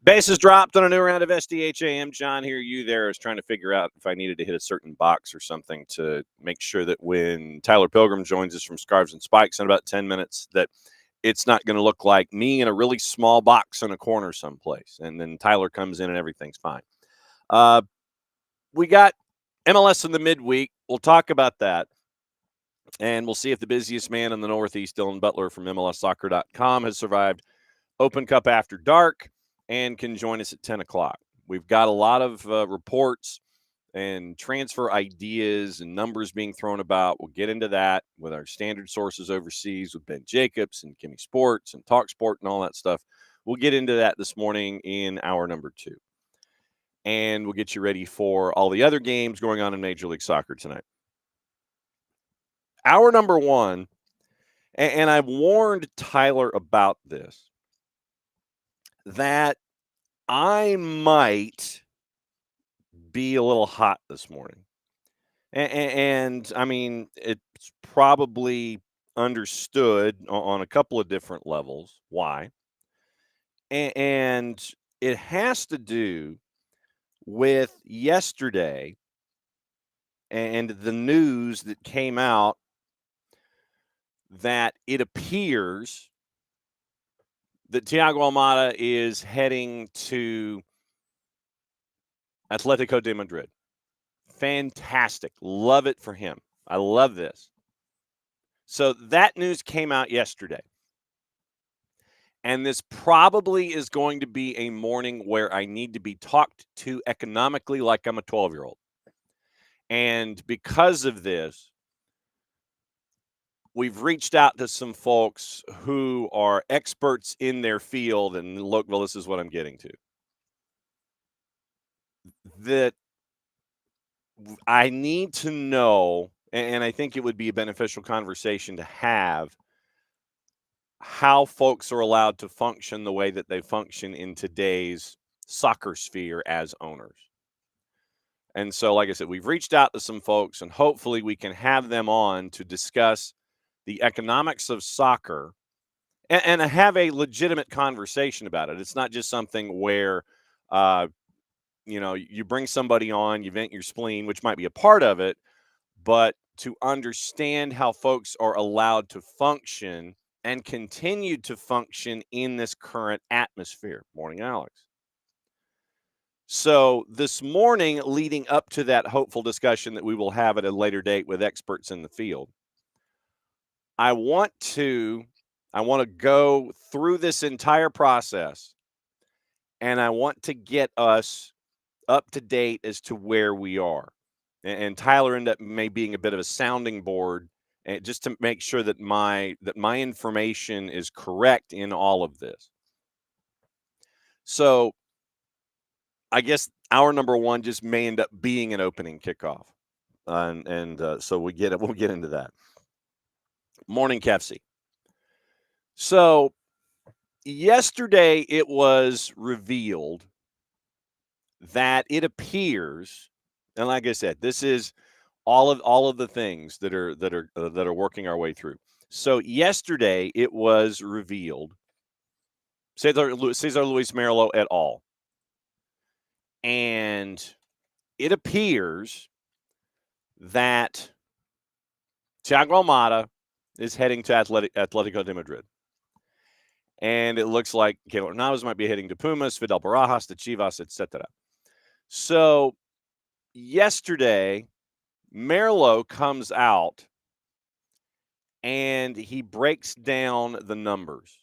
Bases dropped on a new round of SDHAM. John, here you there. I was trying to figure out if I needed to hit a certain box or something to make sure that when Tyler Pilgrim joins us from Scarves and Spikes in about 10 minutes, that it's not going to look like me in a really small box in a corner someplace. And then Tyler comes in and everything's fine. We got MLS in the midweek. We'll talk about that. And we'll see if the busiest man in the Northeast, Dylan Butler from MLSsoccer.com, has survived Open Cup After Dark and can join us at 10 o'clock. We've got a lot of reports and transfer ideas and numbers being thrown about. We'll get into that with our standard sources overseas with Ben Jacobs and Kimmy Sports and Talk Sport and all that stuff. We'll get into that this morning in hour number 2. And we'll get you ready for all the other games going on in Major League Soccer tonight. Hour number 1, and I've warned Tyler about this, that I might be a little hot this morning. And I mean, it's probably understood on a couple of different levels why. And it has to do with yesterday and the news that came out that it appears that Thiago Almada is heading to Atletico de Madrid. Fantastic. Love it for him. I love this. So that news came out yesterday. And this probably is going to be a morning where I need to be talked to economically like I'm a 12-year-old. And because of this, we've reached out to some folks who are experts in their field. And look, well, this is what I'm getting to. That I need to know, and I think it would be a beneficial conversation to have, how folks are allowed to function the way that they function in today's soccer sphere as owners. And so, like I said, we've reached out to some folks, and hopefully we can have them on to discuss the economics of soccer and have a legitimate conversation about it. It's not just something where, you bring somebody on, you vent your spleen, which might be a part of it, but to understand how folks are allowed to function and continue to function in this current atmosphere. Morning, Alex. So this morning, leading up to that hopeful discussion that we will have at a later date with experts in the field, I want to go through this entire process, and I want to get us up to date as to where we are. And Tyler ended up being a bit of a sounding board, and just to make sure that my information is correct in all of this. So I guess hour number 1 just may end up being an opening kickoff. So we'll get into that. Morning, Kefsey. So yesterday it was revealed that it appears, and like I said, this is all of the things that are working our way through. So yesterday it was revealed, Cesar Luis Merlo et al. And it appears that Thiago Almada is heading to Atletico de Madrid. And it looks like Keylor Navas might be heading to Pumas, Fidel Barajas to Chivas, etc. So yesterday, Merlo comes out and he breaks down the numbers.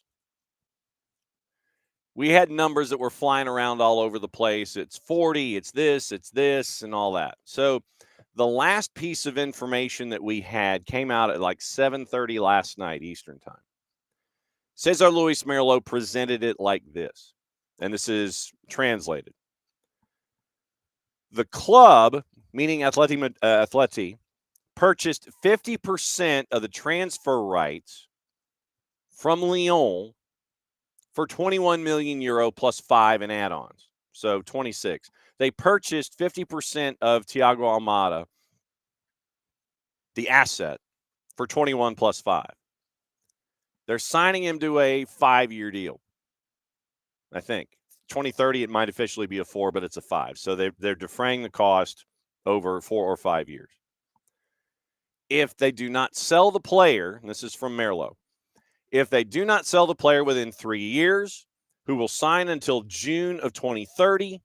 We had numbers that were flying around all over the place. It's 40, it's this, and all that. So the last piece of information that we had came out at like 7:30 last night Eastern time. Cesar Luis Merlo presented it like this, and this is translated. The club, meaning Atleti, purchased 50% of the transfer rights from Lyon for 21 million euro plus 5 in add-ons, so 26. They purchased 50% of Thiago Almada, the asset, for 21 plus 5. They're signing him to a 5-year deal, I think. 2030, it might officially be a 4, but it's a 5. So they're defraying the cost over 4 or 5 years. If they do not sell the player, and this is from Merlot, if they do not sell the player within 3 years, who will sign until June of 2030,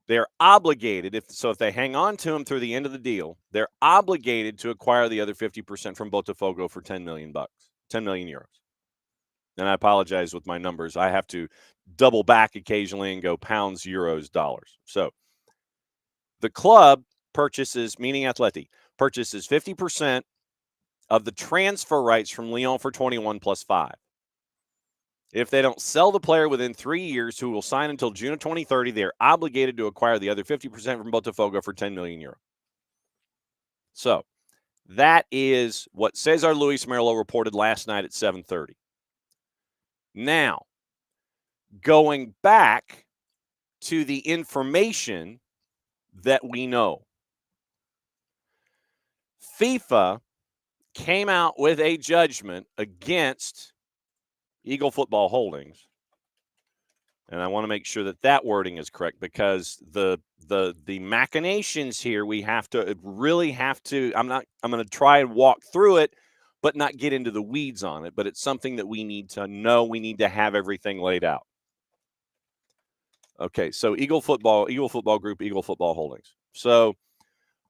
they're obligated, if they hang on to him through the end of the deal, they're obligated to acquire the other 50% from Botafogo for 10 million euros. And I apologize with my numbers. I have to double back occasionally and go pounds, euros, dollars. So the club purchases, meaning ATLUTD, purchases 50% of the transfer rights from Lyon for 21 plus 5. If they don't sell the player within 3 years, who will sign until June of 2030, they're obligated to acquire the other 50% from Botafogo for 10 million euros. So that is what Cesar Luis Merlo reported last night at 7:30. Now, going back to the information that we know, FIFA came out with a judgment against Eagle Football Holdings. And I want to make sure that wording is correct, because the machinations here, I'm going to try and walk through it, but not get into the weeds on it. But it's something that we need to know. We need to have everything laid out. Okay, so Eagle Football Group, Eagle Football Holdings. So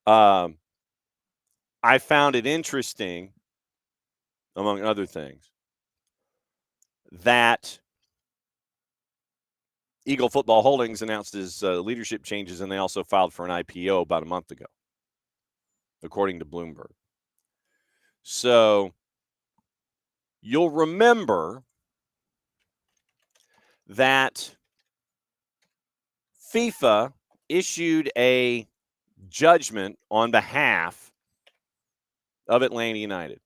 I found it interesting, among other things, that Eagle Football Holdings announced its leadership changes, and they also filed for an IPO about a month ago, according to Bloomberg. So you'll remember that FIFA issued a judgment on behalf of Atlanta United,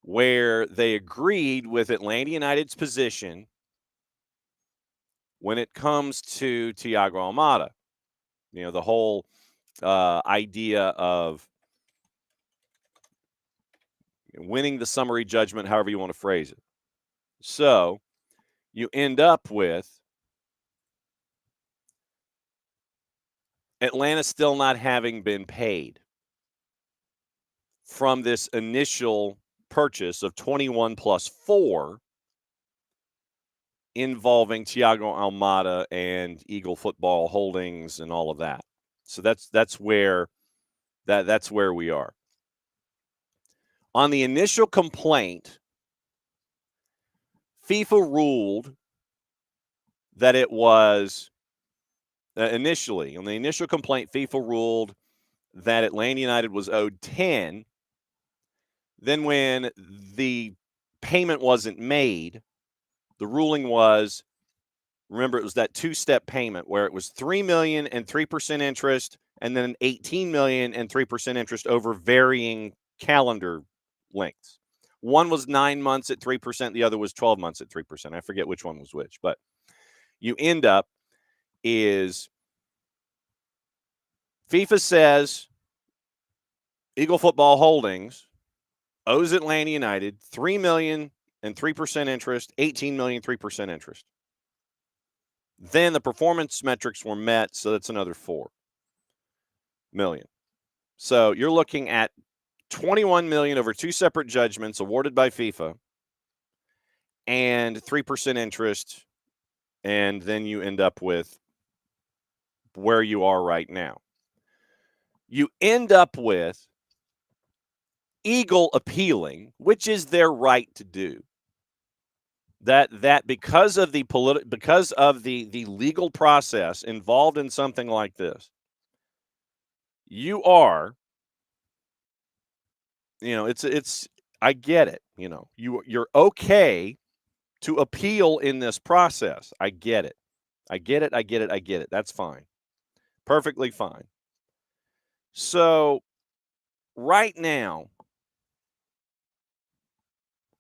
where they agreed with Atlanta United's position when it comes to Thiago Almada. You know, the whole idea of winning the summary judgment, however you want to phrase it. So you end up with Atlanta still not having been paid from this initial purchase of 21 plus 4 involving Thiago Almada and Eagle Football Holdings and all of that. So that's where we are. On the initial complaint, FIFA ruled that it was initially, on the initial complaint, FIFA ruled that Atlanta United was owed 10. Then when the payment wasn't made, the ruling was, remember, it was that two-step payment where it was $3 million and 3% interest, and then $18 million and 3% interest over varying calendar lengths. One was 9 months at 3%, the other was 12 months at 3%. I forget which one was which, but you end up is FIFA says Eagle Football Holdings owes Atlanta United $3 million and 3% interest, $18 million, 3% interest. Then the performance metrics were met, so that's another $4 million. So you're looking at $21 million over 2 separate judgments awarded by FIFA and 3% interest, and then you end up with where you are right now. You end up with Eagle appealing, which is their right to do. That because of the legal process involved in something like this, you are, it's I get it. You're okay to appeal in this process. I get it. That's fine. Perfectly fine. So right now,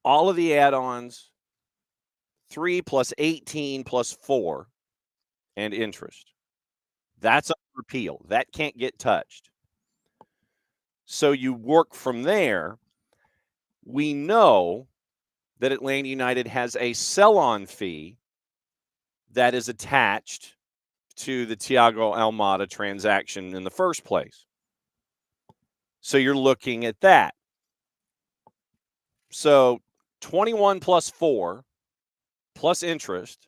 all of the add-ons, 3 plus 18 plus 4 and interest. That's a repeal. That can't get touched. So you work from there. We know that Atlanta United has a sell-on fee that is attached to the Thiago Almada transaction in the first place. So you're looking at that. So 21 plus 4 plus interest.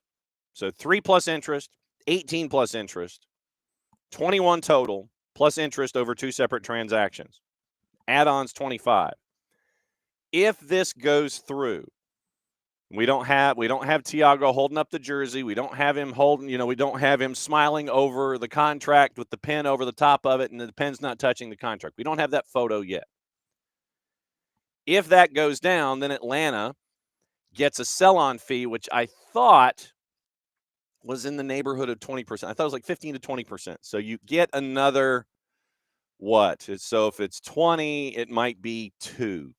So 3 plus interest, 18 plus interest, 21 total plus interest over 2 separate transactions. Add-ons 25. If this goes through, we don't have Thiago holding up the jersey. We don't have him we don't have him smiling over the contract with the pen over the top of it and the pen's not touching the contract. We don't have that photo yet. If that goes down, then Atlanta gets a sell-on fee, which I thought was in the neighborhood of 20%. I thought it was like 15 to 20%. So you get another what? So if it's 20, it might be 2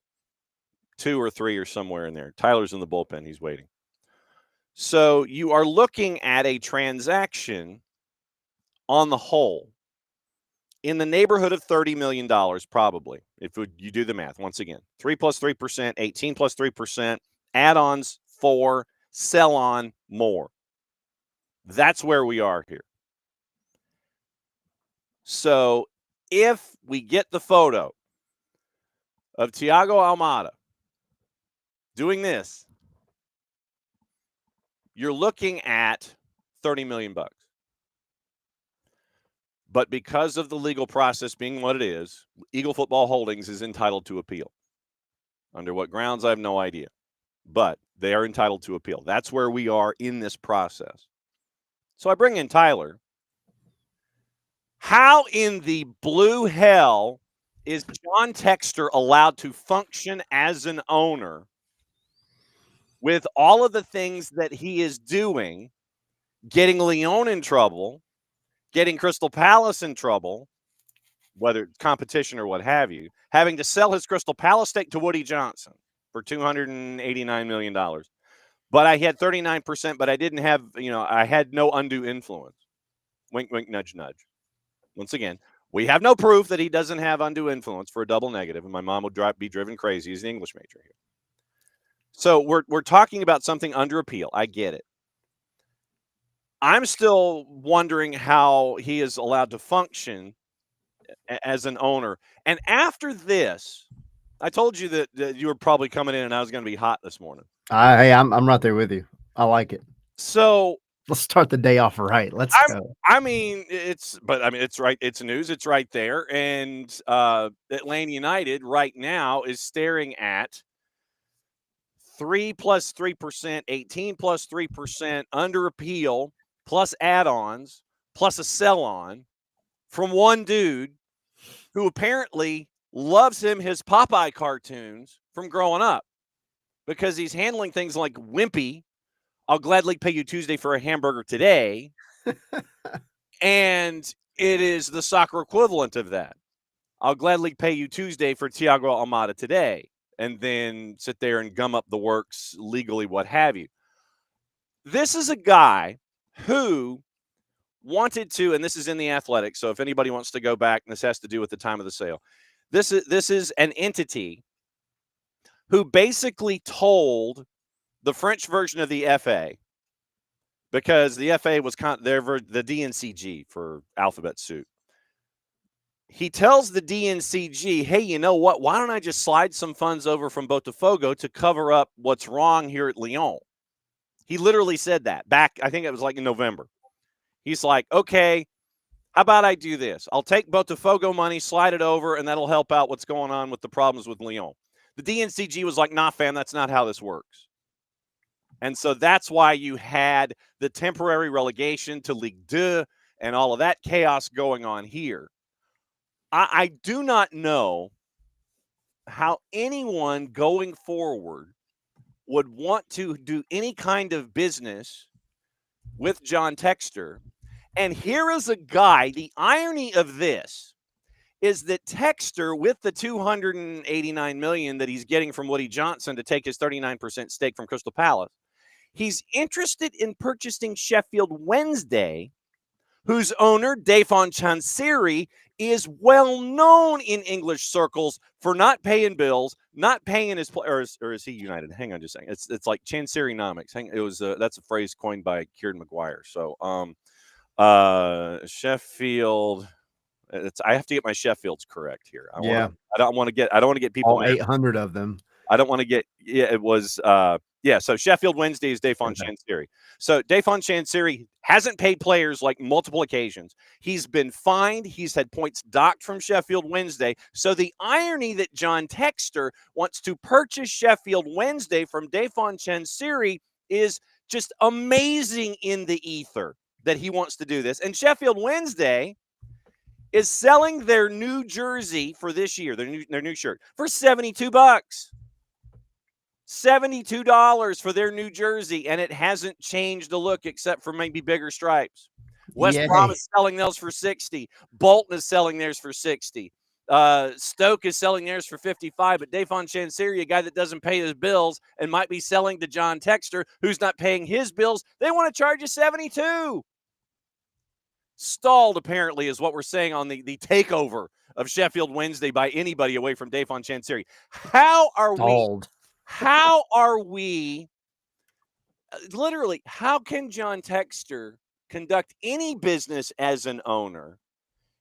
or 3 or somewhere in there. Tyler's in the bullpen. He's waiting. So you are looking at a transaction on the whole in the neighborhood of $30 million, probably, if you do the math. Once again, 3 plus 3%, 18 plus 3%, add-ons 4, sell-on more. That's where we are here. So if we get the photo of Thiago Almada doing this, you're looking at $30 million. But because of the legal process being what it is, Eagle Football Holdings is entitled to appeal. Under what grounds, I have no idea. But they are entitled to appeal. That's where we are in this process. So I bring in Tyler. How in the blue hell is John Texter allowed to function as an owner with all of the things that he is doing, getting Lyon in trouble, getting Crystal Palace in trouble, whether it's competition or what have you, having to sell his Crystal Palace stake to Woody Johnson for $289 million. But I had 39%, but I didn't have, I had no undue influence. Wink, wink, nudge, nudge. Once again, we have no proof that he doesn't have undue influence for a double negative, and my mom would be driven crazy. He's an English major here. So we're talking about something under appeal. I get it. I'm still wondering how he is allowed to function as an owner. And after this, I told you that you were probably coming in and I was going to be hot this morning. Hey, I'm right there with you. I like it. So let's start the day off right. Let's go. It's right. It's news. It's right there. And Atlanta United right now is staring at 3 plus 3%, 18 plus 3% under appeal, plus add-ons, plus a sell-on from one dude who apparently loves his Popeye cartoons from growing up because he's handling things like Wimpy, I'll gladly pay you Tuesday for a hamburger today. And it is the soccer equivalent of that. I'll gladly pay you Tuesday for Thiago Almada today, and then sit there and gum up the works legally, what have you. This is a guy who wanted to, and this is in the Athletic, so if anybody wants to go back, and this has to do with the time of the sale, this is an entity who basically told the French version of the FA, because the FA was the DNCG for alphabet soup. He tells the DNCG, hey, you know what? Why don't I just slide some funds over from Botafogo to cover up what's wrong here at Lyon? He literally said that back, I think it was like in November. He's like, okay, how about I do this? I'll take Botafogo money, slide it over, and that'll help out what's going on with the problems with Lyon. The DNCG was like, nah, fam, that's not how this works. And so that's why you had the temporary relegation to Ligue 2 and all of that chaos going on here. I do not know how anyone going forward would want to do any kind of business with John Texter. And here is a guy, the irony of this is that Texter, with the $289 million that he's getting from Woody Johnson to take his 39% stake from Crystal Palace, he's interested in purchasing Sheffield Wednesday, whose owner, Dafon Chansiri, is well known in English circles for not paying bills, not paying his players, or is he United? Hang on just a second. It's like Chancery-nomics. It was that's a phrase coined by Kieran Maguire. So Sheffield. I have to get my Sheffields correct here. I don't want to get people all mad. 800 of them. I don't want to get. Yeah, it was. So Sheffield Wednesday is Dafon Chansiri. So Dafon Chansiri hasn't paid players like multiple occasions. He's been fined. He's had points docked from Sheffield Wednesday. So the irony that John Texter wants to purchase Sheffield Wednesday from Dafon Chansiri is just amazing in the ether that he wants to do this. And Sheffield Wednesday is selling their new jersey for this year, their new shirt, for $72. $72 for their new jersey, and it hasn't changed a look except for maybe bigger stripes. West Brom is selling those for $60. Bolton is selling theirs for $60. Stoke is selling theirs for $55. But Dafon Chansiri, a guy that doesn't pay his bills and might be selling to John Texter, who's not paying his bills, they want to charge you $72. Stalled, apparently, is what we're saying on the takeover of Sheffield Wednesday by anybody away from Dafon Chansiri. How are we literally, how can John Texter conduct any business as an owner?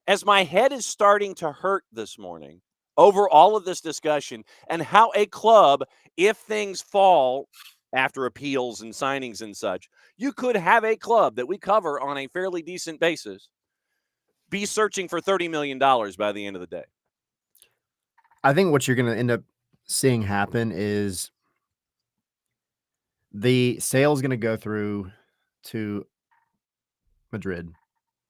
As my head is starting to hurt this morning over all of this discussion, and how a club, if things fall after appeals and signings and such, you could have a club that we cover on a fairly decent basis be searching for $30 million by the end of the day. I think what you're going to end up seeing happen is the sale is going to go through to Madrid,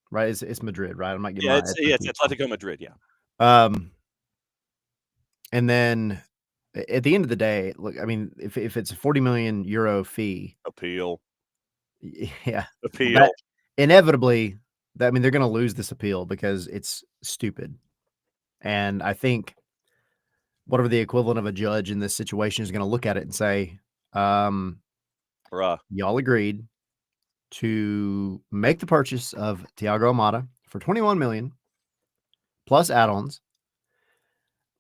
right? It's Madrid, right? I'm not getting it's Atletico Madrid, yeah. And then at the end of the day, look, I mean, if it's a 40 million euro fee, appeal, inevitably, they're going to lose this appeal because it's stupid. And I think whatever the equivalent of a judge in this situation is going to look at it and say, y'all agreed to make the purchase of Thiago Almada for 21 million plus add-ons.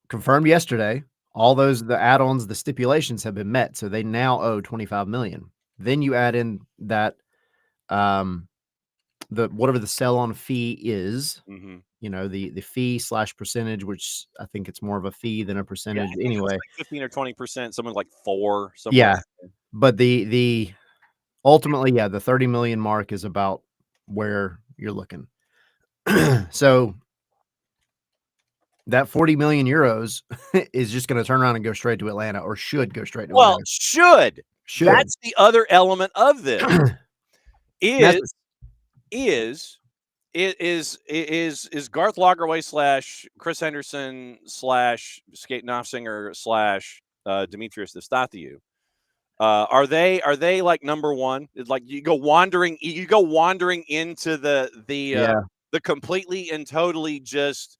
Confirmed yesterday, the add-ons, the stipulations have been met, so they now owe 25 million. Then you add in that whatever the sell-on fee is, the fee / percentage, which I think it's more of a fee than a percentage anyway. Like 15 or 20%, something like 4. But the ultimately, the 30 million mark is about where you're looking. So that 40 million euros is just going to turn around and go straight to Atlanta, or should go straight to Atlanta. Well, should. That's the other element of this. Is Garth Lagerwey / Chris Henderson / Skate Knopfsinger / Demetrius Destatiu? Are they like number one? It's like you go wandering into the completely and totally just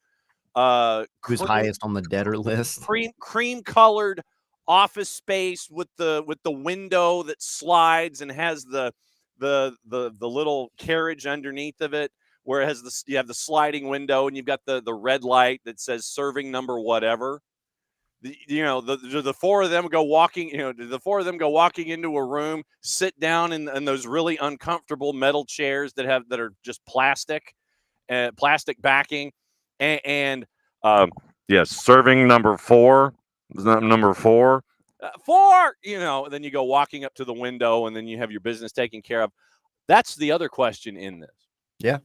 who's highest on the debtor list? Cream colored office space with the window that slides and has the little carriage underneath of it, where it has you have the sliding window and you've got the red light that says serving number whatever. The four of them go walking. The four of them go walking into a room, sit down in those really uncomfortable metal chairs that are just plastic backing, and serving number 4. Is that number 4? 4. Then you go walking up to the window, and then you have your business taken care of. That's the other question in this. Yeah.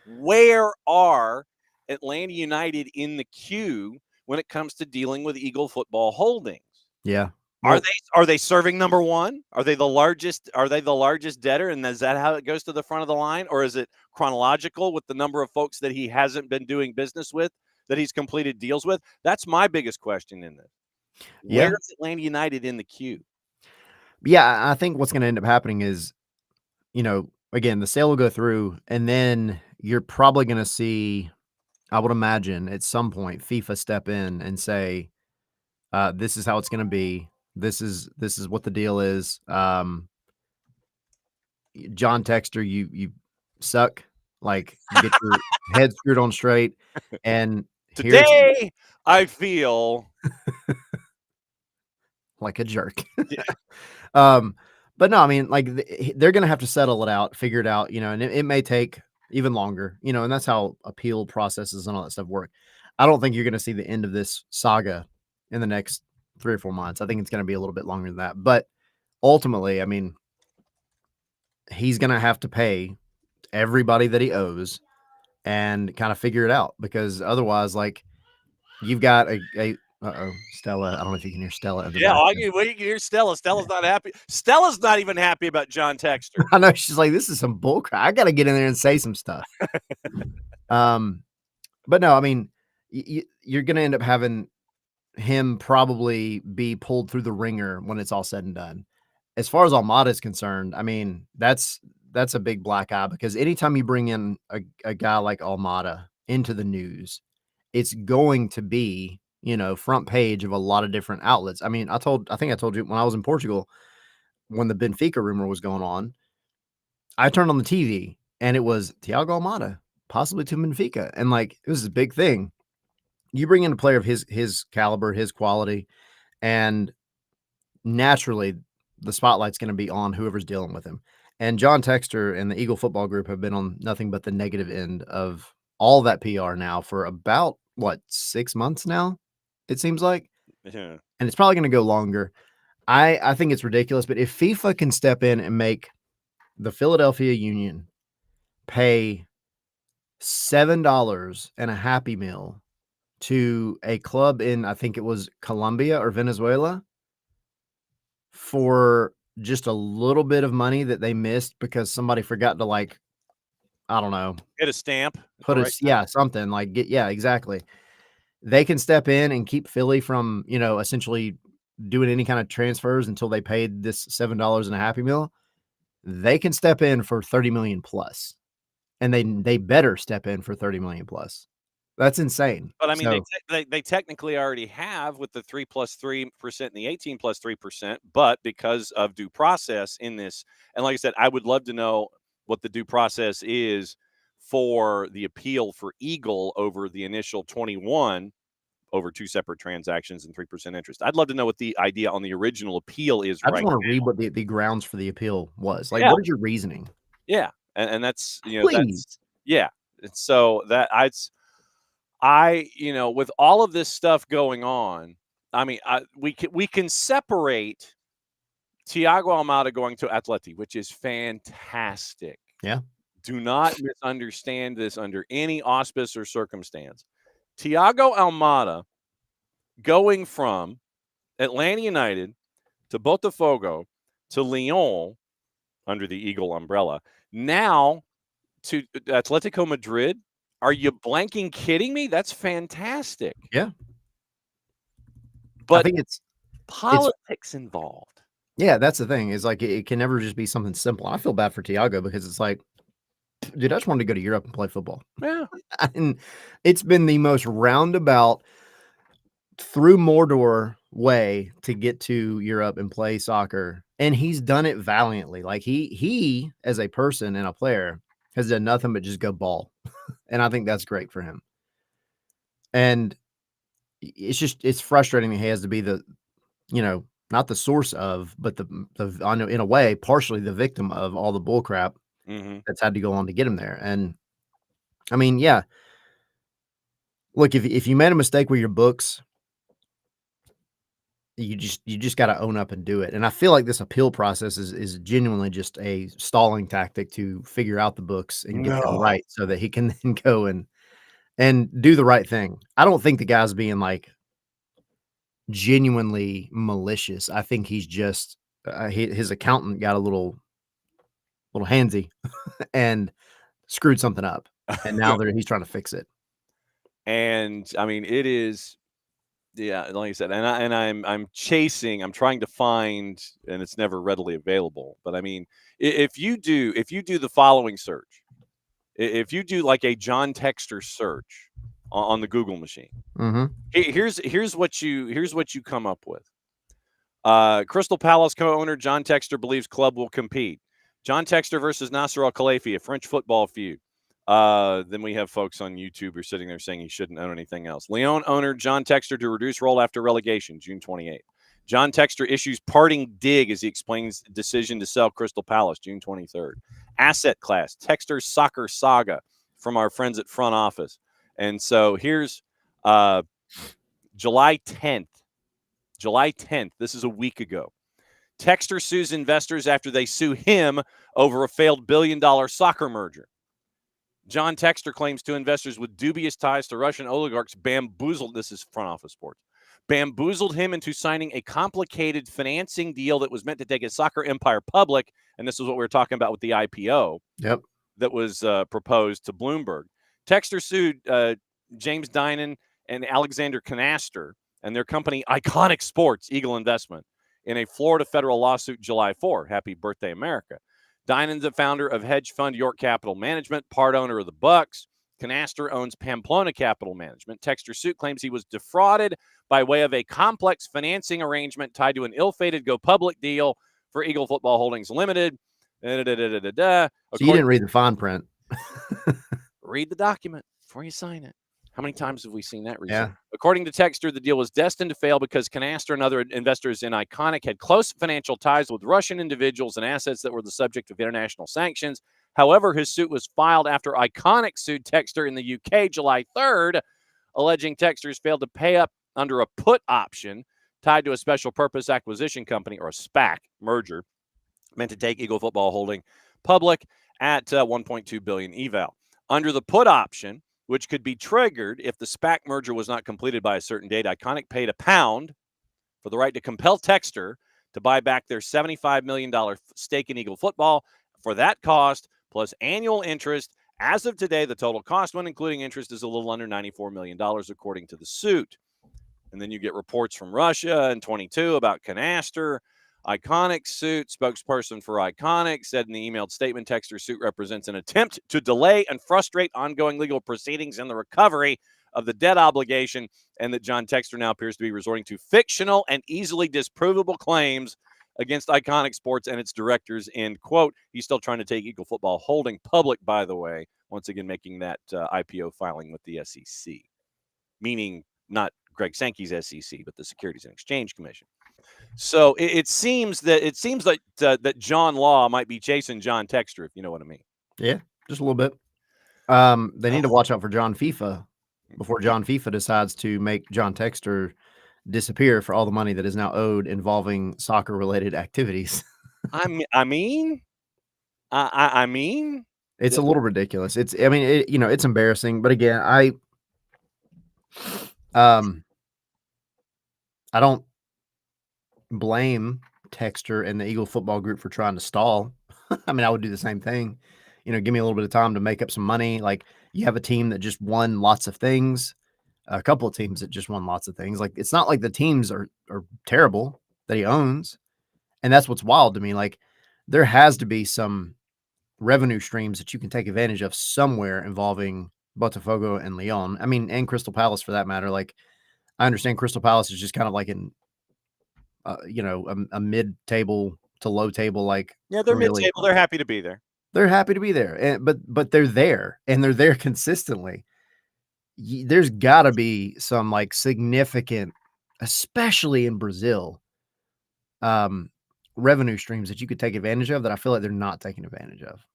Where are Atlanta United in the queue when it comes to dealing with Eagle Football Holdings? Yeah. Well, are they serving number 1? Are they the largest debtor? And is that how it goes to the front of the line? Or is it chronological with the number of folks that he hasn't been doing business with, that he's completed deals with? That's my biggest question in this. Yeah. Where is Atlanta United in the queue? Yeah, I think what's going to end up happening is, again, the sale will go through, and then you're probably going to see, I would imagine, at some point, FIFA step in and say, this is how it's going to be. This is what the deal is. John Texter, you suck. Like, get your head screwed on straight. And here's Today, I feel like a jerk. Yeah. But no, I mean, like, they're going to have to settle it out, figure it out, and it may take even longer, and that's how appeal processes and all that stuff work. I don't think you're going to see the end of this saga in the next 3 or 4 months. I think it's going to be a little bit longer than that. But ultimately, I mean, he's going to have to pay everybody that he owes and kind of figure it out, because otherwise, like, you've got a uh-oh, Stella. I don't know if you can hear Stella in the Yeah, background. you can hear Stella. Stella's not happy. Stella's not even happy about John Texter. I know, she's like, "This is some bullcrap. I gotta get in there and say some stuff." But no, I mean, you're gonna end up having him probably be pulled through the ringer when it's all said and done. As far as Almada is concerned, I mean, that's a big black eye, because anytime you bring in a guy like Almada into the news, it's going to be, front page of a lot of different outlets. I mean, I think I told you when I was in Portugal, when the Benfica rumor was going on, I turned on the TV and it was Thiago Almada, possibly to Benfica. And like, it was a big thing. You bring in a player of his caliber, his quality, and naturally the spotlight's going to be on whoever's dealing with him. And John Texter and the Eagle Football Group have been on nothing but the negative end of all that PR now for about 6 months now, it seems like. Yeah. And it's probably going to go longer. I think it's ridiculous, but if FIFA can step in and make the Philadelphia Union pay $7 and a Happy Meal to a club in, I think it was Colombia or Venezuela, for just a little bit of money that they missed because somebody forgot to, like, I don't know, Get a stamp. put something like exactly. They can step in and keep Philly from, essentially doing any kind of transfers until they paid this $7 and a Happy Meal. They can step in for 30 million plus, and they better step in for 30 million plus. That's insane. But I mean, So, they technically already have with the 3 plus 3% and the 18 plus 3%, but because of due process in this, and like I said, I would love to know what the due process is for the appeal for Eagle over the initial 21 over 2 separate transactions and 3% interest. I'd love to know what the idea on the original appeal is I just right want to now. read what the grounds for the appeal was. Like, Yeah. what is your reasoning? Yeah. And that's, Please. that's, yeah. And so that with all of this stuff going on, I mean, we can separate Thiago Almada going to Atleti, which is fantastic. Yeah. Do not misunderstand this under any auspice or circumstance. Thiago Almada going from Atlanta United to Botafogo to Lyon under the Eagle umbrella, now to Atletico Madrid. Are you blanking kidding me? That's fantastic. Yeah. But I think it's politics involved. yeah, that's the thing, is like it can never just be something simple. I feel bad for Thiago because it's like, dude, I just wanted to go to Europe and play football. Yeah. And it's been the most roundabout through Mordor way to get to Europe and play soccer. And he's done it valiantly. Like he as a person and a player has done nothing but just go ball. And I think that's great for him. And it's frustrating that he has to be the, not the source of, but I know in a way, partially the victim of all the bull crap that's had to go on to get him there. And I mean, yeah, look, if you made a mistake with your books, you just got to own up and do it. And I feel like this appeal process is genuinely just a stalling tactic to figure out the books and get them right so that he can then go and do the right thing. I don't think the guy's being like genuinely malicious. I think he's just his accountant got a little handsy and screwed something up, and now he's trying to fix it. And I mean, it is, yeah, like I said, and I'm trying to find, and it's never readily available. But I mean, if you do the following search, if you do like a John Texter search on the Google machine, here's what you come up with. Crystal Palace co-owner John Texter believes club will compete. John Texter versus Nasser Al-Khelaifi, a French football feud. Then we have folks on YouTube who are sitting there saying he shouldn't own anything else. Lyon owner John Textor to reduce role after relegation, June 28th. John Textor issues parting dig as he explains decision to sell Crystal Palace, June 23rd. Asset class, Textor's soccer saga from our friends at Front Office. And so here's July 10th. July 10th. This is a week ago. Textor sues investors after they sue him over a failed billion-dollar soccer merger. John Textor claims two investors with dubious ties to Russian oligarchs bamboozled. This is Front Office Sports. Bamboozled him into signing a complicated financing deal that was meant to take his soccer empire public. And this is what we were talking about with the IPO that was proposed to Bloomberg. Textor sued James Dinan and Alexander Canaster and their company Iconic Sports, Eagle Investment, in a Florida federal lawsuit July 4. Happy birthday, America. Dinan's the founder of hedge fund York Capital Management, part owner of the Bucks. Canaster owns Pamplona Capital Management. Textor's suit claims he was defrauded by way of a complex financing arrangement tied to an ill-fated go-public deal for Eagle Football Holdings Limited. So you didn't read the fine print. Read the document before you sign it. How many times have we seen that recently? Yeah. According to Textor, the deal was destined to fail because Canaster and other investors in Iconic had close financial ties with Russian individuals and assets that were the subject of international sanctions. However, his suit was filed after Iconic sued Textor in the UK July 3rd, alleging Textor's failed to pay up under a put option tied to a special purpose acquisition company, or a SPAC merger, meant to take Eagle Football Holding public at $1.2 billion eval. Under the put option, which could be triggered if the SPAC merger was not completed by a certain date, Iconic paid £1 for the right to compel Textor to buy back their $75 million stake in Eagle Football. For that cost, plus annual interest, as of today, the total cost when including interest is a little under $94 million, according to the suit. And then you get reports from Russia in 22 about Canaster. Iconic suit, spokesperson for Iconic said in the emailed statement, Textor's suit represents an attempt to delay and frustrate ongoing legal proceedings and the recovery of the debt obligation, and that John Textor now appears to be resorting to fictional and easily disprovable claims against Iconic Sports and its directors, end quote. He's still trying to take Eagle Football Holding public, by the way, once again making that IPO filing with the SEC, meaning not Greg Sankey's SEC, but the Securities and Exchange Commission. So it seems like that John Law might be chasing John Textor, if you know what I mean. Yeah, just a little bit. They need to watch out for John FIFA before John FIFA decides to make John Textor disappear for all the money that is now owed involving soccer-related activities. I mean, it's a little ridiculous. It's embarrassing. But again, I don't blame Textor and the Eagle Football Group for trying to stall. I mean, I would do the same thing. Give me a little bit of time to make up some money. Like, you have a team that just won lots of things, a couple of teams that just won lots of things. Like, it's not like the teams are terrible that he owns. And that's what's wild to me. Like, there has to be some revenue streams that you can take advantage of somewhere involving Botafogo and Lyon. I mean, and Crystal Palace for that matter. Like, I understand Crystal Palace is just kind of like a mid-table to low table. Like, yeah, they're mid-table. They're happy to be there. They're happy to be there, but they're there, and they're there consistently. There's got to be some like significant, especially in Brazil, revenue streams that you could take advantage of that I feel like they're not taking advantage of.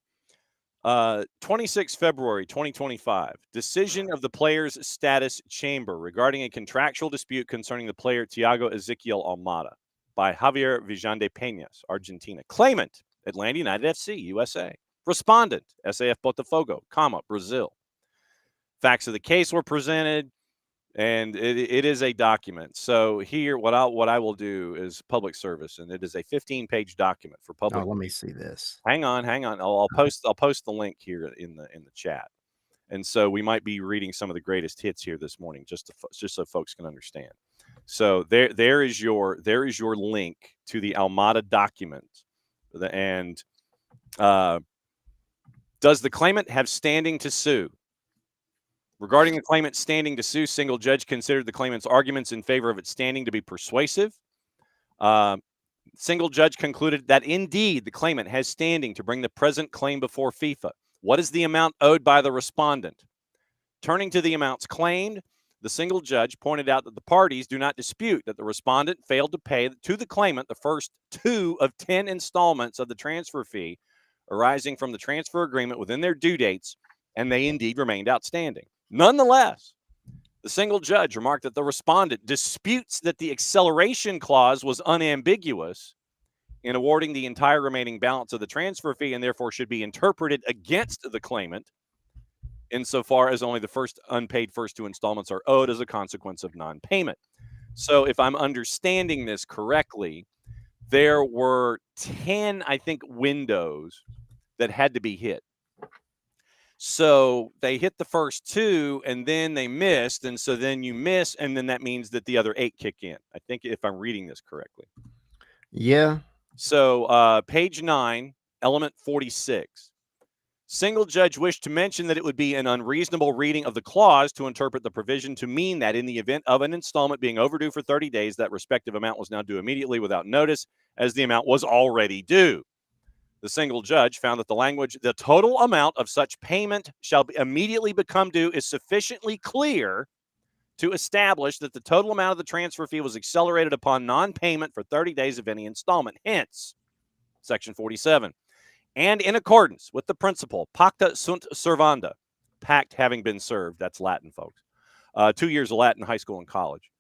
26 February 2025, decision of the players' status chamber regarding a contractual dispute concerning the player Thiago Almada by Javier Villande Peñas, Argentina. Claimant, Atlanta United FC, USA. Respondent, SAF Botafogo, Brazil. Facts of the case were presented, and it is a document. So here, what I will do is public service, and it is a 15-page document for public. Oh, let me see this. Hang on. I'll post the link here in the chat, and so we might be reading some of the greatest hits here this morning, just so folks can understand. So there is your link to the Almada document, and does the claimant have standing to sue? Regarding the claimant's standing to sue, single judge considered the claimant's arguments in favor of its standing to be persuasive. Single judge concluded that indeed the claimant has standing to bring the present claim before FIFA. What is the amount owed by the respondent? Turning to the amounts claimed, the single judge pointed out that the parties do not dispute that the respondent failed to pay to the claimant the first 2 of 10 installments of the transfer fee arising from the transfer agreement within their due dates, and they indeed remained outstanding. Nonetheless, the single judge remarked that the respondent disputes that the acceleration clause was unambiguous in awarding the entire remaining balance of the transfer fee and therefore should be interpreted against the claimant insofar as only the first 2 installments are owed as a consequence of non-payment. So if I'm understanding this correctly, there were 10, I think, windows that had to be hit. So they hit the first 2 and then they missed. And so then you miss, and then that means that the other 8 kick in. I think if I'm reading this correctly. Yeah. So page 9, element 46. Single judge wished to mention that it would be an unreasonable reading of the clause to interpret the provision to mean that in the event of an installment being overdue for 30 days, that respective amount was now due immediately without notice, as the amount was already due. The single judge found that the language, the total amount of such payment shall immediately become due, is sufficiently clear to establish that the total amount of the transfer fee was accelerated upon non-payment for 30 days of any installment. Hence, Section 47. And in accordance with the principle, pacta sunt servanda, pact having been served, that's Latin, folks, 2 years of Latin, high school and college,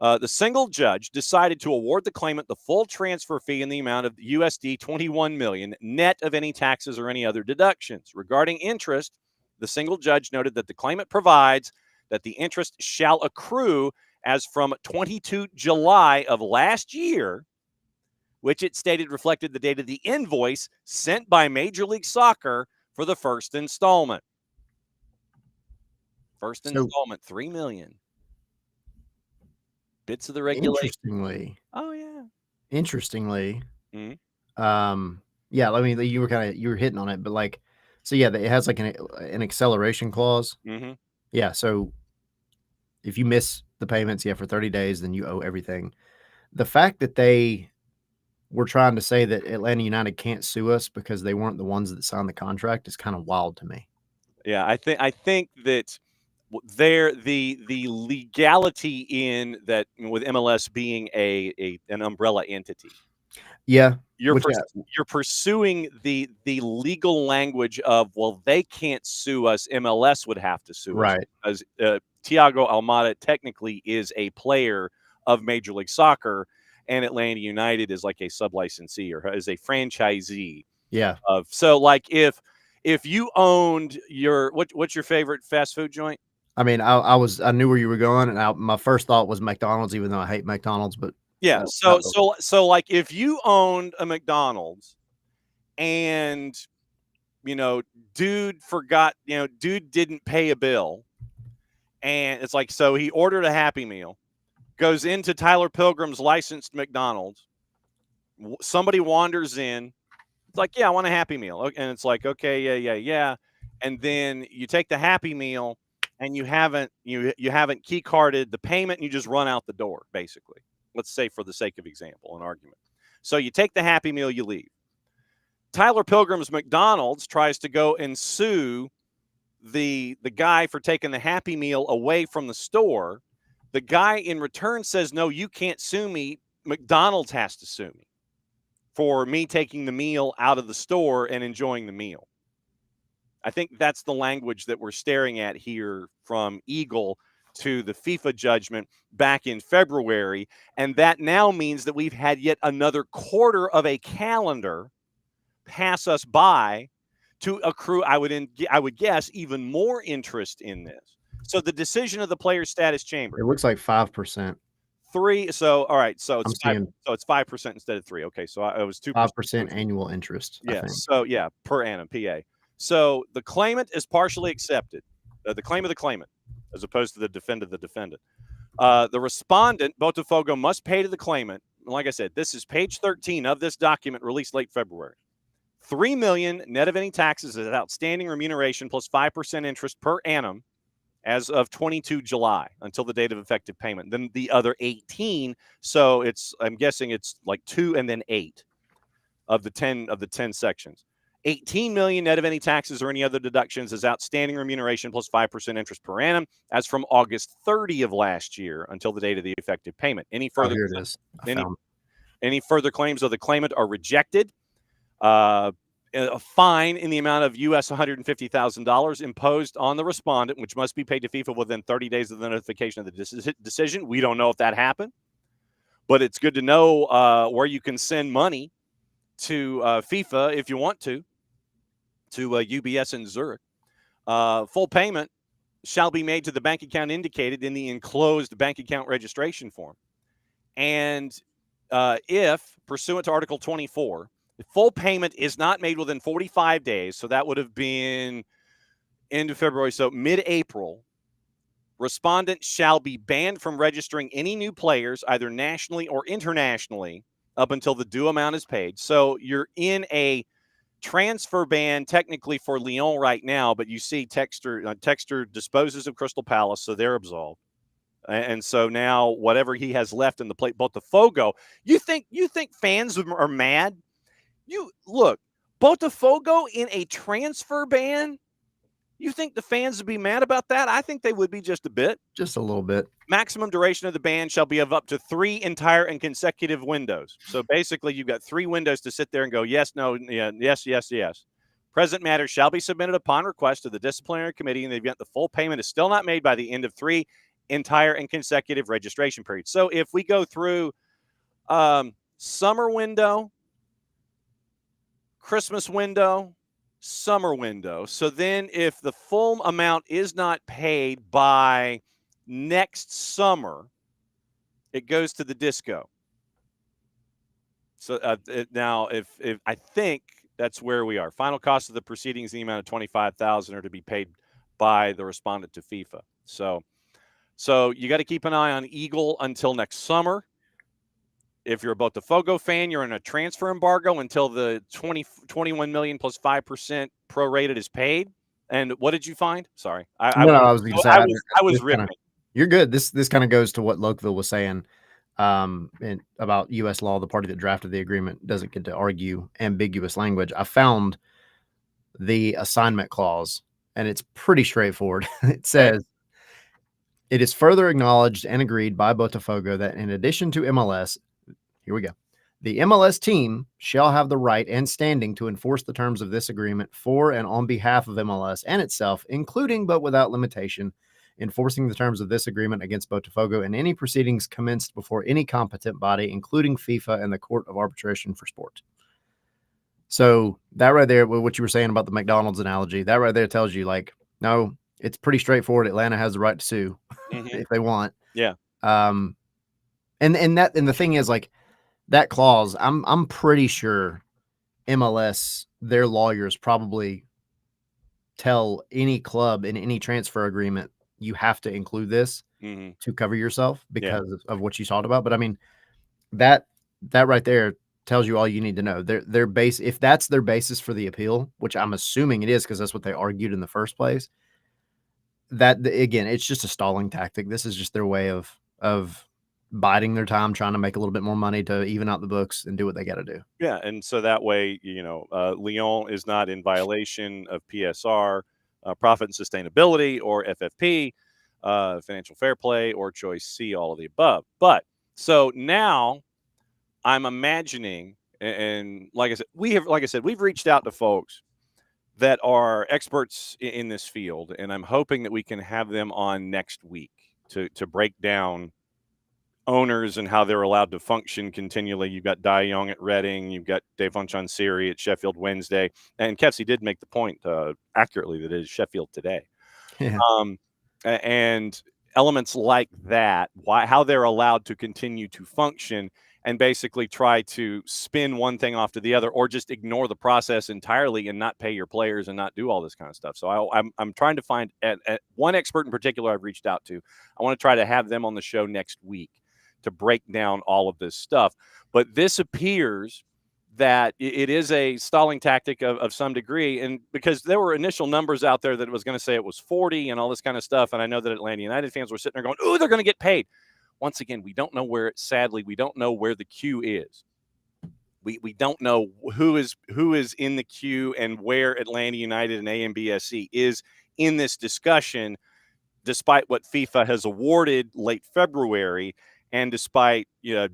the single judge decided to award the claimant the full transfer fee in the amount of USD 21 million, net of any taxes or any other deductions. Regarding interest, the single judge noted that the claimant provides that the interest shall accrue as from 22 July of last year, which it stated reflected the date of the invoice sent by Major League Soccer for the first installment. First installment, $3 million. Bits of the regulation. Interestingly. Oh, yeah. Interestingly. Mm-hmm. Yeah, I mean, you were hitting on it, but like, so yeah, it has like an acceleration clause. Mm-hmm. Yeah, so if you miss the payments, for 30 days, then you owe everything. The fact that they were trying to say that Atlanta United can't sue us because they weren't the ones that signed the contract is kind of wild to me. Yeah, I think that the legality in that with MLS being an umbrella entity. Yeah, You're pursuing the legal language of, well, they can't sue us, MLS would have to sue us. As Thiago Almada technically is a player of Major League Soccer, and Atlanta United is like a sub-licensee or is a franchisee. Yeah. So like if you owned what's your favorite fast food joint? I mean, I knew where you were going, and my first thought was McDonald's, even though I hate McDonald's. But yeah, so like if you owned a McDonald's, and dude didn't pay a bill, and it's like, so he ordered a Happy Meal, goes into Tyler Pilgrim's licensed McDonald's, somebody wanders in, it's like, yeah, I want a Happy Meal, and it's like, okay, yeah, and then you take the Happy Meal, and you haven't key carded the payment, and you just run out the door, basically. Let's say, for the sake of example, an argument. So you take the Happy Meal, you leave. Tyler Pilgrim's McDonald's tries to go and sue the guy for taking the Happy Meal away from the store. The guy in return says, no, you can't sue me. McDonald's has to sue me for me taking the meal out of the store and enjoying the meal. I think that's the language that we're staring at here from Eagle to the FIFA judgment back in February. And that now means that we've had yet another quarter of a calendar pass us by to accrue, I would guess, even more interest in this. So the decision of the Players Status Chamber. It looks like 5%. 3. So all right. So it's 5%. So it's 5% instead of 3. Okay. So it was 2%. 5% annual interest. Yeah. So yeah, per annum, PA. So the claimant is partially accepted. The claim of the claimant, as opposed to the defendant. The respondent, Botafogo, must pay to the claimant. Like I said, this is page 13 of this document released late February. $3 million net of any taxes is outstanding remuneration plus 5% interest per annum as of 22 July until the date of effective payment. Then the other 18. So I'm guessing it's like 2 and then 8 of the 10 sections. $18 million net of any taxes or any other deductions as outstanding remuneration plus 5% interest per annum as from August 30 of last year until the date of the effective payment. Any Oh, further here it is. any further claims of the claimant are rejected. A fine in the amount of US $150,000 imposed on the respondent, which must be paid to FIFA within 30 days of the notification of the decision. We don't know if that happened, but it's good to know where you can send money to FIFA if you want to UBS in Zurich. Full payment shall be made to the bank account indicated in the enclosed bank account registration form. And if, pursuant to Article 24, the full payment is not made within 45 days, so that would have been end of February, so mid-April, respondents shall be banned from registering any new players, either nationally or internationally, up until the due amount is paid. So you're in a transfer ban technically for Lyon right now, but you see Texter disposes of Crystal Palace, so they're absolved. And so now whatever he has left in the plate, Botafogo, you think fans are mad? You look, Botafogo in a transfer ban? You think the fans would be mad about that? I think they would be just a bit. Just a little bit. Maximum duration of the ban shall be of up to 3 entire and consecutive windows. So basically, you've got 3 windows to sit there and go, yes, no, yeah, yes, yes, yes. Present matters shall be submitted upon request to the disciplinary committee in the event the full payment is still not made by the end of 3 entire and consecutive registration periods. So if we go through summer window, Christmas window, summer window. So then if the full amount is not paid by next summer, it goes to the disco. So now if I think that's where we are. Final cost of the proceedings in the amount of $25,000 are to be paid by the respondent to FIFA. So you got to keep an eye on Eagle until next summer. If you're a Botafogo fan, you're in a transfer embargo until the 21 million plus 5% prorated is paid. And what did you find? Sorry, I was going to say I was ripping. You're good. This kind of goes to what Lokeville was saying about U.S. law. The party that drafted the agreement doesn't get to argue ambiguous language. I found the assignment clause, and it's pretty straightforward. It says, it is further acknowledged and agreed by Botafogo that in addition to MLS, here we go, the MLS team shall have the right and standing to enforce the terms of this agreement for and on behalf of MLS and itself, including but without limitation, enforcing the terms of this agreement against Botafogo in any proceedings commenced before any competent body, including FIFA and the Court of Arbitration for Sport. So that right there, what you were saying about the McDonald's analogy, that right there tells you, like, no, it's pretty straightforward. Atlanta has the right to sue if they want. Yeah. And the thing is, like, that clause, I'm pretty sure MLS, their lawyers probably tell any club in any transfer agreement, you have to include this to cover yourself because of what you talked about. But I mean, that right there tells you all you need to know. Their base, if that's their basis for the appeal, which I'm assuming it is because that's what they argued in the first place, that again, it's just a stalling tactic. This is just their way of biding their time, trying to make a little bit more money to even out the books and do what they got to do. Yeah, and so that way, Lyon is not in violation of PSR, profit and sustainability, or FFP, financial fair play, or choice C, all of the above. But so now I'm imagining, and like I said, we've reached out to folks that are experts in this field, and I'm hoping that we can have them on next week to break down owners and how they're allowed to function continually. You've got Dai Young at Reading, you've got Devon Chansiri at Sheffield Wednesday, and Kelsey did make the point accurately that it is Sheffield today. Yeah. And elements like that, how they're allowed to continue to function and basically try to spin one thing off to the other, or just ignore the process entirely and not pay your players and not do all this kind of stuff. So I'm trying to find at one expert in particular I've reached out to. I want to try to have them on the show next week to break down all of this stuff. But this appears that it is a stalling tactic of some degree. And because there were initial numbers out there that it was going to say it was 40 and all this kind of stuff. And I know that Atlanta United fans were sitting there going, oh, they're going to get paid. Once again, we don't know where the queue is. We don't know who is in the queue and where Atlanta United and AMBSC is in this discussion, despite what FIFA has awarded late February, and despite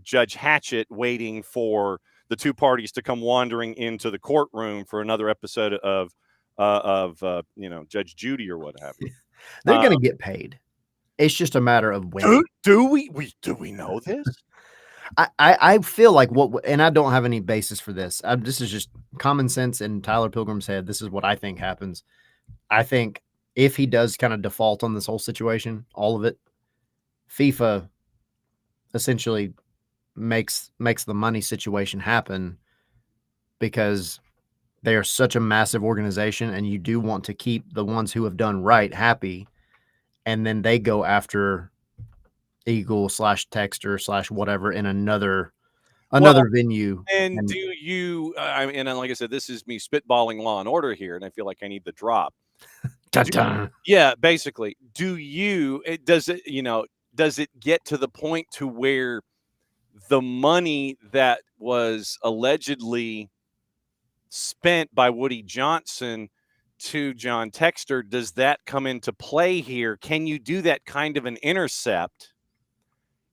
Judge Hatchett waiting for the two parties to come wandering into the courtroom for another episode of Judge Judy or what have you. They're going to get paid. It's just a matter of when. Do we know this? I feel like and I don't have any basis for this. This is just common sense in Tyler Pilgrim's head. This is what I think happens. I think if he does kind of default on this whole situation, all of it, FIFA essentially makes the money situation happen because they are such a massive organization, and you do want to keep the ones who have done right happy, and then they go after Eagle / Texter / whatever in another venue. And do you? And like I said, this is me spitballing Law and Order here, and I feel like I need the drop. Yeah, basically. Does it get to the point to where the money that was allegedly spent by Woody Johnson to John Texter, does that come into play here? Can you do that kind of an intercept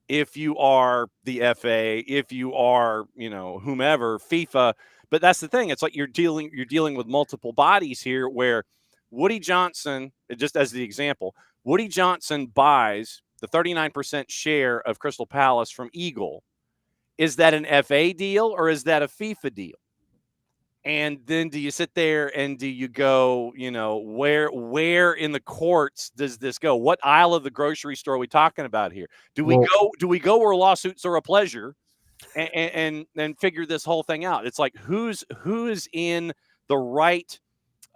if you are the FA, if you are, whomever, FIFA? But that's the thing. It's like you're dealing with multiple bodies here where Woody Johnson, just as the example, Woody Johnson buys the 39% share of Crystal Palace from Eagle. Is that an FA deal or is that a FIFA deal? And then do you sit there and do you go, where in the courts does this go? What aisle of the grocery store are we talking about here? Do we go where lawsuits are a pleasure and figure this whole thing out? It's like who's in the right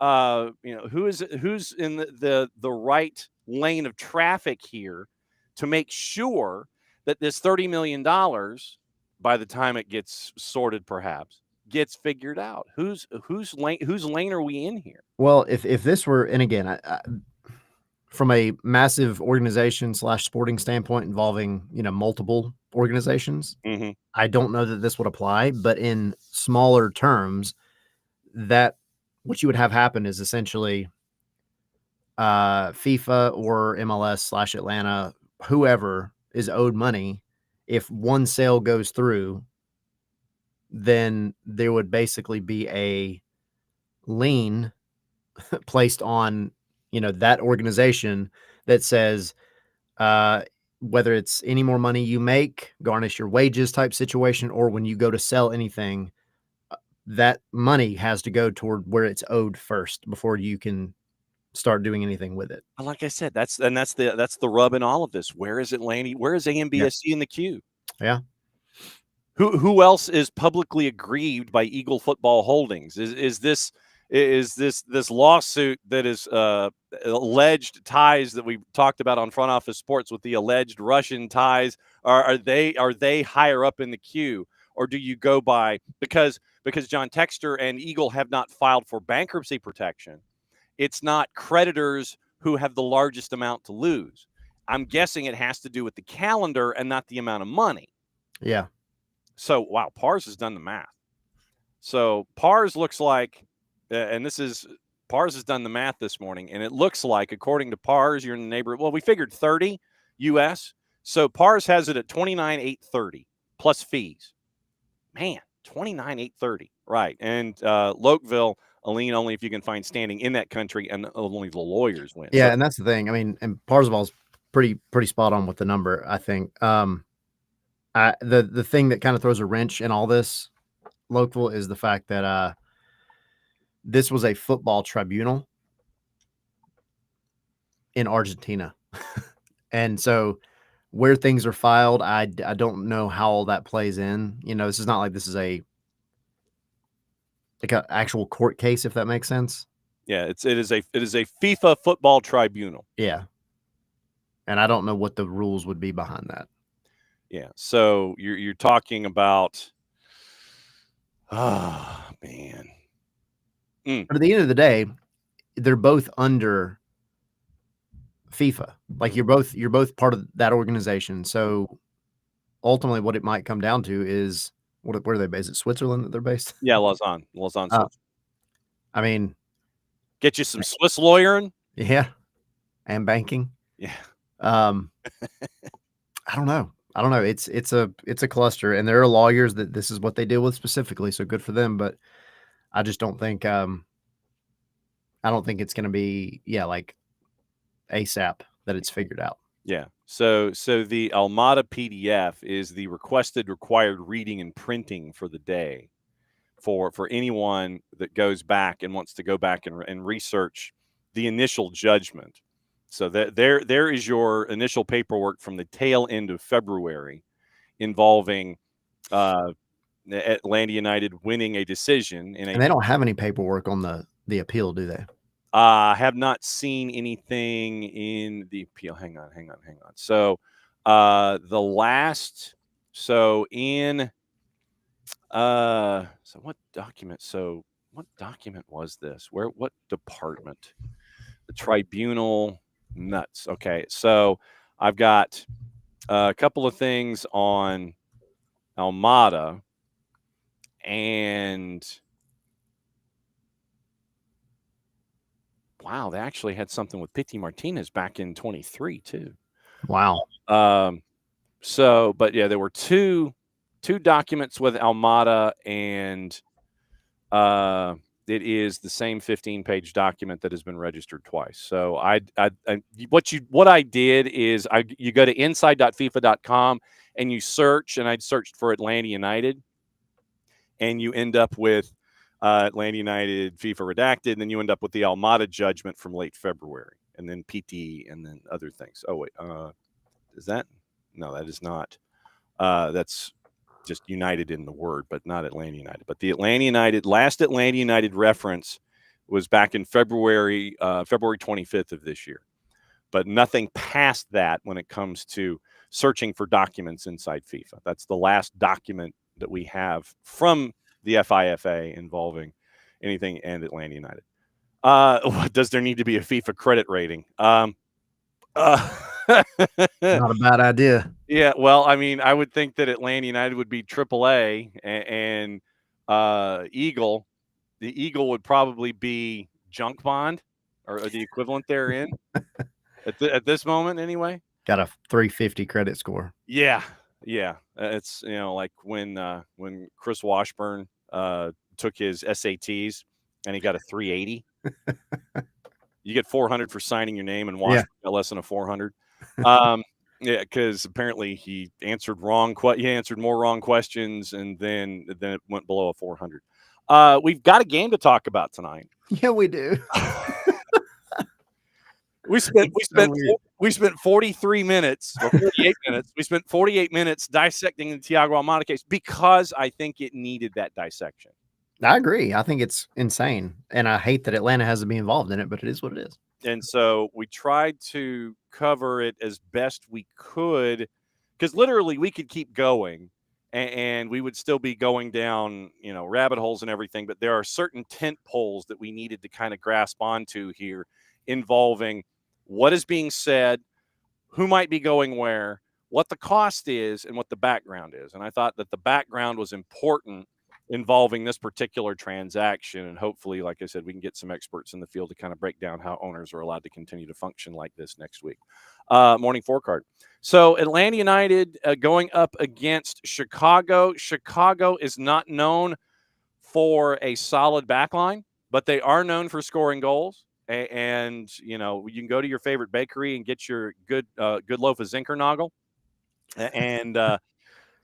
who's in the right lane of traffic here to make sure that this $30 million, by the time it gets sorted, perhaps gets figured out. Whose lane are we in here? Well, if this were, and again, I from a massive organization / sporting standpoint involving multiple organizations, I don't know that this would apply. But in smaller terms, that what you would have happen is essentially FIFA or MLS / Atlanta, whoever is owed money. If one sale goes through, then there would basically be a lien placed on, that organization that says, whether it's any more money you make, garnish your wages type situation, or when you go to sell anything, that money has to go toward where it's owed first before you can start doing anything with it. Like I said, that's the rub in all of this. Where is Atlanta? Where is AMBSC in the queue? Yeah. Who else is publicly aggrieved by Eagle Football Holdings? Is this lawsuit that is alleged ties that we talked about on Front Office Sports with the alleged Russian ties? Are they higher up in the queue, or do you go by because John Texter and Eagle have not filed for bankruptcy protection? It's not creditors who have the largest amount to lose. I'm guessing it has to do with the calendar and not the amount of money. Yeah. So, wow, Pars has done the math. So Pars looks like, Pars has done the math this morning, and it looks like, according to Pars, you're in the neighborhood. Well, we figured 30 US. So Pars has it at 29,830 plus fees. Man, 29,830. Right. And Lokeville, Aline, only if you can find standing in that country, and only the lawyers win. Yeah, so, and that's the thing. I mean, and Parzival's pretty spot on with the number, I think. The thing that kind of throws a wrench in all this, Lokeville, is the fact that this was a football tribunal in Argentina. And so where things are filed, I don't know how all that plays in. This is not like this is an actual court case, if that makes sense. Yeah, it is a FIFA football tribunal. Yeah. And I don't know what the rules would be behind that. Yeah. So you're talking about, oh man. But at the end of the day, they're both under FIFA. Like you're both part of that organization. So ultimately what it might come down to is Where are they based? Is it Switzerland that they're based? Yeah, Lausanne, Switzerland. I mean, Get you some Swiss lawyering. yeah, and banking. Yeah. I don't know. It's a cluster, and there are lawyers that this is what they deal with specifically. So good for them. But I just don't think it's going to be like ASAP that it's figured out. Yeah. So the Almada PDF is the requested required reading and printing for the day for anyone that goes back and wants to go back and research the initial judgment. So there is your initial paperwork from the tail end of February involving Atlanta United winning a decision And they don't have any paperwork on the appeal, do they? I have not seen anything in the appeal. Hang on. So what document? So what document was this? What department? The tribunal nuts. Okay. So I've got a couple of things on Almada, and wow, they actually had something with Pity Martinez back in 23 too. Wow. So, but yeah, there were two documents with Almada, and it is the same 15-page document that has been registered twice. So what I did is you go to inside.fifa.com and you search, and I'd searched for Atlanta United, and you end up with Atlanta United FIFA redacted, and then you end up with the Almada judgment from late February, and then PT, and then other things. Oh wait, is that? No, that is not. That's just United in the word, but not Atlanta United. But the last Atlanta United reference was back in February 25th of this year. But nothing past that when it comes to searching for documents inside FIFA. That's the last document that we have from the FIFA involving anything and Atlanta United. Does there need to be a FIFA credit rating? Not a bad idea. Yeah, well, I mean, I would think that Atlanta United would be AAA, and Eagle, the Eagle would probably be junk bond or the equivalent therein at this moment, anyway. Got a 350 credit score. Yeah. It's like when Chris Washburn took his SATs and he got a 380. You get 400 for signing your name, and Washburn got less than a 400. Yeah, because apparently he answered wrong. He answered more wrong questions, and then it went below a 400. We've got a game to talk about tonight. Yeah, we do. We spent 43 minutes or 48 minutes. We spent 48 minutes dissecting the Thiago Almada case because I think it needed that dissection. I agree. I think it's insane, and I hate that Atlanta has to be involved in it, but it is what it is. And so we tried to cover it as best we could, because literally we could keep going and we would still be going down, rabbit holes and everything. But there are certain tent poles that we needed to kind of grasp onto here involving what is being said, who might be going where, what the cost is, and what the background is. And I thought that the background was important involving this particular transaction. And hopefully, like I said, we can get some experts in the field to kind of break down how owners are allowed to continue to function like this next week. Morning four card. So Atlanta United going up against Chicago. Chicago is not known for a solid backline, but they are known for scoring goals. And you can go to your favorite bakery and get your good loaf of Zinkernagel. And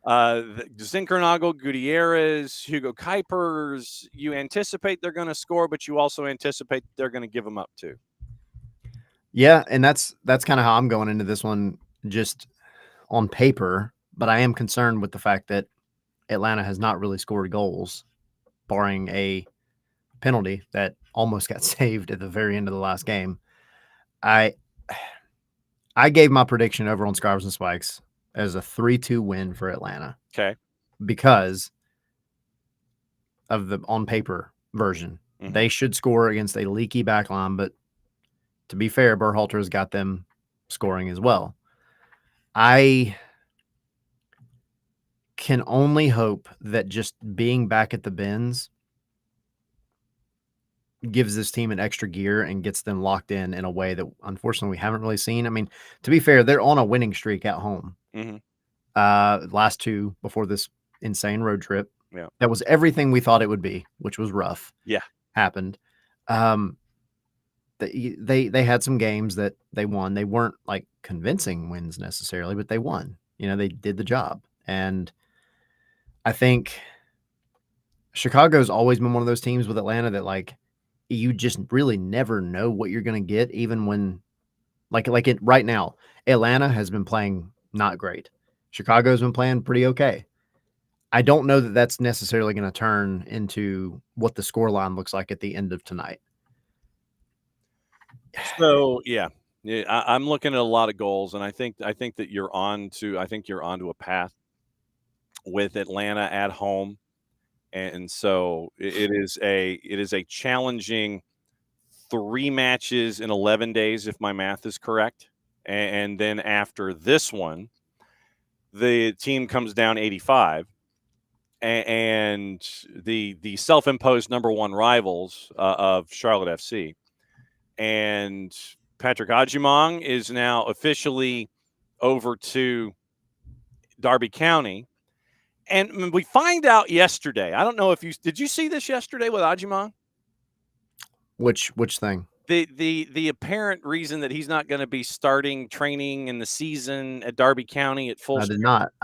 Zinkernagel, Gutierrez, Hugo Kuipers, you anticipate they're going to score, but you also anticipate they're going to give them up too. Yeah, and that's kind of how I'm going into this one, just on paper. But I am concerned with the fact that Atlanta has not really scored goals, barring a penalty that almost got saved at the very end of the last game. I gave my prediction over on Scarves N Spikes as a 3-2 win for Atlanta. Okay. Because of the on paper version. Mm-hmm. They should score against a leaky back line, but to be fair, Berhalter has got them scoring as well. I can only hope that just being back at the bins gives this team an extra gear and gets them locked in a way that unfortunately we haven't really seen. I mean, to be fair, they're on a winning streak at home. Mm-hmm. Last two before this insane road trip. Yeah. That was everything we thought it would be, which was rough. Yeah. Happened. They had some games that they won. They weren't like convincing wins necessarily, but they won. They did the job. And I think Chicago's always been one of those teams with Atlanta that like you just really never know what you're going to get, even when right now, Atlanta has been playing not great. Chicago's been playing pretty okay. I don't know that that's necessarily going to turn into what the scoreline looks like at the end of tonight. So yeah, I'm looking at a lot of goals, and I think that you're on to a path with Atlanta at home, and so it is a challenging 3 matches in 11 days, if my math is correct, and then after this one, the team comes down 85. And the self-imposed number 1 rivals of Charlotte FC, and Patrick Adjumong is now officially over to Derby County, and we find out yesterday. I don't know if did you see this yesterday with Adjumong? Which thing? The apparent reason that he's not going to be starting training in the season at Derby County at full. I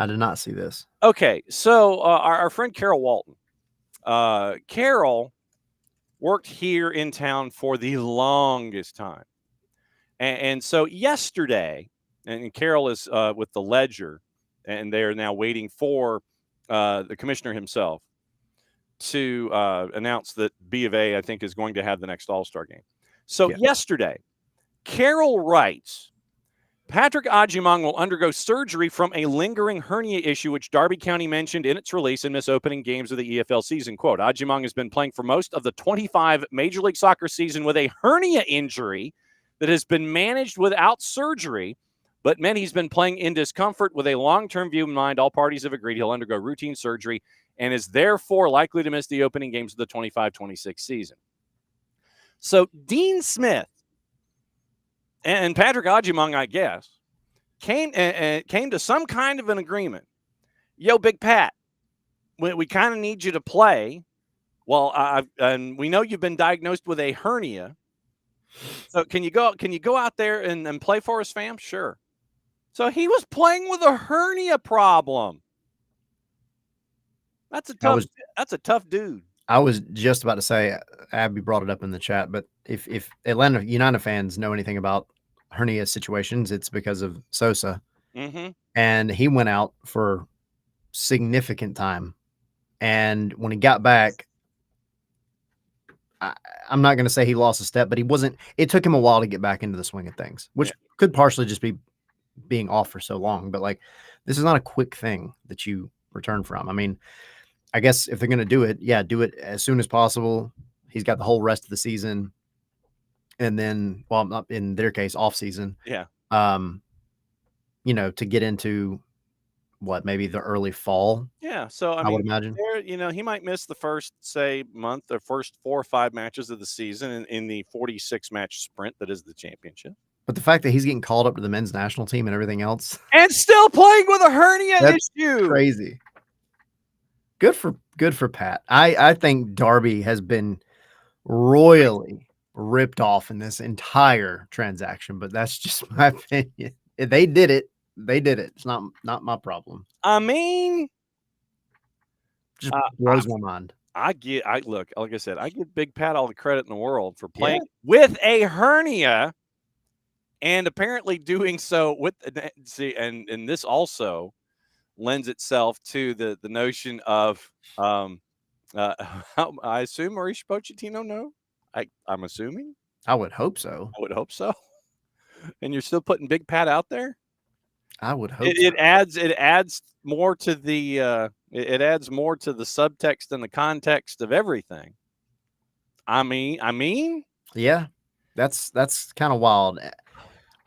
did not see this. Okay, so our friend Carol Walton. Carol worked here in town for the longest time. And so yesterday, and Carol is with the Ledger, and they are now waiting for the commissioner himself to announce that B of A, I think, is going to have the next All-Star game. So yesterday, Carol writes, Patrick Adjumong will undergo surgery from a lingering hernia issue, which Derby County mentioned in its release in this opening games of the EFL season. Quote, Adjumong has been playing for most of the 25 Major League Soccer season with a hernia injury that has been managed without surgery, but meant he's been playing in discomfort with a long-term view in mind. All parties have agreed he'll undergo routine surgery and is therefore likely to miss the opening games of the 25-26 season. So Dean Smith and Patrick Adjumong, I guess, came to some kind of an agreement. Yo, Big Pat, we kind of need you to play. Well, and we know you've been diagnosed with a hernia. So can you go out there and play for us, fam? Sure. So he was playing with a hernia problem. That's a tough dude. I was just about to say, Abby brought it up in the chat, but if Atlanta United fans know anything about hernia situations, it's because of Sosa. Mm-hmm. And he went out for significant time. And when he got back, I'm not going to say he lost a step, but it took him a while to get back into the swing of things, which could partially just be being off for so long. But like, this is not a quick thing that you return from. I mean, I guess if they're going to do it, do it as soon as possible. He's got the whole rest of the season. And then, well, not in their case, off season. Yeah. To get into maybe the early fall. Yeah. So I would imagine he might miss the first, say, month or first 4 or 5 matches of the season in the 46 match sprint that is the championship. But the fact that he's getting called up to the men's national team and everything else, and still playing with a hernia issue, crazy. Good for Pat. I think Derby has been royally ripped off in this entire transaction, but that's just my opinion. They did it. It's not my problem. I mean, just blows my mind. Look, like I said, I give Big Pat all the credit in the world for playing with a hernia and apparently doing so and this also lends itself to the notion of I assume Mauricio Pochettino. No, I'm assuming. I would hope so. And you're still putting Big Pat out there? I would hope it adds more to the subtext and the context of everything. I mean, yeah, that's kind of wild.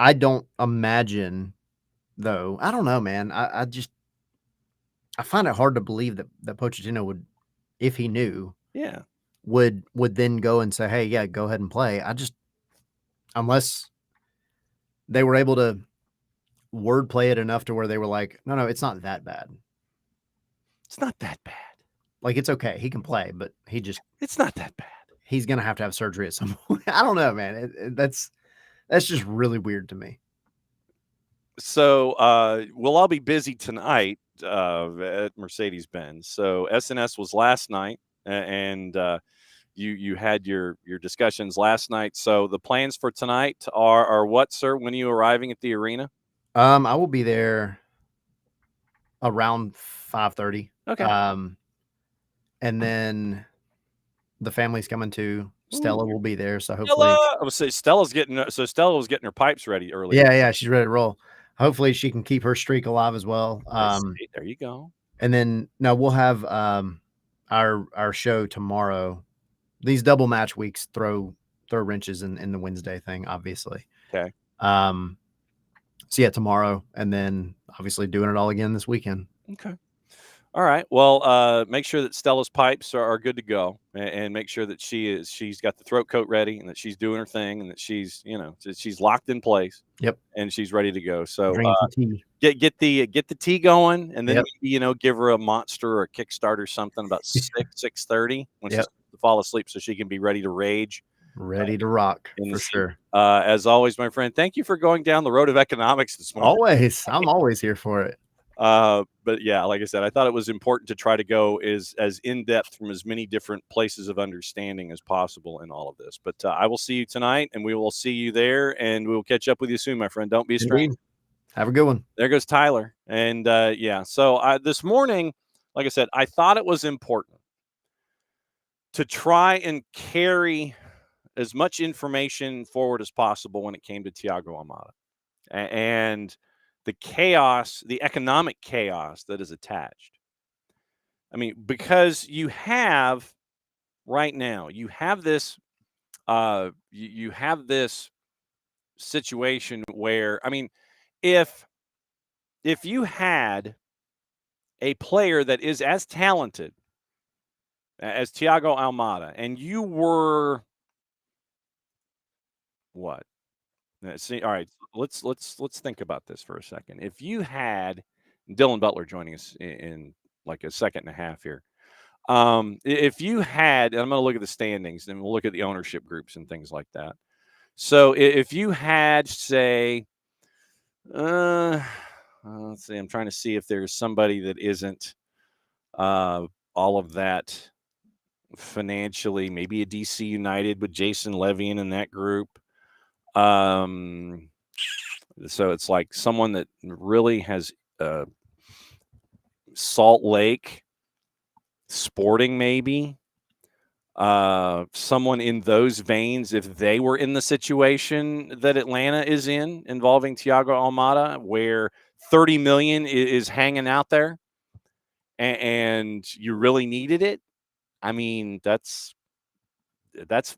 I don't imagine, though. I don't know, man. I find it hard to believe that Pochettino would, if he knew, Yeah. would then go and say, hey, yeah, go ahead and play. Unless they were able to wordplay it enough to where they were like, no, it's not that bad. It's not that bad. Like, it's okay. He can play, but it's not that bad. He's going to have surgery at some point. I don't know, man. That's just really weird to me. So we'll all be busy tonight at Mercedes-Benz. So SNS was last night, and you had your discussions last night. So the plans for tonight are what, sir? When are you arriving at the arena? I will be there around 5:30. Okay. And then the family's coming too. Stella will be there, so hopefully. I would say Stella was getting her pipes ready early. Yeah, she's ready to roll. Hopefully, she can keep her streak alive as well. There you go. And then we'll have our show tomorrow. These double match weeks throw wrenches in the Wednesday thing, obviously. Okay. So yeah, tomorrow, and then obviously doing it all again this weekend. Okay. All right. Well, make sure that Stella's pipes are good to go, and make sure that she's got the throat coat ready, and that she's doing her thing, and that she's she's locked in place. Yep. And she's ready to go. So get the tea going, and then give her a Monster or a Kickstart or something about 6:30 when she's to fall asleep, so she can be ready to rage. Ready to rock, for sure. As always, my friend, thank you for going down the road of economics this morning. Always. I'm always here for it. But yeah, like I said, I thought it was important to try to go as in-depth from as many different places of understanding as possible in all of this. But I will see you tonight, and we will see you there, and we will catch up with you soon, my friend. Don't be a stranger. Have a good one. There goes Tyler. And so this morning, like I said, I thought it was important to try and carry as much information forward as possible when it came to Thiago Almada and the chaos, the economic chaos that is attached. I mean, because you have right now, you have this situation where, I mean, if you had a player that is as talented as Thiago Almada, and you were what? See, all right, let's think about this for a second. If you had Dylan Butler joining us in like a second and a half here, if you had, and I'm going to look at the standings, and we'll look at the ownership groups and things like that. So if you had, say, let's see, I'm trying to see if there's somebody that isn't all of that financially, maybe a DC United with Jason Levian in that group. So it's like someone that really has Salt Lake Sporting, maybe someone in those veins, if they were in the situation that Atlanta is in involving Thiago Almada, where 30 million is hanging out there and you really needed it. I mean, that's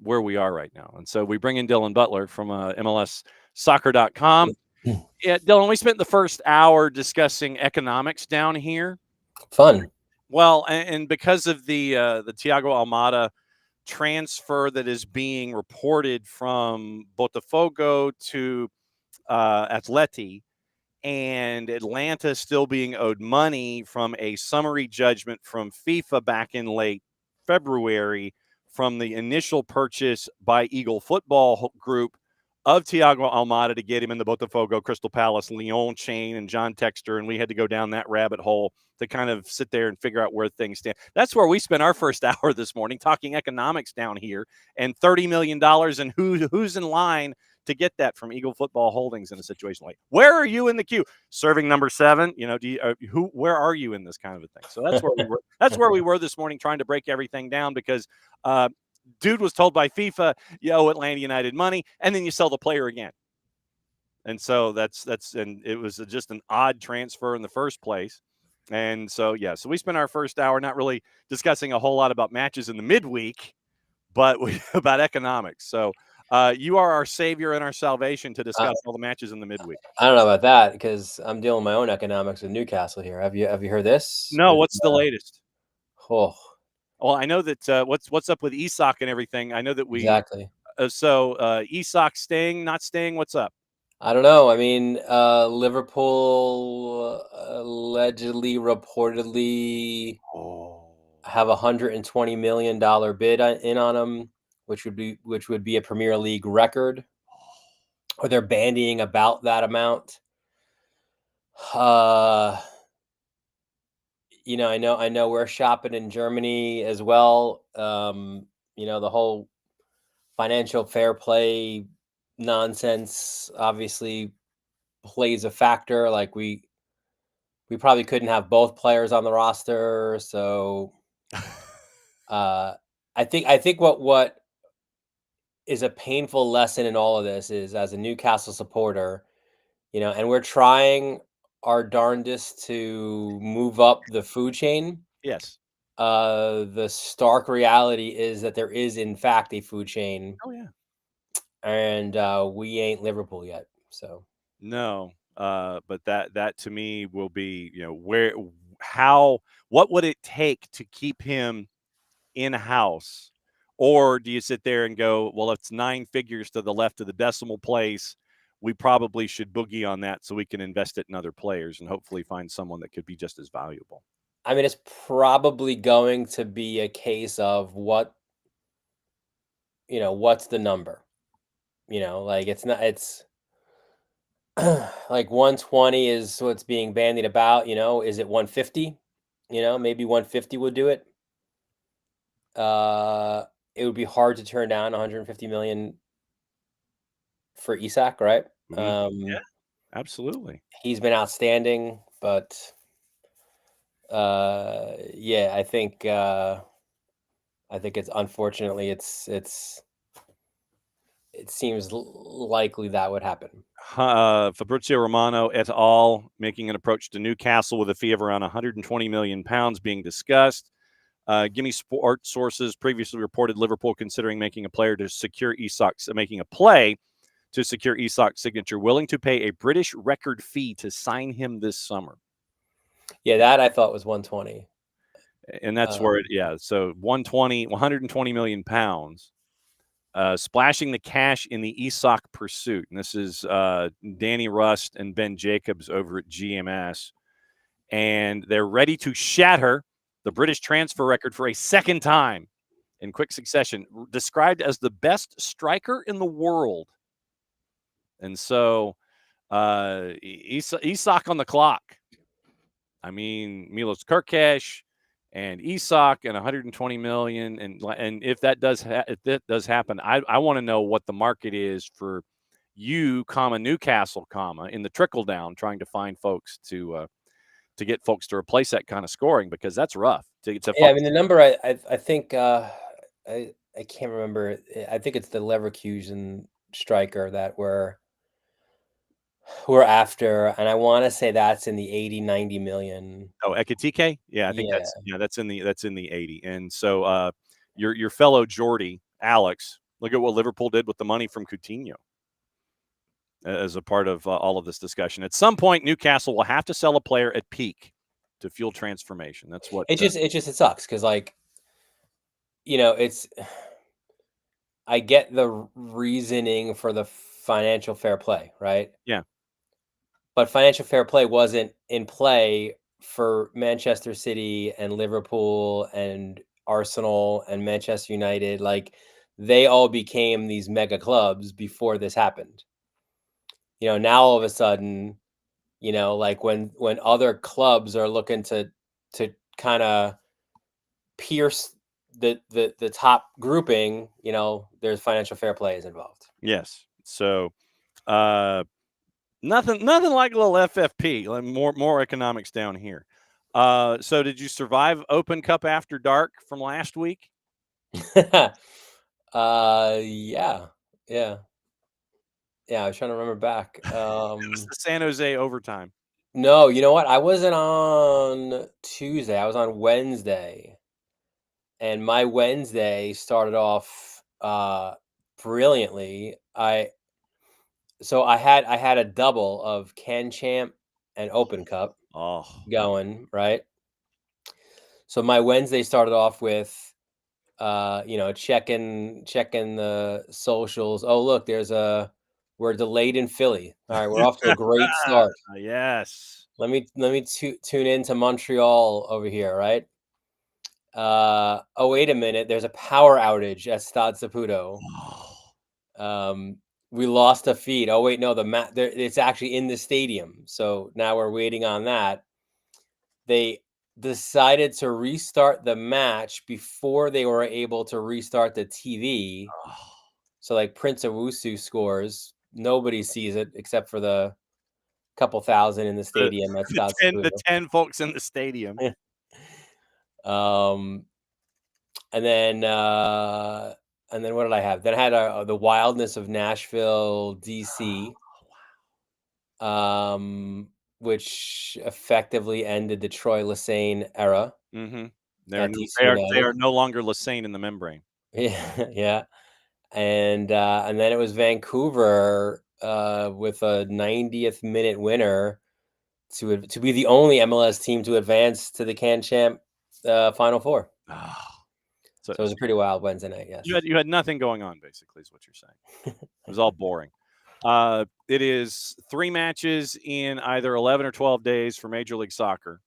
where we are right now. And so we bring in Dylan Butler from MLSsoccer.com. Yeah, Dylan, we spent the first hour discussing economics down here. Fun. Well, and because of the Thiago Almada transfer that is being reported from Botafogo to ATLUTD, and Atlanta still being owed money from a summary judgment from FIFA back in late February from the initial purchase by Eagle Football Group of Thiago Almada to get him in the Botafogo, Crystal Palace, Lyon chain, and John Textor, and we had to go down that rabbit hole to kind of sit there and figure out where things stand. That's where we spent our first hour this morning, talking economics down here, and $30 million, and who's in line to get that from Eagle Football Holdings in a situation like, where are you in the queue? Serving number 7, where are you in this kind of a thing? So that's where we were. That's where we were this morning, trying to break everything down, because dude was told by FIFA, you owe Atlanta United money, and then you sell the player again. And so and it was just an odd transfer in the first place. And so, so we spent our first hour not really discussing a whole lot about matches in the midweek, but about economics. So You are our savior and our salvation to discuss all the matches in the midweek. I don't know about that because I'm dealing with my own economics with Newcastle here. Have you heard this? No, what's the latest? Oh, well, I know that what's up with Isak and everything. I know that we exactly. Isak staying, not staying. What's up? I don't know. I mean, Liverpool allegedly, reportedly have $120 million bid in on him, which would be a Premier League record. Or they're bandying about that amount. You know, I know we're shopping in Germany as well. You know, the whole financial fair play nonsense obviously plays a factor. Like we probably couldn't have both players on the roster, so I think what is a painful lesson in all of this is, as a Newcastle supporter, you know, and we're trying our darndest to move up the food chain. Yes. The stark reality is that there is, in fact, a food chain. Oh yeah. And we ain't Liverpool yet. So no, but that to me will be, you know, what would it take to keep him in house, or do you sit there and go, well, it's 9 figures to the left of the decimal place, we probably should boogie on that so we can invest it in other players and hopefully find someone that could be just as valuable? I mean, it's probably going to be a case of what's the number, like it's like 120 is what's being bandied about, is it 150? Maybe 150 would do it. It would be hard to turn down 150 million for Isak, right? Yeah, absolutely. He's been outstanding, but yeah, I think it's unfortunately it seems likely that would happen. Fabrizio Romano et al. Making an approach to Newcastle with a fee of around £120 million being discussed. Gimme Sport sources previously reported Liverpool considering making a play to secure Isak's signature, willing to pay a British record fee to sign him this summer. Yeah, that I thought was 120. And that's where so 120 million pounds. Splashing the cash in the Isak pursuit. And this is Danny Rust and Ben Jacobs over at GMS. And they're ready to shatter the British transfer record for a second time in quick succession, described as the best striker in the world. And so Isak on the clock. I mean, Milos Kerkesh and Isak and 120 million, and if that does happen, I want to know what the market is for you, Newcastle, in the trickle down, trying to find folks to get folks to replace that kind of scoring, because that's rough. I mean, the number I think I can't remember. I think it's the Leverkusen striker that we're after, and I want to say that's in the 80-90 million. Oh, Ekitike? Yeah, I think that's in the 80. And so your fellow Geordie, Alex, look at what Liverpool did with the money from Coutinho as a part of all of this discussion. At some point, Newcastle will have to sell a player at peak to fuel transformation. That's what it sucks, because, like, it's I get the reasoning for the financial fair play, right? Yeah. But financial fair play wasn't in play for Manchester City and Liverpool and Arsenal and Manchester United. Like, they all became these mega clubs before this happened. Now all of a sudden, like when other clubs are looking to kind of pierce the top grouping, there's financial fair play is involved. Yes. So nothing like a little FFP, like more economics down here. So did you survive Open Cup After Dark from last week? Yeah. I was trying to remember back. It was the San Jose overtime. No, you know what? I wasn't on Tuesday. I was on Wednesday. And my Wednesday started off brilliantly. So I had a double of Can Champ and Open Cup Oh, going, right? So my Wednesday started off with checking the socials. Oh, look, we're delayed in Philly. All right, we're off to a great start. yes. Let me tune in to Montreal over here, right? Oh, wait a minute. There's a power outage at Stade Saputo. We lost a feed. Oh, wait, no, it's actually in the stadium. So now we're waiting on that. They decided to restart the match before they were able to restart the TV. So like Prince Owusu scores. Nobody sees it except for the couple thousand in the stadium at Stade Saputo. The 10 folks in the stadium. And then what did I have? Then I had the Wildness of Nashville, DC, which effectively ended the Troy Lesane era. Mm-hmm. They are no longer Lesane in the membrane. Yeah, yeah. And then it was Vancouver with a 90th minute winner to be the only MLS team to advance to the Can Champ Final Four. Oh. So it was a pretty wild Wednesday night. Yes, you had nothing going on, basically, is what you're saying. It was all boring. It is 3 matches in either 11 or 12 days for Major League Soccer.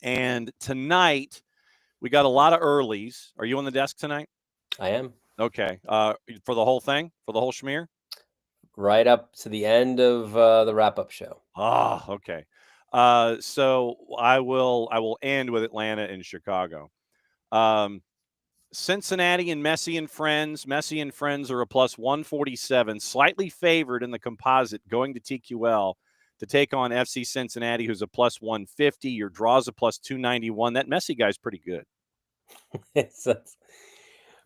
And tonight, we got a lot of earlies. Are you on the desk tonight? I am. Okay. For the whole thing? For the whole schmear? Right up to the end of the wrap-up show. Oh, okay. So I will end with Atlanta and Chicago. Cincinnati and Messi and Friends. Messi and Friends are a plus 147, slightly favored in the composite going to TQL to take on FC Cincinnati, who's a plus 150. Your draw's a plus 291. That Messi guy's pretty good.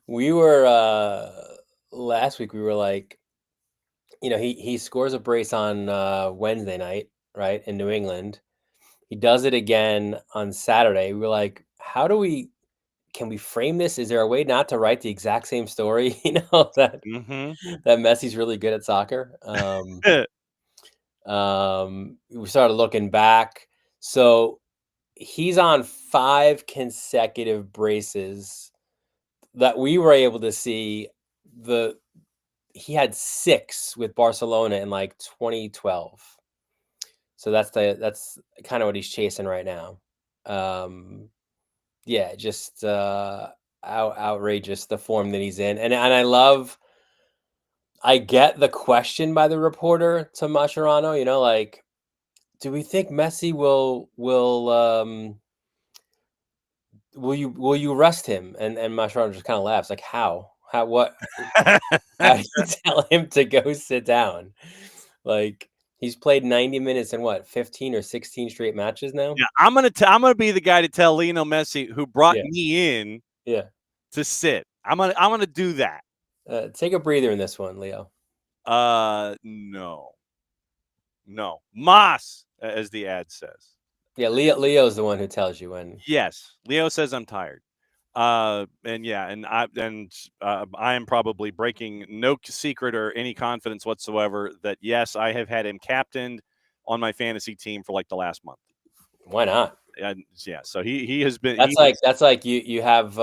We were last week. We were like, he scores a brace on Wednesday night, right, in New England. He does it again on Saturday. We were like, can we frame this? Is there a way not to write the exact same story? That Messi's really good at soccer. We started looking back. So he's on 5 consecutive braces that we were able to see. He had 6 with Barcelona in like 2012. So that's kind of what he's chasing right now. Yeah, just outrageous, the form that he's in. And I get the question by the reporter to Mascherano, like, do we think Messi will you rest him? And Mascherano just kind of laughs, like, how what how do you tell him to go sit down? Like, he's played 90 minutes in 15 or 16 straight matches now. Yeah, I'm gonna be the guy to tell Lionel Messi, who brought me in, to sit. I'm gonna do that. Take a breather in this one, Leo. No. Mas, as the ad says. Yeah, Leo's the one who tells you when. Yes, Leo says I'm tired. I am probably breaking no secret or any confidence whatsoever that yes, I have had him captained on my fantasy team for like the last month. Why not? Yeah, so he has been. That's like you have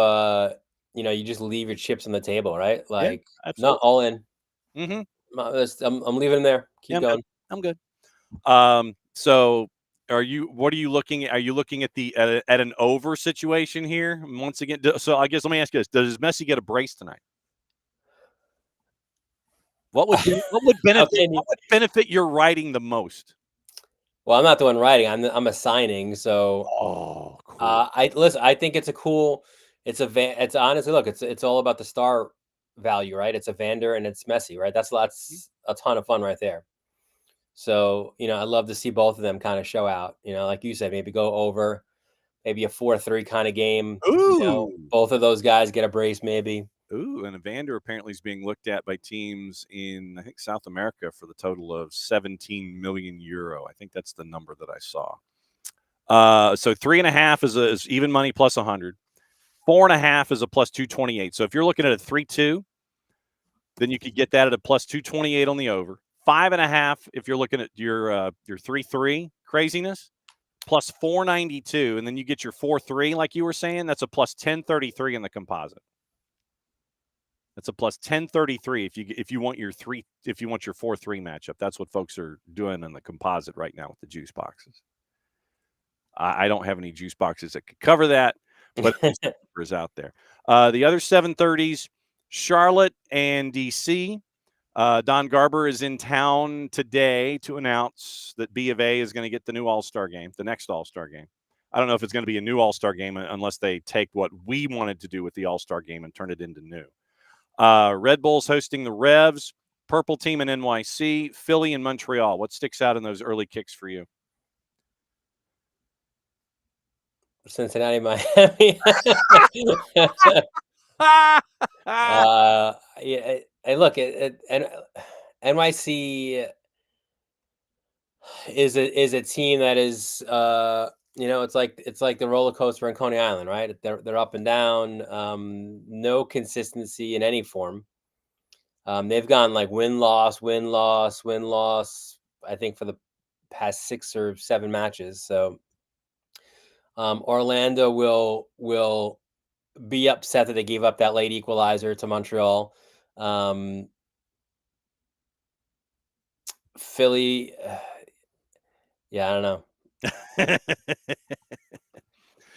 you just leave your chips on the table, right? Like, not all in. Mm-hmm. I'm leaving them there. Keep going. I'm good. So what are you looking at? Are you looking at at an over situation here once again? So I guess let me ask you this: does Messi get a brace tonight? What would benefit your writing the most? Well, I'm not the one writing. I'm assigning. So, cool. I think it's a cool. It's honestly, look, it's all about the star value, right? It's Evander and it's Messi, right? That's a ton of fun right there. So, I'd love to see both of them kind of show out. Like you said, maybe go over, maybe a 4-3 kind of game. Ooh. Both of those guys get a brace, maybe. Ooh, and Evander apparently is being looked at by teams in, I think, South America for the total of 17 million euro. I think that's the number that I saw. So 3.5 is even money plus 100. 4.5 is a plus 228. So if you're looking at a 3-2, Then you could get that at a plus 228 on the over. 5.5 if you're looking at your 3-3 craziness, plus 492, and then you get your 4-3 like you were saying. That's a plus 1033 in the composite. That's a plus 1033 if you want your 4-3 matchup. That's what folks are doing in the composite right now with the juice boxes. I don't have any juice boxes that could cover that, but is out there. The other 730s, Charlotte and DC. Don Garber is in town today to announce that B of A is going to get the new All-Star game, the next All-Star game. I don't know if it's going to be a new All-Star game unless they take what we wanted to do with the All-Star game and turn it into new. Red Bulls hosting the Revs, Purple Team in NYC, Philly and Montreal. What sticks out in those early kicks for you? Cincinnati, Miami. Yeah, and look, and NYC is a team that is it's like the roller coaster in Coney Island, right? They're up and down, no consistency in any form. They've gone like win loss, I think for the past 6 or 7 matches. So Orlando will be upset that they gave up that late equalizer to Montreal. Philly, yeah, I don't know.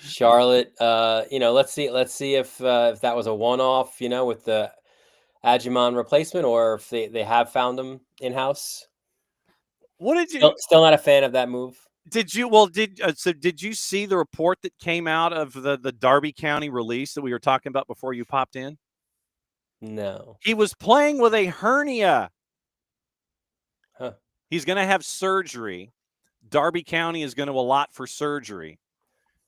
Charlotte, let's see if that was a one-off, with the Agumon replacement, or if they have found him in-house. What did you? Still not a fan of that move. Did you see the report that came out of the Darby County release that we were talking about before you popped in? No. He was playing with a hernia. Huh. He's going to have surgery. Darby County is going to allot for surgery.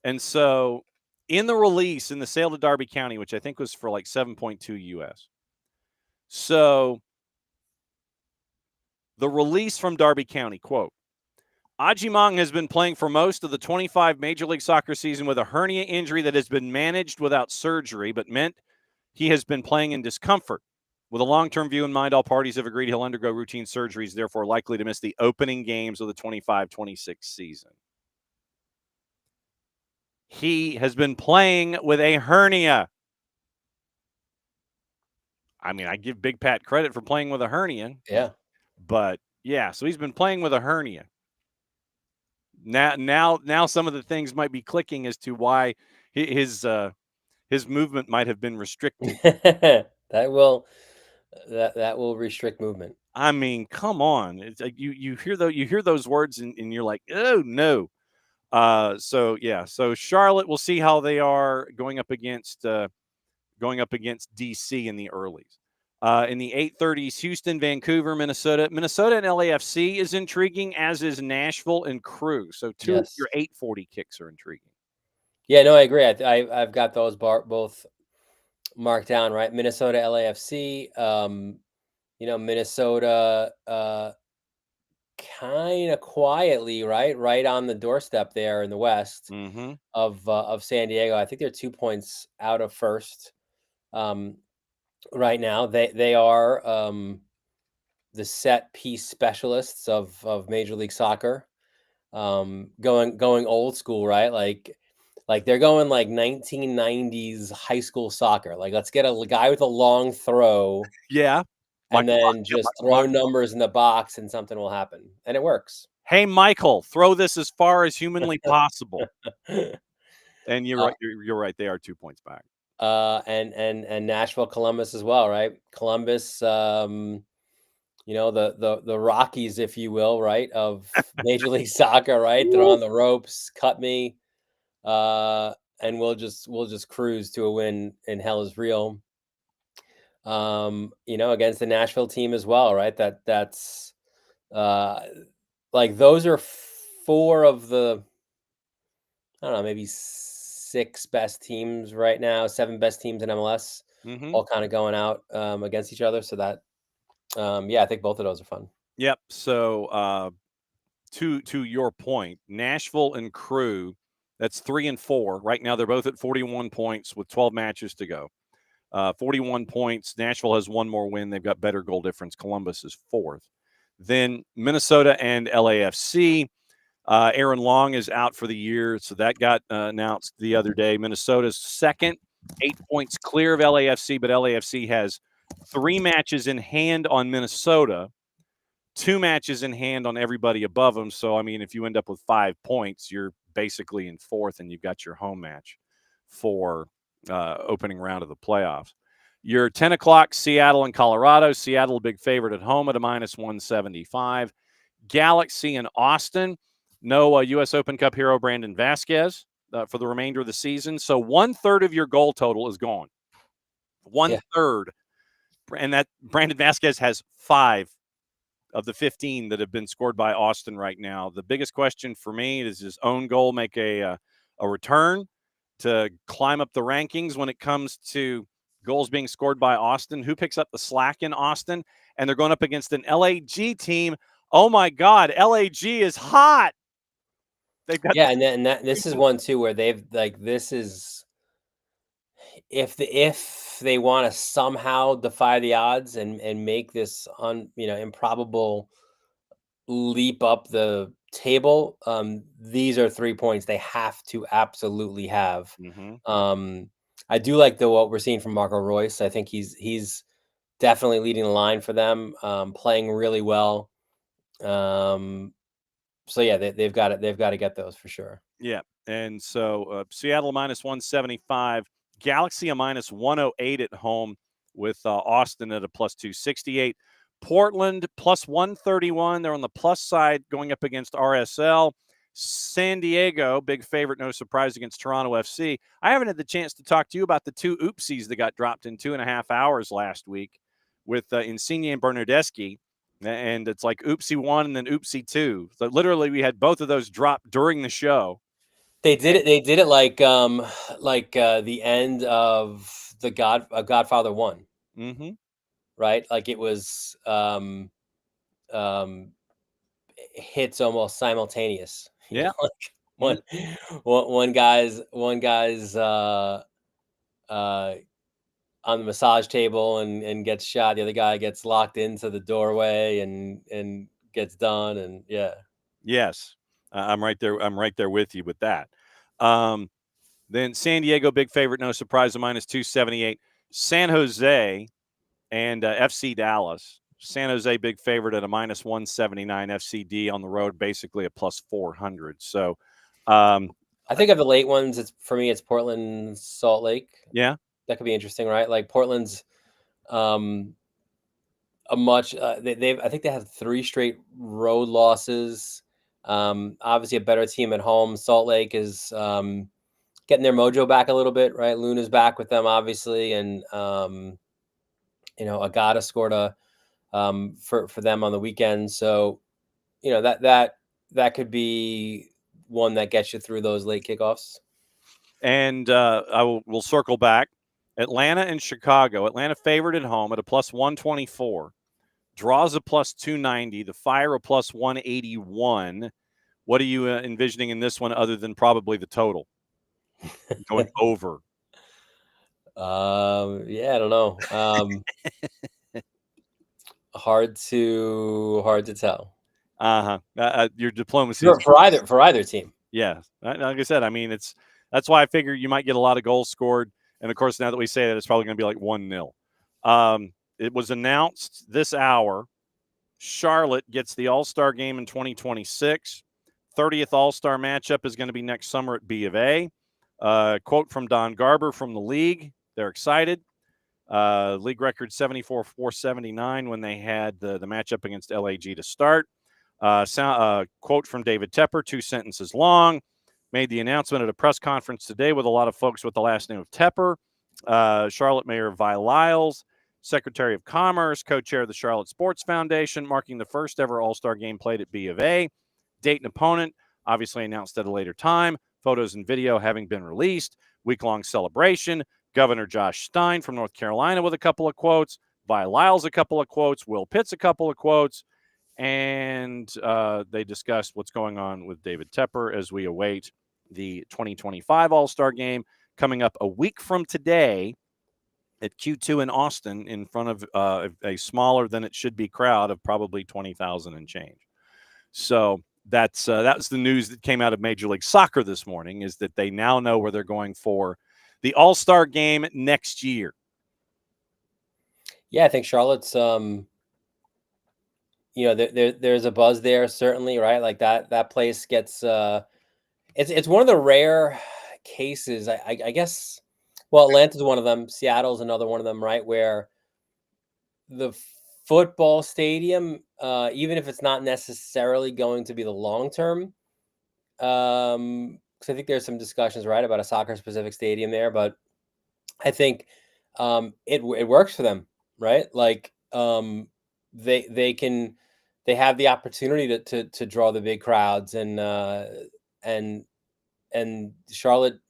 And so in the release, in the sale to Darby County, which I think was for like 7.2 US. So the release from Darby County, quote, Agumon has been playing for most of the 25 Major League Soccer season with a hernia injury that has been managed without surgery, but meant he has been playing in discomfort. With a long-term view in mind, all parties have agreed he'll undergo routine surgeries, therefore likely to miss the opening games of the 25-26 season. He has been playing with a hernia. I mean, I give Big Pat credit for playing with a hernia. Yeah. But, yeah, so he's been playing with a hernia. Now some of the things might be clicking as to why his movement might have been restricted. That will restrict movement. I mean, come on. It's like you hear those words and you're like, oh no. So Charlotte, we'll see how they are going up against DC in the earlies. In the 8:30s, Houston, Vancouver, Minnesota. Minnesota and LAFC is intriguing, as is Nashville and Crew. So two of your 8:40 kicks are intriguing. Yeah, no, I agree. I've got those both marked down, right? Minnesota, LAFC. Minnesota kind of quietly, right on the doorstep there in the west of San Diego. I think they're 2 points out of first. Right now, they are the set piece specialists of Major League Soccer. Going old school, right? Like they're going like 1990s high school soccer. Like, let's get a guy with a long throw. Yeah. And then just throw numbers in the box and something will happen. And it works. Hey, Michael, throw this as far as humanly possible. And you're right. You're right. They are 2 points back. And Nashville, Columbus as well, right? Columbus, the Rockies, if you will, right, of Major League Soccer, right? They're on the ropes, cut me, and we'll just cruise to a win, and hell is real. Against the Nashville team as well, right? That's like those are 4 of the, I don't know, maybe 6 best teams right now, 7 best teams in MLS, all kind of going out against each other. So that, I think both of those are fun. Yep. So to your point, Nashville and Crew, that's 3 and 4 right now. They're both at 41 points with 12 matches to go. 41 points. Nashville has one more win. They've got better goal difference. Columbus is 4th. Then Minnesota and LAFC. Aaron Long is out for the year, so that got announced the other day. Minnesota's 2nd, 8 points clear of LAFC, but LAFC has 3 matches in hand on Minnesota, 2 matches in hand on everybody above them. So, I mean, if you end up with 5 points, you're basically in 4th, and you've got your home match for opening round of the playoffs. Your 10 o'clock, Seattle and Colorado. Seattle, a big favorite at home at a -175. Galaxy and Austin. No U.S. Open Cup hero Brandon Vasquez for the remainder of the season. So 1/3 of your goal total is gone. 1/3. And that Brandon Vasquez has 5 of the 15 that have been scored by Austin right now. The biggest question for me is his own goal make a return to climb up the rankings when it comes to goals being scored by Austin. Who picks up the slack in Austin? And they're going up against an LAG team. Oh my God, LAG is hot. They've got this is one too where they've this is if they want to somehow defy the odds and make this improbable leap up the table, these are 3 points they have to absolutely have. I do like what we're seeing from Marco Royce. I think he's definitely leading the line for them, playing really well. So yeah, they've got to get those for sure. Yeah, and so Seattle -175, Galaxy a -108 at home with Austin at a +268. Portland +131. They're on the plus side going up against RSL. San Diego, big favorite, no surprise, against Toronto FC. I haven't had the chance to talk to you about the 2 oopsies that got dropped in 2.5 hours last week with Insigne and Bernardeschi. And it's like oopsie 1 and then oopsie 2. So literally we had both of those drop during the show. They did it like the end of Godfather 1. Mm-hmm. Right? Like it was hits almost simultaneous. Yeah. One guy's on the massage table and gets shot. The other guy gets locked into the doorway and gets done. And yeah. Yes. I'm right there. I'm right there with you with that. Then San Diego, big favorite, no surprise, a -278. San Jose and FC Dallas. San Jose, big favorite at a -179. FCD on the road, basically a +400. So I think of the late ones, it's Portland, Salt Lake. Yeah. That could be interesting, right? Like Portland's a much I think they have 3 straight road losses. Obviously a better team at home. Salt Lake is getting their mojo back a little bit, right? Luna's back with them, obviously, and Agata scored for them on the weekend. So, that could be one that gets you through those late kickoffs. And we'll circle back. Atlanta and Chicago. Atlanta favored at home at a +124. Draws a +290. The Fire a +181. What are you envisioning in this one other than probably the total? Going over. Yeah, I don't know. Hard to tell. Your diplomacy for either team. Yeah, like I said, I mean that's why I figure you might get a lot of goals scored, and of course now that we say that, it's probably going to be like 1-0. It was announced this hour. Charlotte gets the All-Star game in 2026. 30th All-Star matchup is going to be next summer at B of A. Quote from Don Garber from the league. They're excited. League record 74-479 when they had the matchup against LAG to start. Quote from David Tepper, 2 sentences long. Made the announcement at a press conference today with a lot of folks with the last name of Tepper. Charlotte Mayor Vi Lyles, Secretary of Commerce, co-chair of the Charlotte Sports Foundation, marking the first ever All-Star game played at B of A. Date and opponent, obviously announced at a later time. Photos and video having been released. Week-long celebration. Governor Josh Stein from North Carolina with a couple of quotes. Vi Lyles a couple of quotes. Will Pitts a couple of quotes. And they discussed what's going on with David Tepper as we await the 2025 All-Star game coming up a week from today at Q2 in Austin in front of a smaller than it should be crowd of probably 20,000 and change. So that's the news that came out of Major League Soccer this morning, is that they now know where they're going for the All-Star game next year. Yeah, I think Charlotte's, there's a buzz there, certainly, right? Like that place gets, it's one of the rare cases, I guess. Well, Atlanta's one of them. Seattle's another one of them, right? Where the football stadium, even if it's not necessarily going to be the long term, because I think there's some discussions, right, about a soccer specific stadium there, but I think it works for them, right? Like they have the opportunity to draw the big crowds, and Charlotte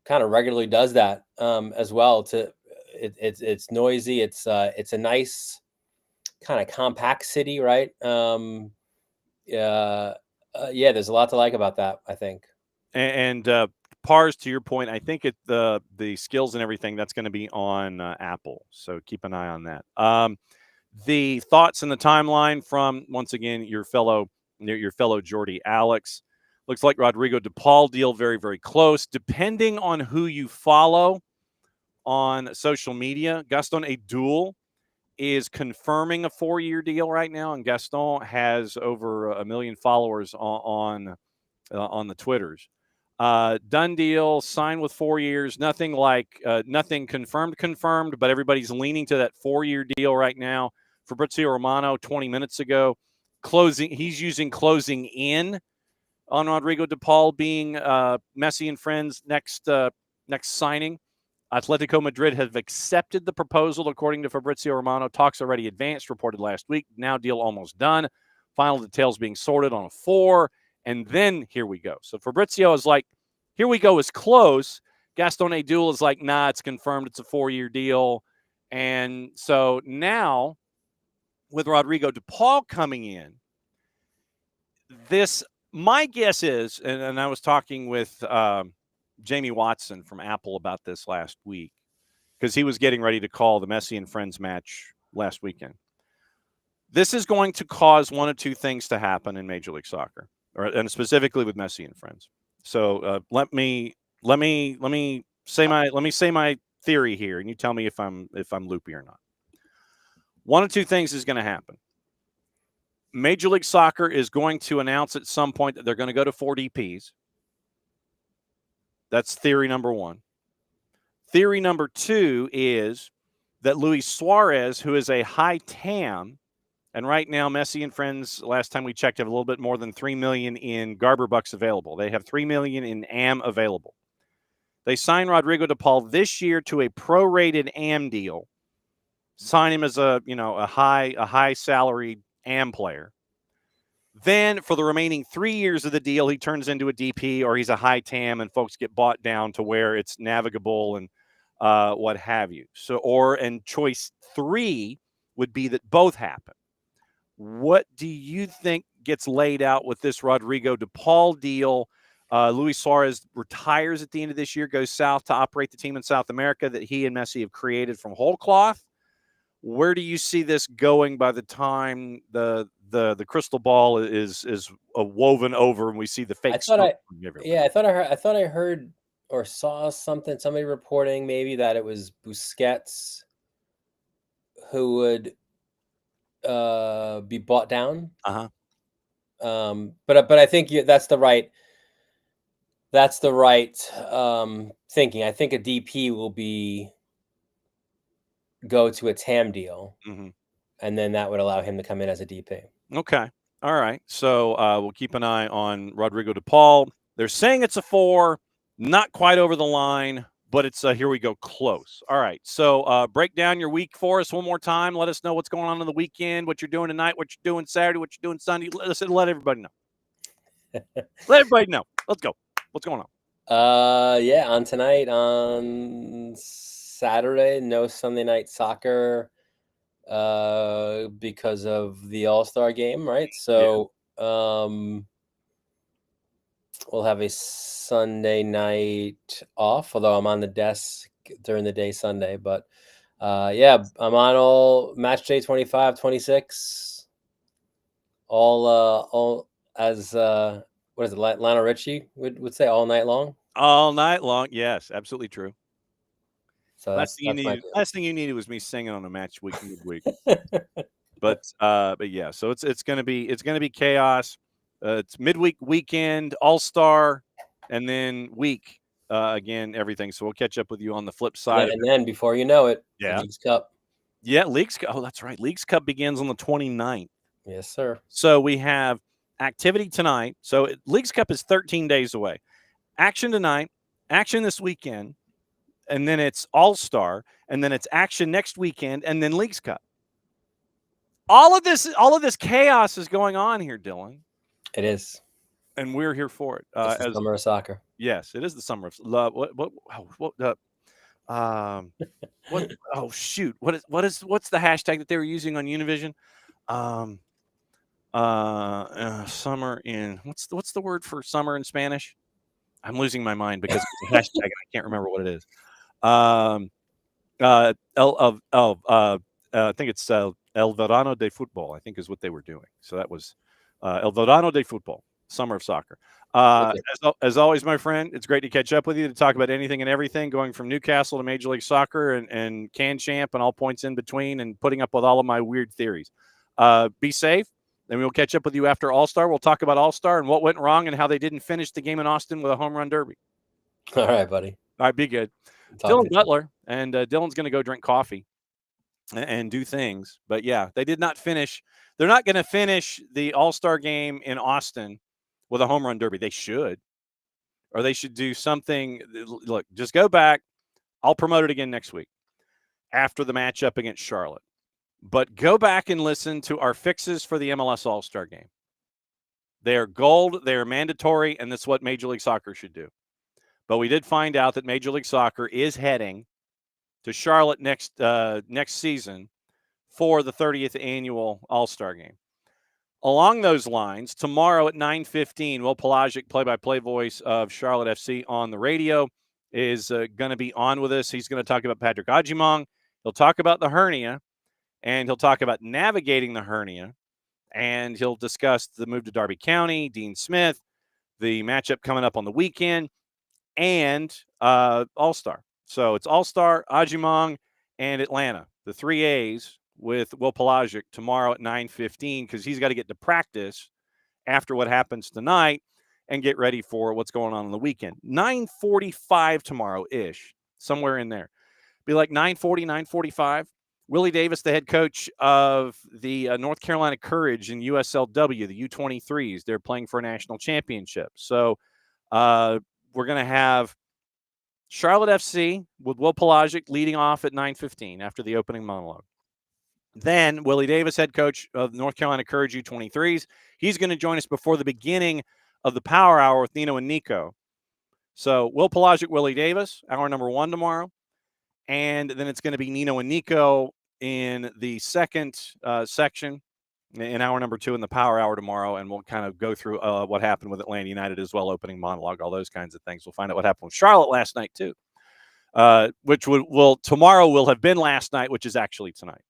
kind of regularly does that as well. It's noisy. It's a nice kind of compact city, right? Yeah, there's a lot to like about that, I think. And Pars, to your point, I think the skills and everything that's going to be on Apple, so keep an eye on that. The thoughts and the timeline from, once again, your fellow Jordy Alex. Looks like Rodrigo DePaul deal very, very close. Depending on who you follow on social media, Gaston Edul is confirming a 4-year deal right now, and Gaston has over 1 million followers on the Twitters. Done deal, signed with 4 years. Nothing confirmed, but everybody's leaning to that 4-year deal right now. Fabrizio Romano 20 minutes ago, he's using closing in on Rodrigo DePaul being Messi and friends next signing. Atletico Madrid have accepted the proposal, according to Fabrizio Romano. Talks already advanced, reported last week. Now deal almost done. Final details being sorted on a 4. And then here we go. So Fabrizio is like, here we go is close. Gaston Edul is like, nah, it's confirmed. It's a 4-year deal. And so now with Rodrigo DePaul coming in, my guess is, and I was talking with Jamie Watson from Apple about this last week, because he was getting ready to call the Messi and Friends match last weekend. This is going to cause one of two things to happen in Major League Soccer, and specifically with Messi and Friends. So let me say my theory here, and you tell me if I'm loopy or not. One of two things is going to happen. Major League Soccer is going to announce at some point that they're going to go to 4 DPs. That's theory number one. Theory number two is that Luis Suarez, who is a high TAM, and right now Messi and Friends, last time we checked, have a little bit more than 3 million in Garber bucks available. They have 3 million in AM available. They signed Rodrigo DePaul this year to a prorated AM deal. Sign him as a high salaried AM player. Then for the remaining 3 years of the deal, he turns into a DP, or he's a high TAM, and folks get bought down to where it's navigable and what have you. And choice 3 would be that both happen. What do you think gets laid out with this Rodrigo DePaul deal? Luis Suarez retires at the end of this year, goes south to operate the team in South America that he and Messi have created from whole cloth. Where do you see this going by the time the crystal ball is woven over and we see the fake? I thought I heard or saw somebody reporting maybe that it was Busquets who would be bought down. But I think that's the right thinking. I think a DP will go to a TAM deal, and then that would allow him to come in as a DP. Okay. All right. So we'll keep an eye on Rodrigo DePaul. They're saying it's a 4, not quite over the line, but it's here we go, close. All right. So break down your week for us one more time. Let us know what's going on the weekend, what you're doing tonight, what you're doing Saturday, what you're doing Sunday. Let everybody know. Let everybody know. Let's go. What's going on? On tonight, on Saturday, no Sunday night soccer because of the All-Star game, right? So we'll have a Sunday night off, although I'm on the desk during the day Sunday, but Yeah, I'm on all match day 25, 26. All as what is it? Lionel Richie would say all night long. All night long. Yes, absolutely true. So Last thing you needed was me singing on a match week midweek. But yeah, so it's gonna be chaos. It's midweek, weekend, all-star, and then week again, everything. So we'll catch up with you on the flip side. And then before you know it, Yeah. the Leagues Cup. Yeah, Leagues Cup. Oh, that's right. Leagues Cup begins on the 29th. Yes, sir. So we have activity tonight. So Leagues Cup is 13 days away. Action tonight, action this weekend, and then it's All-Star, and then it's action next weekend, and then Leagues Cup. All of this chaos is going on here, Dylan. It is. And we're here for it. It's the summer of soccer. Yes, it is the summer of love. Oh shoot. What's the hashtag that they were using on Univision? Summer in what's the word for summer in Spanish? I'm losing my mind because it's a hashtag and I can't remember what it is. I think it's El Verano de Fútbol, I think is what they were doing. So that was El Verano de Fútbol, summer of soccer. As always, my friend, it's great to catch up with you to talk about anything and everything, going from Newcastle to Major League Soccer and Can Champ and all points in between, and putting up with all of my weird theories. Be safe. Then we'll catch up with you after All-Star. We'll talk about All-Star and what went wrong and how they didn't finish the game in Austin with a home run derby. All right, buddy. All right, be good. Dylan Butler, and Dylan's going to go drink coffee and do things. But, yeah, they did not finish. They're not going to finish the All-Star game in Austin with a home run derby. They should. Or they should do something. Look, just go back. I'll promote it again next week after the matchup against Charlotte. But go back and listen to our fixes for the MLS All-Star game. They are gold. They are mandatory, and that's what Major League Soccer should do. But we did find out that Major League Soccer is heading to Charlotte next season for the 30th annual All-Star game. Along those lines, tomorrow at 9:15, Will Pelagic, play-by-play voice of Charlotte FC on the radio, is going to be on with us. He's going to talk about Patrick Ajimong. He'll talk about the hernia, and he'll talk about navigating the hernia, and he'll discuss the move to Derby County, Dean Smith, the matchup coming up on the weekend, and All-Star. So it's All-Star, Ajimong, and Atlanta, the 3 A's with Will Pelagic tomorrow at 9:15, because he's got to get to practice after what happens tonight and get ready for what's going on the weekend. 9:45 tomorrow-ish, somewhere in there. Be like 9:40, 9:45. Willie Davis, the head coach of the North Carolina Courage in USLW, the U23s, they're playing for a national championship. So we're going to have Charlotte FC with Will Pelagic leading off at 9:15 after the opening monologue. Then Willie Davis, head coach of the North Carolina Courage U23s, he's going to join us before the beginning of the Power Hour with Nino and Nico. So Will Pelagic, Willie Davis, hour number 1 tomorrow. And then it's going to be Nino and Nico in the second section in hour number 2 in the Power Hour tomorrow. And we'll kind of go through what happened with Atlanta United as well, opening monologue, all those kinds of things. We'll find out what happened with Charlotte last night too, which tomorrow will have been last night, which is actually tonight.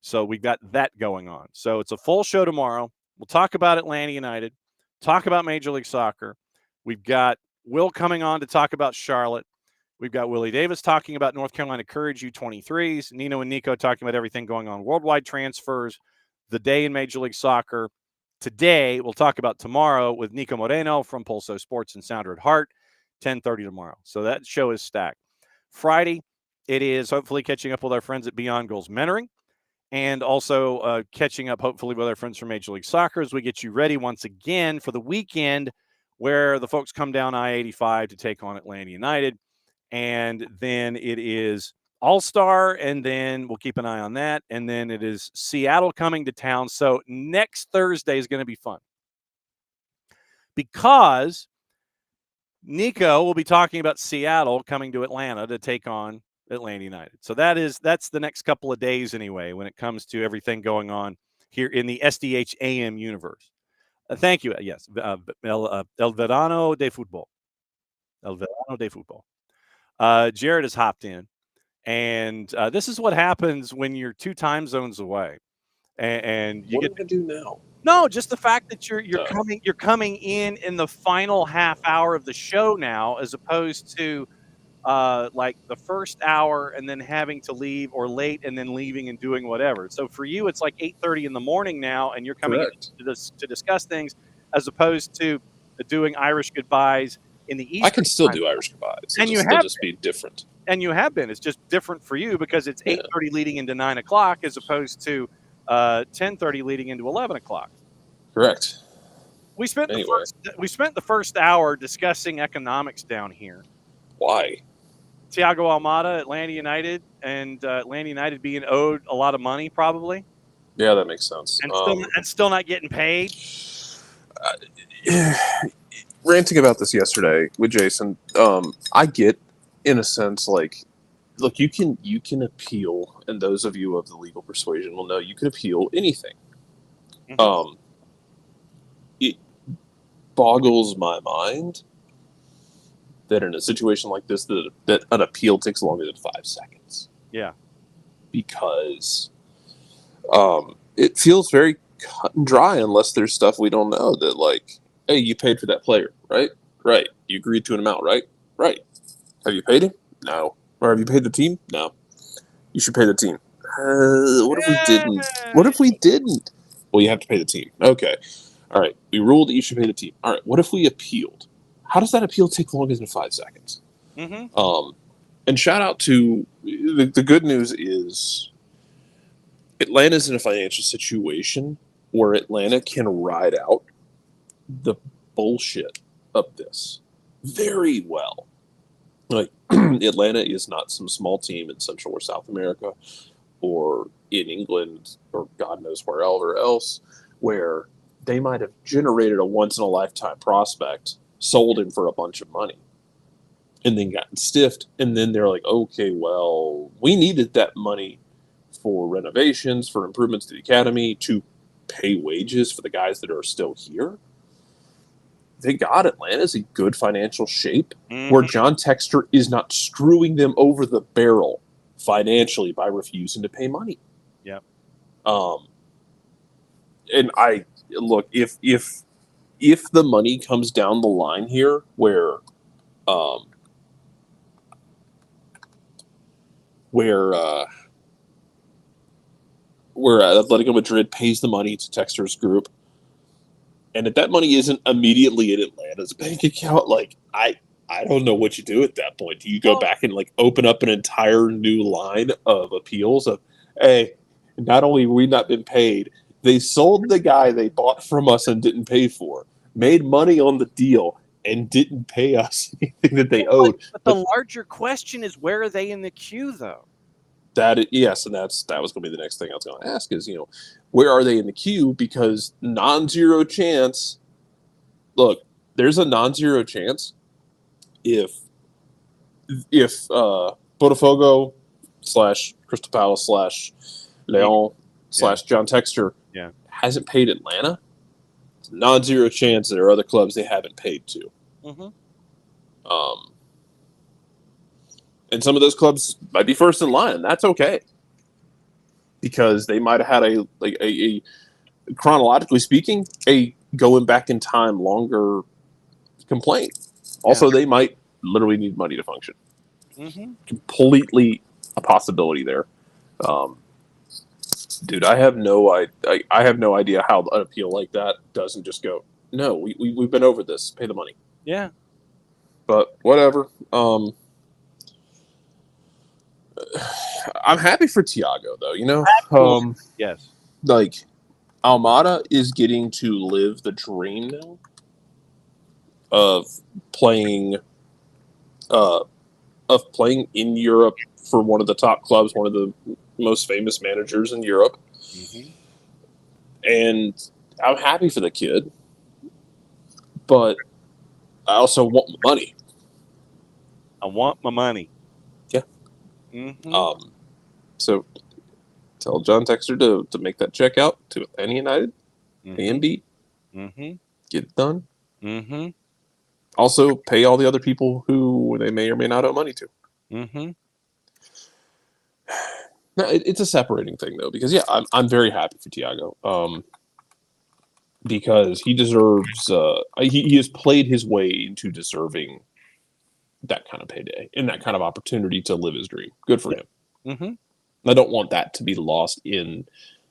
So we've got that going on. So it's a full show tomorrow. We'll talk about Atlanta United, talk about Major League Soccer. We've got Will coming on to talk about Charlotte. We've got Willie Davis talking about North Carolina Courage U23s, Nino and Nico talking about everything going on, worldwide transfers, the day in Major League Soccer. Today, we'll talk about tomorrow with Nico Moreno from Pulso Sports and Sounder at Heart, 10:30 tomorrow. So that show is stacked. Friday, it is hopefully catching up with our friends at Beyond Goals Mentoring, and also catching up hopefully with our friends from Major League Soccer as we get you ready once again for the weekend where the folks come down I-85 to take on Atlanta United. And then it is All-Star, and then we'll keep an eye on that. And then it is Seattle coming to town. So next Thursday is going to be fun because Nico will be talking about Seattle coming to Atlanta to take on Atlanta United. So that's the next couple of days anyway when it comes to everything going on here in the SDH AM universe. Thank you. Yes, El Verano de Fútbol. El Verano de Fútbol. Jared has hopped in, And this is what happens when you're 2 time zones away. And you What get are we gonna do now? no, just the fact that you're coming in the final half hour of the show now, as opposed to like the first hour and then having to leave, or late and then leaving and doing whatever. So for you, it's like 8:30 in the morning now, and you're coming Correct. in to discuss things, as opposed to doing Irish goodbyes in the Eastern I can still time. do Irish goodbyes. And It'll just be different. And you have been. It's just different for you because it's Yeah. 8:30 leading into 9 o'clock, as opposed to 10:30 leading into 11 o'clock. Correct. We spent Anyway. the first hour discussing economics down here. Why? Thiago Almada, Atlanta United, and Atlanta United being owed a lot of money, probably, Yeah, that makes sense. and still not getting paid. Ranting about this yesterday with Jason, I get, in a sense, like, look, you can appeal, and those of you of the legal persuasion will know you can appeal anything. Mhm. It boggles my mind that in a situation like this, that an appeal takes longer than 5 seconds. Yeah. Because it feels very cut and dry, unless there's stuff we don't know, that, like, hey, you paid for that player, right? Right. You agreed to an amount, right? Right. Have you paid him? No. Or have you paid the team? No. You should pay the team. What if we didn't? What if we didn't? Well, you have to pay the team. Okay. All right. We ruled that you should pay the team. All right. What if we appealed? How does that appeal take longer than 5 seconds? Mm-hmm. And shout out to the good news is Atlanta's in a financial situation where Atlanta can ride out the bullshit of this very well. Like, Atlanta is not some small team in Central or South America or in England or God knows wherever else, where they might have generated a once-in-a-lifetime prospect, sold him for a bunch of money, and then gotten stiffed. And then they're like, okay, well, we needed that money for renovations, for improvements to the academy, to pay wages for the guys that are still here. Thank God Atlanta's in good financial shape, where John Textor is not screwing them over the barrel financially by refusing to pay money. Yep. And I look, if the money comes down the line here, where Atletico Madrid pays the money to Textor's group, and if that money isn't immediately in Atlanta's bank account, like, I don't know what you do at that point. Do you go back and, like, open up an entire new line of appeals of, hey, not only have we not been paid, they sold the guy they bought from us and didn't pay for, made money on the deal, and didn't pay us anything that they owed. But the larger question is, where are they in the queue, though? Yes, and that was going to be the next thing I was going to ask is, where are they in the queue? Because non-zero chance. Look, there's a non-zero chance if Botafogo / Crystal Palace / Leon / John Textor hasn't paid Atlanta. It's a non-zero chance there are other clubs they haven't paid to. And some of those clubs might be first in line, and that's okay, because they might have had a chronologically speaking, a going back in time longer complaint. Also, they might literally need money to function. Completely a possibility there. Dude, I have no idea how an appeal like that doesn't just go, no, we've been over this, pay the money. Yeah. But whatever. I'm happy for Thiago, though. Yes. Like, Almada is getting to live the dream now of playing in Europe for one of the top clubs, one of the most famous managers in Europe. And I'm happy for the kid, but I also want my money. I want my money. Yeah. So tell John Textor to make that check out to Atlanta United, A and B. Get it done. Also, pay all the other people who they may or may not owe money to. No, it's a separating thing though, because I'm very happy for Thiago. Because he deserves. He has played his way into deserving that kind of payday and that kind of opportunity to live his dream. Good for him. Mm-hmm. I don't want that to be lost in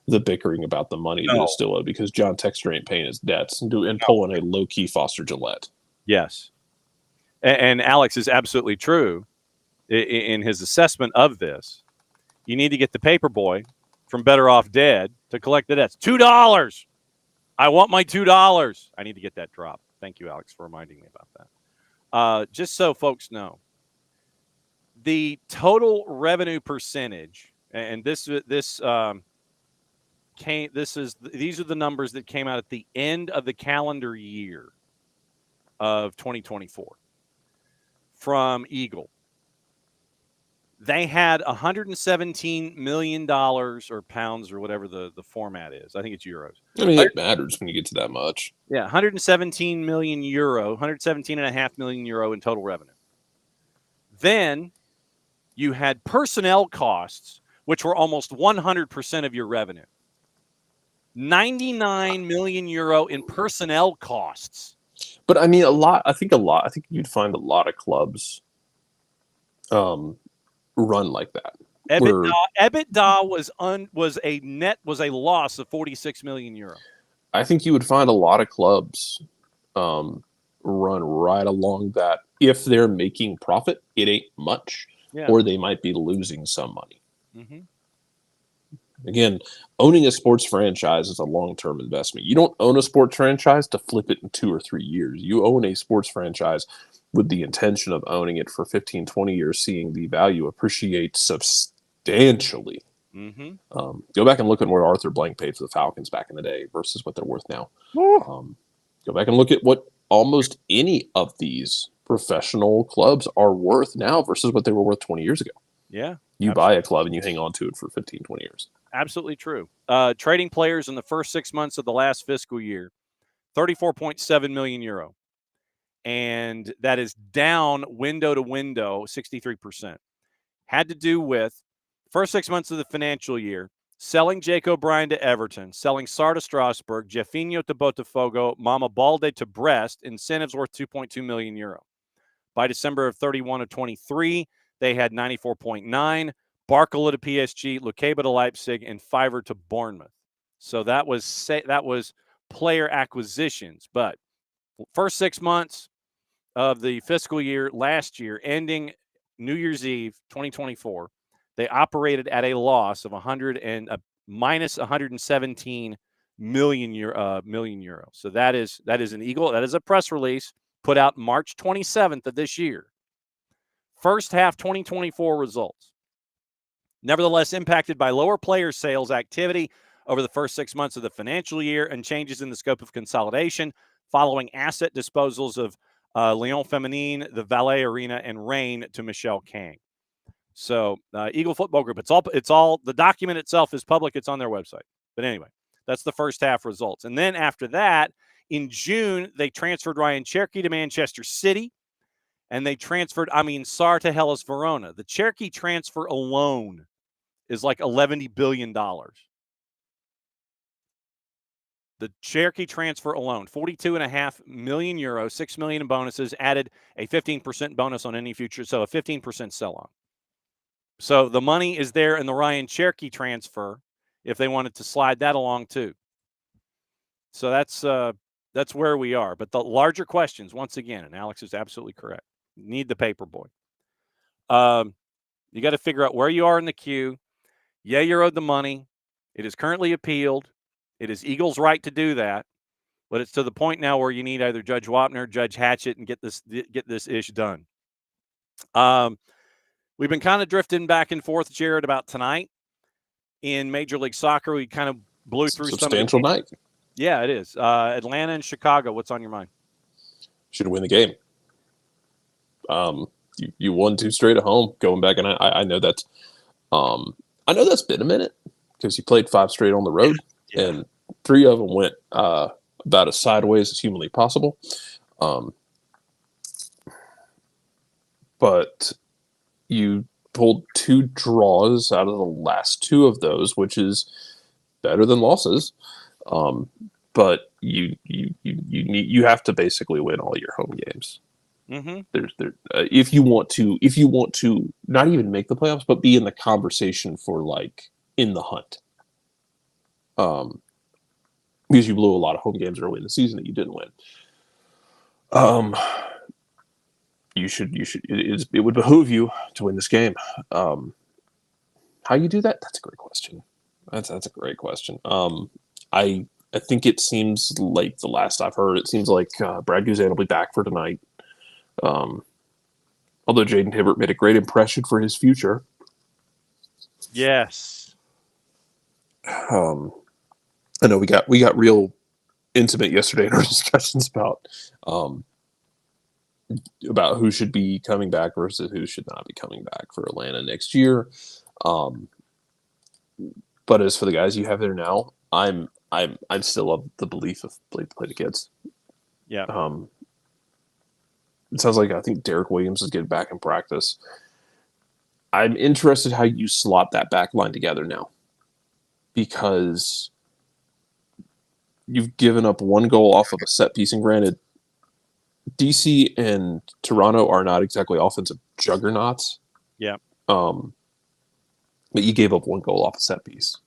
the bickering about the money that No. is still owed, because John Textor ain't paying his debts and pulling a low-key Foster Gillette. Yes. And Alex is absolutely true in his assessment of this. You need to get the paper boy from Better Off Dead to collect the debts. $2. I want my $2. I need to get that drop. Thank you, Alex, for reminding me about that. Just so folks know, the total revenue percentage, and these are the numbers that came out at the end of the calendar year of 2024 from Eagle. They had $117 million or pounds or whatever the format is. I think it's euros. I mean, it matters when you get to that much. Yeah, 117 million euro, 117.5 million euro in total revenue. Then you had personnel costs, which were almost 100% of your revenue. 99 million euro in personnel costs. But I mean, I think you'd find a lot of clubs run like that. EBITDA was a loss of 46 million euro. I think you would find a lot of clubs run right along that. If they're making profit, it ain't much, or they might be losing some money. Mm-hmm. Again, owning a sports franchise is a long-term investment. You don't own a sports franchise to flip it in 2 or 3 years. You own a sports franchise with the intention of owning it for 15, 20 years, seeing the value appreciate substantially. Mm-hmm. Go back and look at what Arthur Blank paid for the Falcons back in the day versus what they're worth now. Go back and look at what almost any of these professional clubs are worth now versus what they were worth 20 years ago. Yeah. You buy a club and you hang on to it for 15, 20 years. Absolutely true. Trading players in the first 6 months of the last fiscal year, 34.7 million euro. And that is down window to window 63%. Had to do with first 6 months of the financial year, selling Jake O'Brien to Everton, selling Sar to Strasbourg, Jefinho to Botafogo, Mama Balde to Brest, incentives worth 2.2 million euro. By December of 31 of 23, they had 94.9, Barcola to PSG, Lukeba to Leipzig, and Fiverr to Bournemouth. So that was player acquisitions. But first 6 months of the fiscal year last year, ending New Year's Eve 2024, they operated at a loss of minus 117 million euro. So that is an Eagle. That is a press release put out March 27th of this year. First half 2024 results. Nevertheless, impacted by lower player sales activity over the first 6 months of the financial year and changes in the scope of consolidation following asset disposals of Lyon Feminine, the Valet Arena, and Rain to Michelle Kang. So Eagle Football Group, it's all the document itself is public. It's on their website. But anyway, that's the first half results. And then after that, in June, they transferred Ryan Cherky to Manchester City, and they transferred Amin Sarr to Hellas Verona. The Cherky transfer alone is like $11 billion. The Cherky transfer alone, 42.5 million euros, 6 million in bonuses, added a 15% bonus on any future, so a 15% sell-on. So the money is there in the Ryan Cherky transfer if they wanted to slide that along too. So that's where we are. But the larger questions, once again, and Alex is absolutely correct, need the paper boy. You got to figure out where you are in the queue. Yeah, you're owed the money. It is currently appealed. It is Eagles' right to do that, but it's to the point now where you need either Judge Wapner, Judge Hatchett, and get this ish done. We've been kind of drifting back and forth, Jared, about tonight in Major League Soccer. We kind of blew through substantial night. Yeah, it is. Atlanta and Chicago. What's on your mind? Should win the game. You won 2 straight at home. Going back, and I know that's been a minute because you played 5 straight on the road. Yeah. And 3 of them went about as sideways as humanly possible. But you pulled 2 draws out of the last 2 of those, which is better than losses. But you have to basically win all your home games. Mm-hmm. If you want to not even make the playoffs, but be in the conversation for like in the hunt. Because you blew a lot of home games early in the season that you didn't win. It would behoove you to win this game. How you do that? That's a great question. That's a great question. I think it seems like the last I've heard, it seems like Brad Guzan will be back for tonight. Although Jaden Hibbert made a great impression for his future. Yes. I know we got real intimate yesterday in our discussions about who should be coming back versus who should not be coming back for Atlanta next year. But as for the guys you have there now, I'm still of the belief of play the kids. Yeah. It sounds like I think Derek Williams is getting back in practice. I'm interested how you slot that back line together now, because you've given up 1 goal off of a set piece, and granted, DC and Toronto are not exactly offensive juggernauts. Yeah. But you gave up 1 goal off a set piece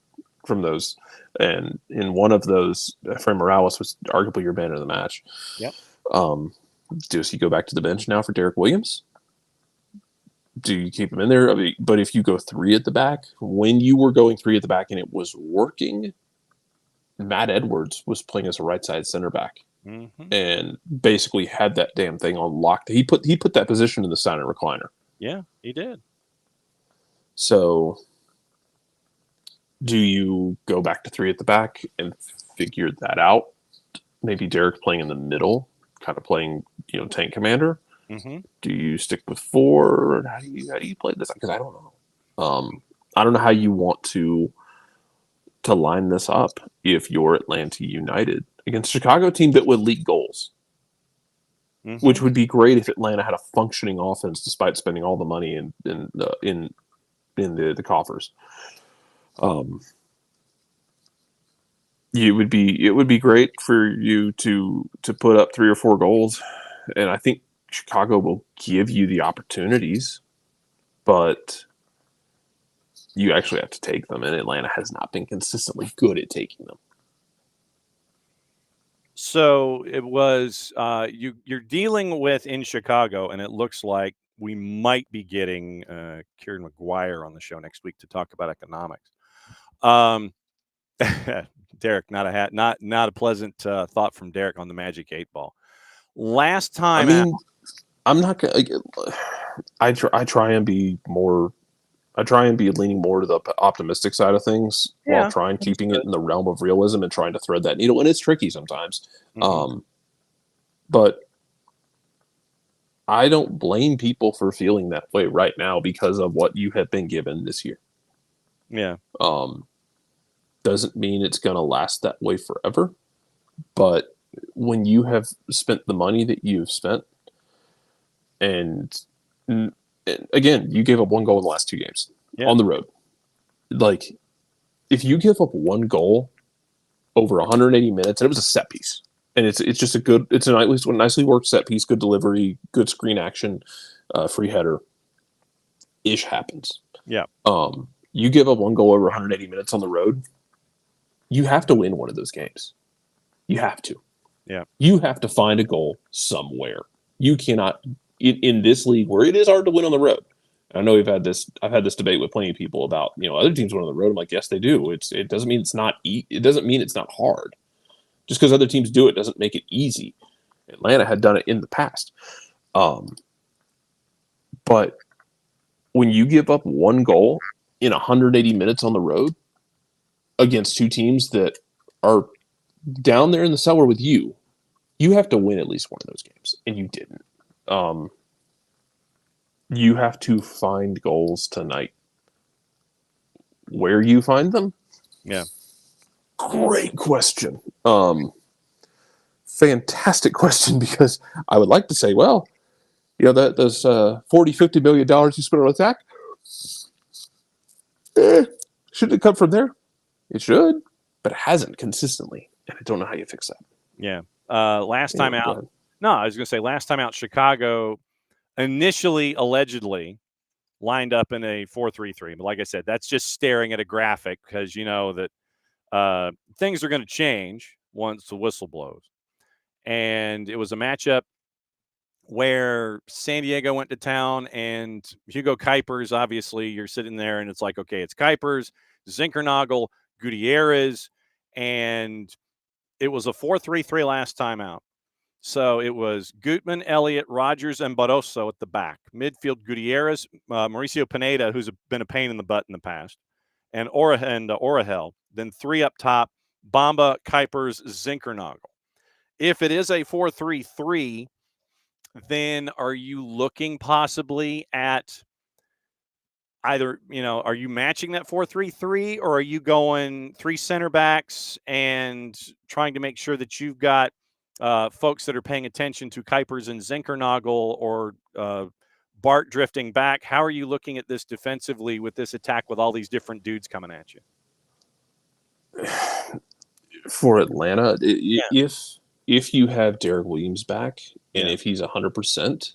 from those, and in one of those, Efrain Morales was arguably your man of the match. Yep. Do you go back to the bench now for Derek Williams? Do you keep him in there? I mean, but if you go 3 at the back, when you were going 3 at the back and it was working, Matt Edwards was playing as a right side center back. Mm-hmm. And basically had that damn thing on lock. He put that position in the silent recliner. Yeah, he did. So do you go back to 3 at the back and figure that out? Maybe Derek playing in the middle, kind of playing, tank commander. Mm-hmm. Do you stick with 4? How do you play this? Because I don't know. I don't know how you want to line this up if you're Atlanta United against a Chicago team that would leak goals, Mm-hmm. which would be great if Atlanta had a functioning offense despite spending all the money in the coffers. It would be great for you to put up 3 or 4 goals, and I think Chicago will give you the opportunities, but you actually have to take them, and Atlanta has not been consistently good at taking them. So it was you're dealing with in Chicago, and it looks like we might be getting Kieran McGuire on the show next week to talk about economics. Derek, not a pleasant thought from Derek on the Magic 8 Ball. Last time, I'm not gonna. I try and be leaning more to the optimistic side of things, while keeping it in the realm of realism and trying to thread that needle. And it's tricky sometimes. Mm-hmm. But I don't blame people for feeling that way right now because of what you have been given this year. Yeah. Doesn't mean it's going to last that way forever. But when you have spent the money that you've spent, and again, you gave up 1 goal in the last 2 games on the road. Like, if you give up 1 goal over 180 minutes, and it was a set piece, and it's just it's a nicely worked set piece, good delivery, good screen action, free header, ish happens. Yeah. You give up 1 goal over 180 minutes on the road, you have to win one of those games. You have to. Yeah. You have to find a goal somewhere. You cannot. In this league where it is hard to win on the road. I know I've had this debate with plenty of people about, other teams win on the road. I'm like, yes, they do. It doesn't mean it's not it doesn't mean it's not hard. Just because other teams do it doesn't make it easy. Atlanta had done it in the past. But when you give up 1 goal in 180 minutes on the road against 2 teams that are down there in the cellar with you, you have to win at least one of those games, and you didn't. You have to find goals tonight. Where you find them? Yeah. Great question. Fantastic question, because I would like to say, well, those $40-50 million you spent on attack, Should it come from there? It should, but it hasn't consistently, and I don't know how you fix that. Yeah. Last time Go out. ahead. No, I was going to say last time out, Chicago initially allegedly lined up in a 4-3-3. But like I said, that's just staring at a graphic because you know that things are going to change once the whistle blows. And it was a matchup where San Diego went to town, and Hugo Kuipers, obviously, you're sitting there, and it's like, okay, it's Kuipers, Zinkernagel, Gutierrez, and it was a 4-3-3 last time out. So it was Gutman, Elliott, Rogers, and Barroso at the back. Midfield, Gutierrez, Mauricio Pineda, who's been a pain in the butt in the past, and Orahel. Then three up top, Bamba, Kuipers, Zinkernagel. If it is a 4-3-3, then are you looking possibly at either, are you matching that 4-3-3 or are you going three center backs and trying to make sure that you've got folks that are paying attention to Kuipers and Zinkernagel or Bart drifting back? How are you looking at this defensively with this attack with all these different dudes coming at you? For Atlanta, if you have Derek Williams back and if he's 100%,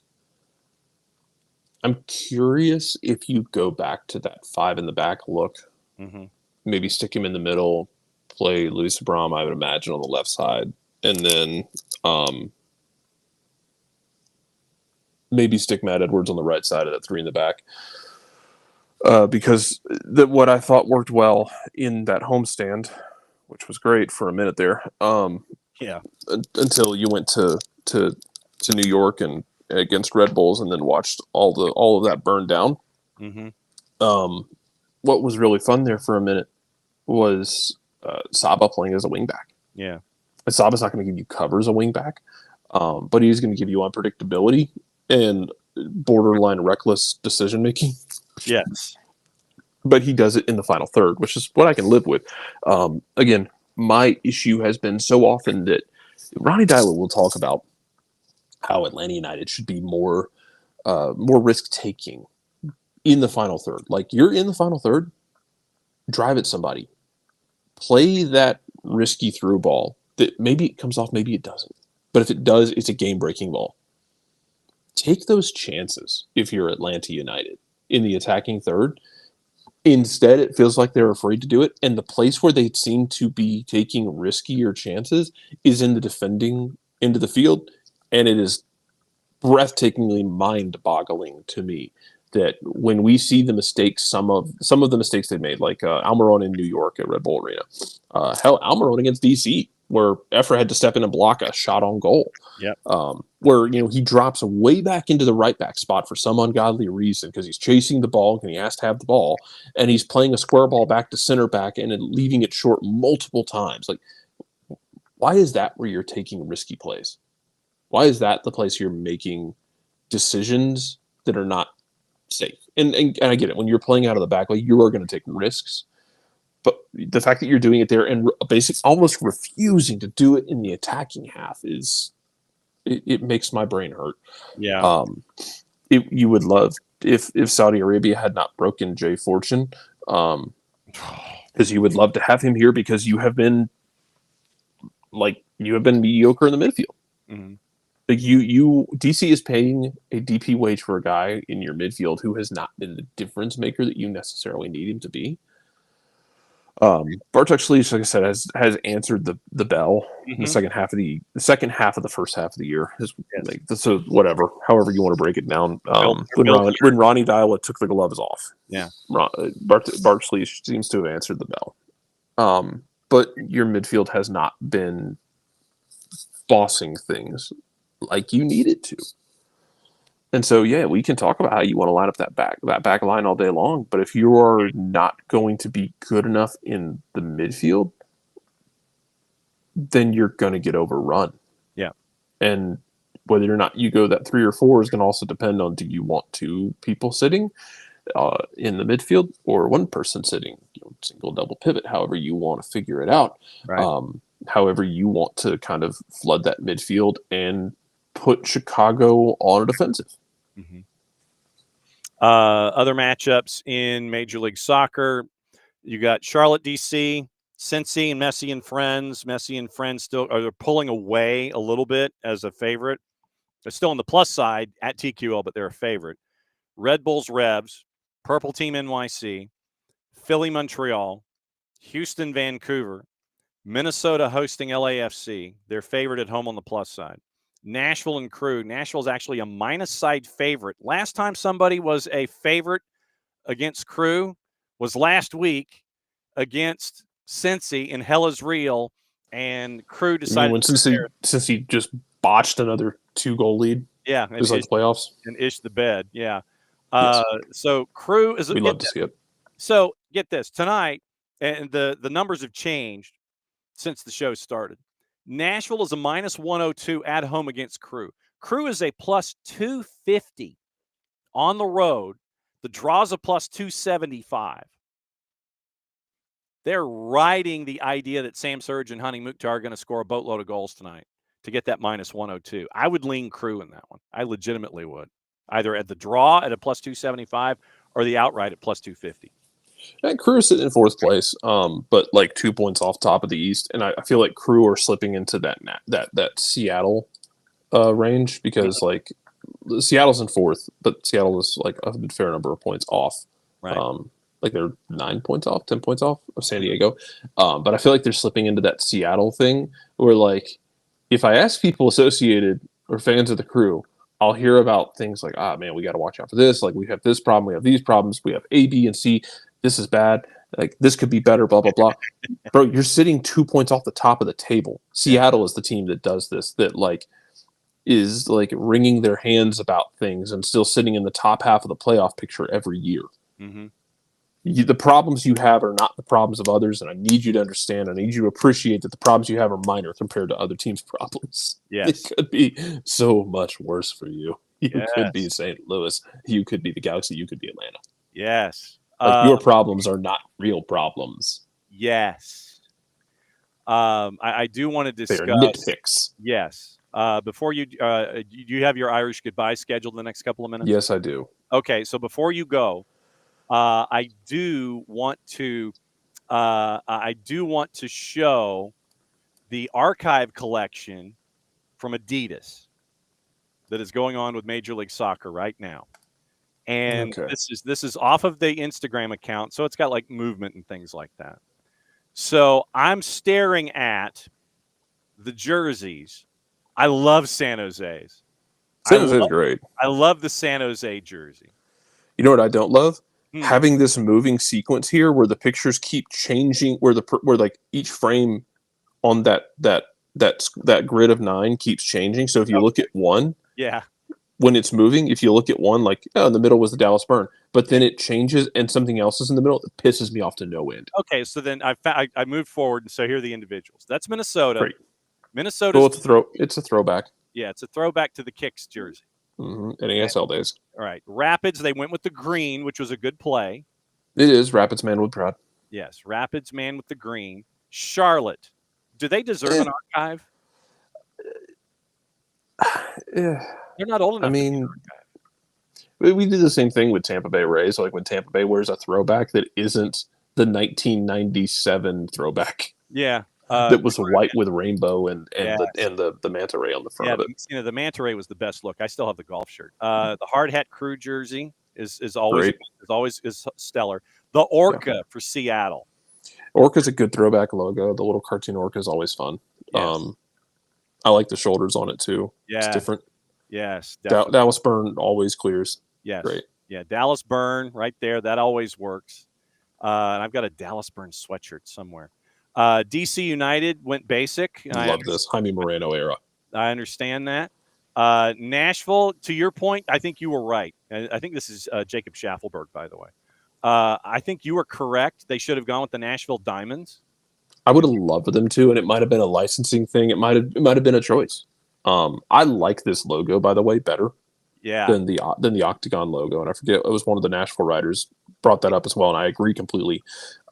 I'm curious if you go back to that 5 in the back look, maybe stick him in the middle, play Luis Abram, I would imagine, on the left side, and then maybe stick Matt Edwards on the right side of that 3 in the back. Because what I thought worked well in that homestand, which was great for a minute there, until you went to New York and against Red Bulls and then watched all of that burn down. What was really fun there for a minute was Saba playing as a wingback. Yeah. Saba's not going to give you cover as a wingback, but he's going to give you unpredictability and borderline reckless decision making. Yes. But he does it in the final third, which is what I can live with. Again, my issue has been so often that Ronnie Dyla will talk about how Atlanta United should be more risk-taking in the final third. Like, you're in the final third, drive at somebody. Play that risky through ball that maybe it comes off, maybe it doesn't. But if it does, it's a game-breaking ball. Take those chances if you're Atlanta United in the attacking third. Instead, it feels like they're afraid to do it. And the place where they seem to be taking riskier chances is in the defending end of the field. And it is breathtakingly mind-boggling to me that when we see the mistakes, some of the mistakes they made, like Almiron in New York at Red Bull Arena, Almiron against DC, where Efra had to step in and block a shot on goal. Yep. Where he drops way back into the right back spot for some ungodly reason because he's chasing the ball and he has to have the ball, and he's playing a square ball back to center back and then leaving it short multiple times. Like, why is that where you're taking risky plays? Why is that the place you're making decisions that are not safe? And I get it. When you're playing out of the back, like, you are going to take risks. But the fact that you're doing it there and basically almost refusing to do it in the attacking half it makes my brain hurt. Yeah. You would love if Saudi Arabia had not broken Jay Fortune, because you would love to have him here because you have been mediocre in the midfield. Mm-hmm. Like DC is paying a DP wage for a guy in your midfield who has not been the difference maker that you necessarily need him to be. Bartek Schliess, like I said, has answered the bell in the second half of the first half of the year. So whatever, however you want to break it down. When Ronnie Dyla took the gloves off, Bart Schliess seems to have answered the bell. But your midfield has not been bossing things like you need it to. And so, we can talk about how you want to line up that back line all day long. But if you are not going to be good enough in the midfield, then you're going to get overrun. Yeah. And whether or not you go that 3 or 4 is going to also depend on, do you want 2 people sitting in the midfield or 1 person sitting, single, double pivot, however you want to figure it out. Right. However you want to kind of flood that midfield and put Chicago on a defensive. Other matchups in Major League Soccer, you got Charlotte, DC, Cincy, and Messi and Friends. Messi and Friends still are pulling away a little bit as a favorite. They're still on the plus side at TQL, but they're a favorite. Red Bulls, Revs, Purple Team NYC, Philly, Montreal, Houston, Vancouver, Minnesota hosting LAFC. They're favored at home on the plus side. Nashville and Crew. Nashville's actually a minus side favorite. Last time somebody was a favorite against Crew was last week against Cincy in Hell is Real, and Crew decided since he just botched another 2-goal lead. Yeah, it was like the playoffs and ish the bed. Yeah. Yes. So Crew is. We'd love to see it. So get this tonight, and the numbers have changed since the show started. Nashville is a minus 102 at home against Crew. Crew is a plus 250 on the road. The draw's a plus 275. They're riding the idea that Sam Surge and Honey Mukhtar are going to score a boatload of goals tonight to get that minus 102. I would lean Crew in that one. I legitimately would. Either at the draw at a plus 275 or the outright at plus 250. And Crew is sitting in fourth place, but like 2 points off top of the East. And I feel like Crew are slipping into that Seattle range because like Seattle's in fourth, but Seattle is like a fair number of points off. Right. Like they're 9 points off, 10 points off of San Diego. But I feel like they're slipping into that Seattle thing where like if I ask people associated or fans of the Crew, I'll hear about things like, man, we got to watch out for this. Like we have this problem, we have these problems, we have A, B, and C. This is bad. Like this could be better, blah, blah, blah. Bro, you're sitting 2 points off the top of the table. Seattle is the team that does this, that like is like wringing their hands about things and still sitting in the top half of the playoff picture every year. Mm-hmm. The problems you have are not the problems of others, and I need you to understand. I need you to appreciate that the problems you have are minor compared to other teams' problems. Yes. It could be so much worse for you. You could be St. Louis. You could be the Galaxy. You could be Atlanta. Yes. Like your problems are not real problems. Yes. I do want to discuss. They're nitpicks. Yes. Before you, do you have your Irish goodbye scheduled in the next couple of minutes? Yes, I do. Okay. So before you go, I do want to show the archive collection from Adidas that is going on with Major League Soccer right now. And this is off of the Instagram account, so it's got like movement and things like that. So I'm staring at the jerseys. I love San Jose's. San Jose's great. I love the San Jose jersey. You know what I don't love? Having this moving sequence here where the pictures keep changing, where like each frame on that grid of 9 keeps changing. So if you look at one, when it's moving, if you look at one, like in the middle was the Dallas Burn, but then it changes and something else is in the middle, it pisses me off to no end. Okay, so then I moved forward, and so here are the individuals. That's Minnesota. Great. Minnesota. It's a throwback. Yeah, it's a throwback to the Kicks jersey. NASL days. All right. Rapids, they went with the green, which was a good play. It is. Rapids man with pride. Yes. Rapids man with the green. Charlotte, do they deserve an archive? Yeah. They're not old enough. I mean, we did the same thing with Tampa Bay Rays. So like when Tampa Bay wears a throwback that isn't the 1997 throwback. Yeah. That was white with rainbow and the manta ray on the front of it. You know, the manta ray was the best look. I still have the golf shirt. The hard hat Crew jersey is always stellar. The Orca for Seattle. Orca's a good throwback logo. The little cartoon Orca is always fun. Yes. I like the shoulders on it too. Yeah. It's different. Yes. Dallas Burn always clears. Yes. Great. Yeah. Dallas Burn right there. That always works. And I've got a Dallas Burn sweatshirt somewhere. DC United went basic. Love this Jaime Moreno era. I understand that. Nashville, to your point, I think you were right. I think this is Jacob Schaffelberg, by the way. I think you were correct. They should have gone with the Nashville Diamonds. I would have loved them to, and it might have been a licensing thing. It might have been a choice. I like this logo, by the way, better than the Octagon logo. And I forget, it was one of the Nashville writers brought that up as well, and I agree completely.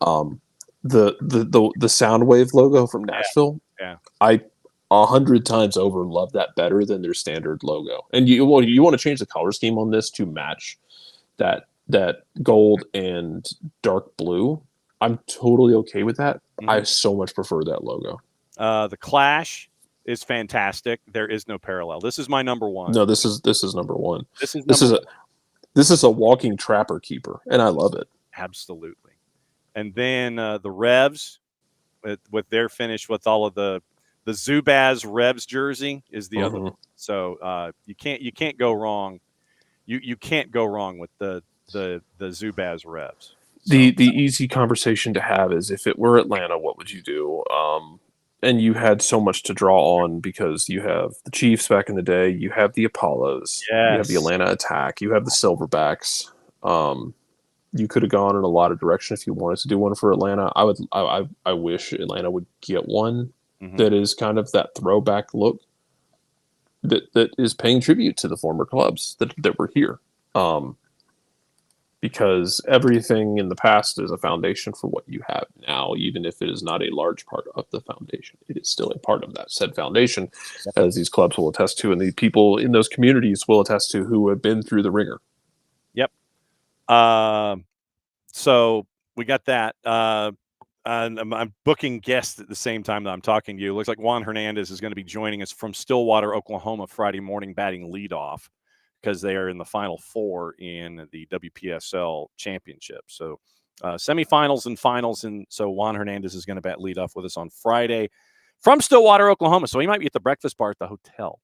The Soundwave logo from Nashville, I 100 times over love that better than their standard logo. And you want to change the color scheme on this to match that gold and dark blue. I'm totally okay with that. I so much prefer that logo. The Clash is fantastic. There is no parallel. This is my number one. No, this is number one. This is a walking trapper keeper, and I love it. Absolutely. And then the Revs with their finish with all of the Zubaz Revs jersey is the other one. So you can't go wrong. You can't go wrong with the Zubaz Revs. So. The easy conversation to have is, if it were Atlanta, what would you do? And you had so much to draw on because you have the Chiefs back in the day, you have the Apollos, you have the Atlanta Attack, you have the Silverbacks. You could have gone in a lot of direction if you wanted to do one for Atlanta. I wish Atlanta would get one that is kind of that throwback look that is paying tribute to the former clubs that were here. Because everything in the past is a foundation for what you have now, even if it is not a large part of the foundation. It is still a part of that said foundation, as these clubs will attest to, and the people in those communities will attest to, who have been through the ringer. Yep. So we got that. I'm booking guests at the same time that I'm talking to you. It looks like Juan Hernandez is going to be joining us from Stillwater, Oklahoma, Friday morning, batting leadoff, because they are in the Final Four in the WPSL Championship. So semifinals and finals. And so Juan Hernandez is going to bat leadoff with us on Friday from Stillwater, Oklahoma. So he might be at the breakfast bar at the hotel,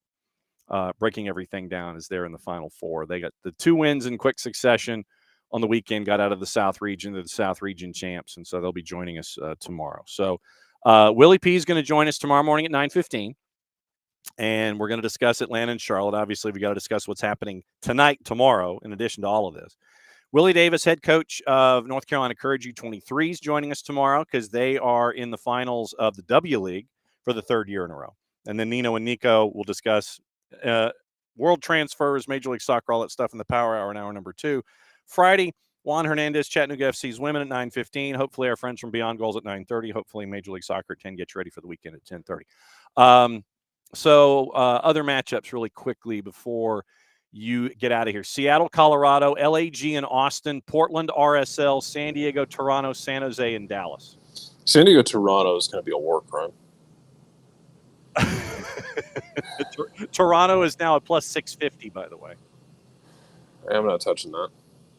breaking everything down as they're in the Final Four. They got the 2 wins in quick succession on the weekend, got out of the South Region to the South Region champs. And so they'll be joining us tomorrow. So Willie P is going to join us tomorrow morning at 9:15. And we're going to discuss Atlanta and Charlotte. Obviously, we got to discuss what's happening tonight, tomorrow, in addition to all of this. Willie Davis, head coach of North Carolina Courage U23s, joining us tomorrow because they are in the finals of the W League for the 3rd year in a row. And then Nino and Nico will discuss world transfers, Major League Soccer, all that stuff in the Power Hour in hour number 2. Friday, Juan Hernandez, Chattanooga FC's women at 9:15. Hopefully, our friends from Beyond Goals at 9:30. Hopefully, Major League Soccer at 10. Get you ready for the weekend at 10:30. So other matchups really quickly before you get out of here. Seattle, Colorado, LAG and Austin, Portland, RSL, San Diego, Toronto, San Jose, and Dallas. San Diego, Toronto is going to be a war crime. Toronto is now at plus 650, by the way. I'm not touching that.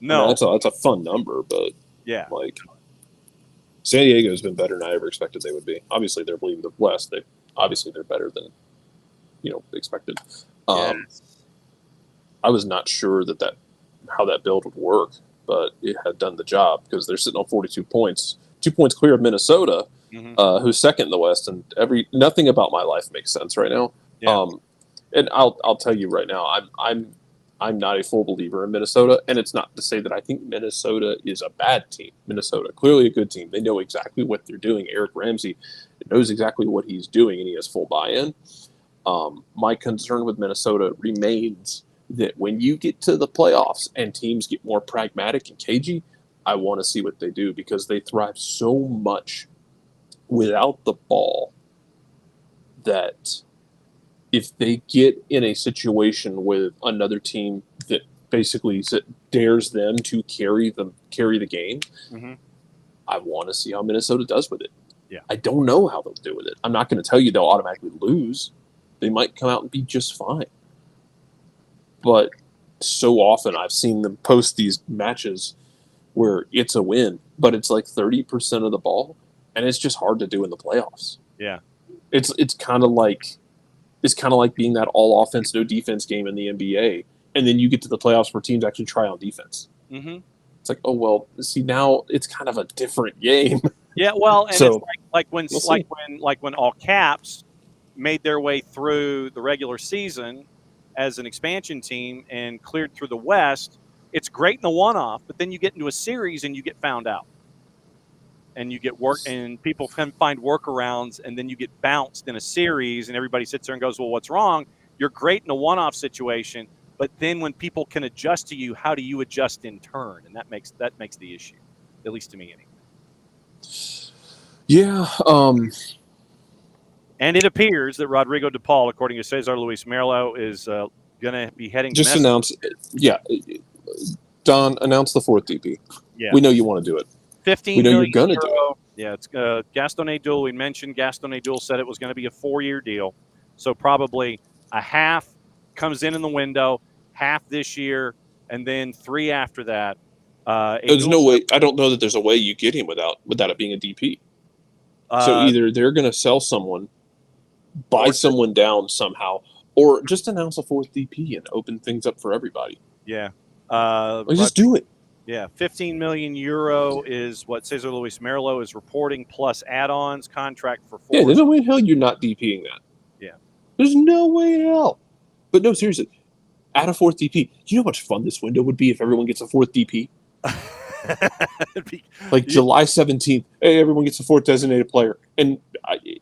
No. I mean, that's a fun number, but yeah, like San Diego has been better than I ever expected they would be. Obviously, they're leading the West. They're better than expected. I was not sure how that build would work, but it had done the job because they're sitting on 42 points, 2 points clear of Minnesota, who's second in the West. And nothing about my life makes sense right now. Yeah. And I'll tell you right now, I'm not a full believer in Minnesota, and it's not to say that I think Minnesota is a bad team. Minnesota, clearly a good team. They know exactly what they're doing. Eric Ramsey knows exactly what he's doing, and he has full buy-in. My concern with Minnesota remains that when you get to the playoffs and teams get more pragmatic and cagey, I want to see what they do, because they thrive so much without the ball that if they get in a situation with another team that basically dares them to carry the game, I want to see how Minnesota does with it. Yeah. I don't know how they'll do with it. I'm not going to tell you they'll automatically lose. They might come out and be just fine. But so often I've seen them post these matches where it's a win, but it's like 30% of the ball, and it's just hard to do in the playoffs. Yeah. It's kind of like being that all offense, no defense game in the NBA, and then you get to the playoffs where teams actually try on defense. It's like, oh well, see, now it's kind of a different game. Yeah, well, and So, it's like when all caps made their way through the regular season as an expansion team and cleared through the West. It's great in the one-off, but then you get into a series and you get found out. And you get work, and people can find workarounds, and then you get bounced in a series, and everybody sits there and goes, well, what's wrong? You're great in a one-off situation, but then when people can adjust to you, how do you adjust in turn? And that makes the issue, at least to me anyway. Yeah. And it appears that Rodrigo De Paul, according to Cesar Luis Merlo, is going to be heading. Just announced. Yeah. Don, announce the fourth DP. Yeah. We know you want to do it. 15 We know you're million going to do euro. Yeah, it's Gaston Edul. We mentioned Gaston Edul said it was going to be a 4-year deal. So probably a half comes in the window, half this year, and then 3 after that. There's no way. I don't know that there's a way you get him without it being a DP. So either they're going to sell someone, buy someone down somehow, or just announce a fourth DP and open things up for everybody. Yeah. Or just do it. Yeah, 15 million euro is what Cesar Luis Merlo is reporting, plus add-ons, contract for 4. Yeah, there's no way in hell you're not DPing that. Yeah. There's no way in hell. But no, seriously, add a fourth DP. Do you know how much fun this window would be if everyone gets a fourth DP? Like July 17th, hey, everyone gets a fourth designated player. And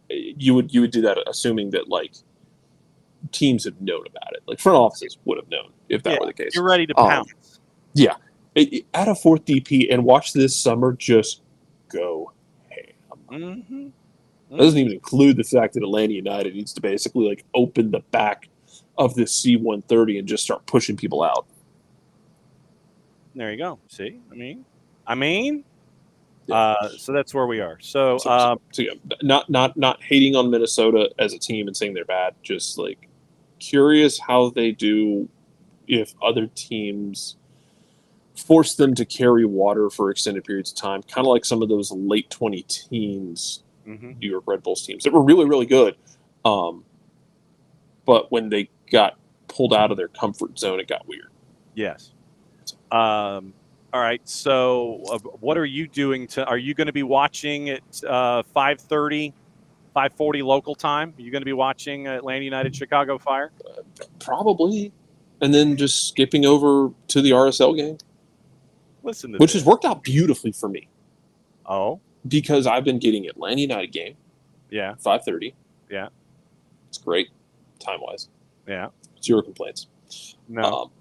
you would do that assuming that, like, teams have known about it. Like, front offices would have known if that were the case. You're ready to pounce. Yeah. Add a fourth DP and watch this summer just go ham. Mm-hmm. That doesn't even include the fact that Atlanta United needs to basically, like, open the back of this C-130 and just start pushing people out. There you go. See? I mean, so that's where we are. So yeah, not hating on Minnesota as a team and saying they're bad, just, like, curious how they do if other teams force them to carry water for extended periods of time, kind of like some of those late 2010s New York Red Bulls teams that were really, really good. But when they got pulled out of their comfort zone, it got weird. Yes. All right. So what are you doing? Are you going to be watching at 5:30, 5:40 local time? Are you going to be watching Atlanta United Chicago Fire? Probably. And then just skipping over to the RSL game. Listen to which this. has worked out beautifully for me. Oh. Because I've been getting Atlanta United game. Yeah. 5:30. Yeah. It's great, time-wise. Yeah. 0 complaints. No.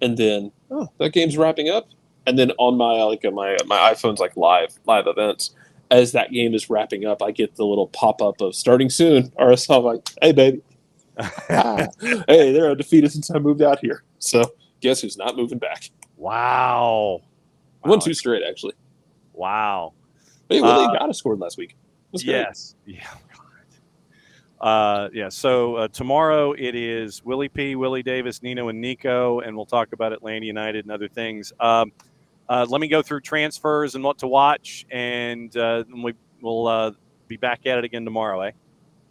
And then that game's wrapping up. And then on my iPhone's like live events. As that game is wrapping up, I get the little pop-up of starting soon. RSL, I'm like, hey, baby. Hey, they're undefeated since I moved out here. So guess who's not moving back? Wow. Won 2 straight, actually. Wow. Hey, Willie Agata scored last week. Yes. Yeah. So tomorrow it is Willie P, Willie Davis, Nino, and Nico, and we'll talk about Atlanta United and other things. Let me go through transfers and what to watch, and we'll be back at it again tomorrow, eh?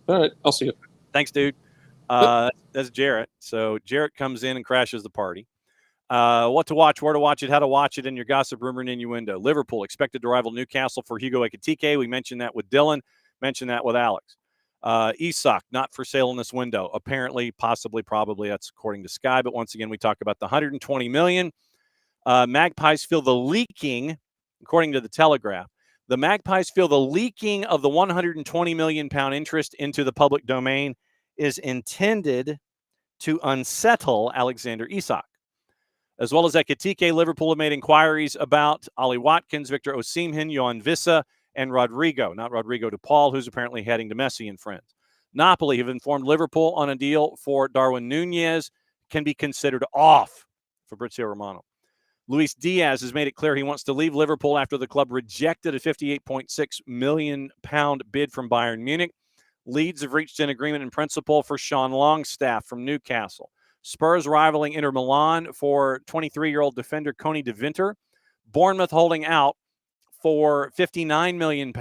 All right. I'll see you. Thanks, dude. That's Jarrett. So Jarrett comes in and crashes the party. What to watch, where to watch it, how to watch it, and your gossip, rumor, and innuendo. Liverpool expected to rival Newcastle for Hugo Ekitike. We mentioned that with Dylan. Mentioned that with Alex. Isak, not for sale in this window. Apparently, possibly, probably, that's according to Sky. But once again, we talk about the $120 million. Magpies feel the leaking, according to the Telegraph. The Magpies feel the leaking of the £120 million interest into the public domain is intended to unsettle Alexander Isak. As well as Ekitike, Liverpool have made inquiries about Ollie Watkins, Victor Osimhen, Johan Vissa, and Rodrigo. Not Rodrigo de Paul, who's apparently heading to Messi and friends. Napoli have informed Liverpool on a deal for Darwin Nunez can be considered off Fabrizio Romano. Luis Diaz has made it clear he wants to leave Liverpool after the club rejected a £58.6 million bid from Bayern Munich. Leeds have reached an agreement in principle for Sean Longstaff from Newcastle. Spurs rivaling Inter Milan for 23-year-old defender Coney de Winter. Bournemouth holding out for £59 million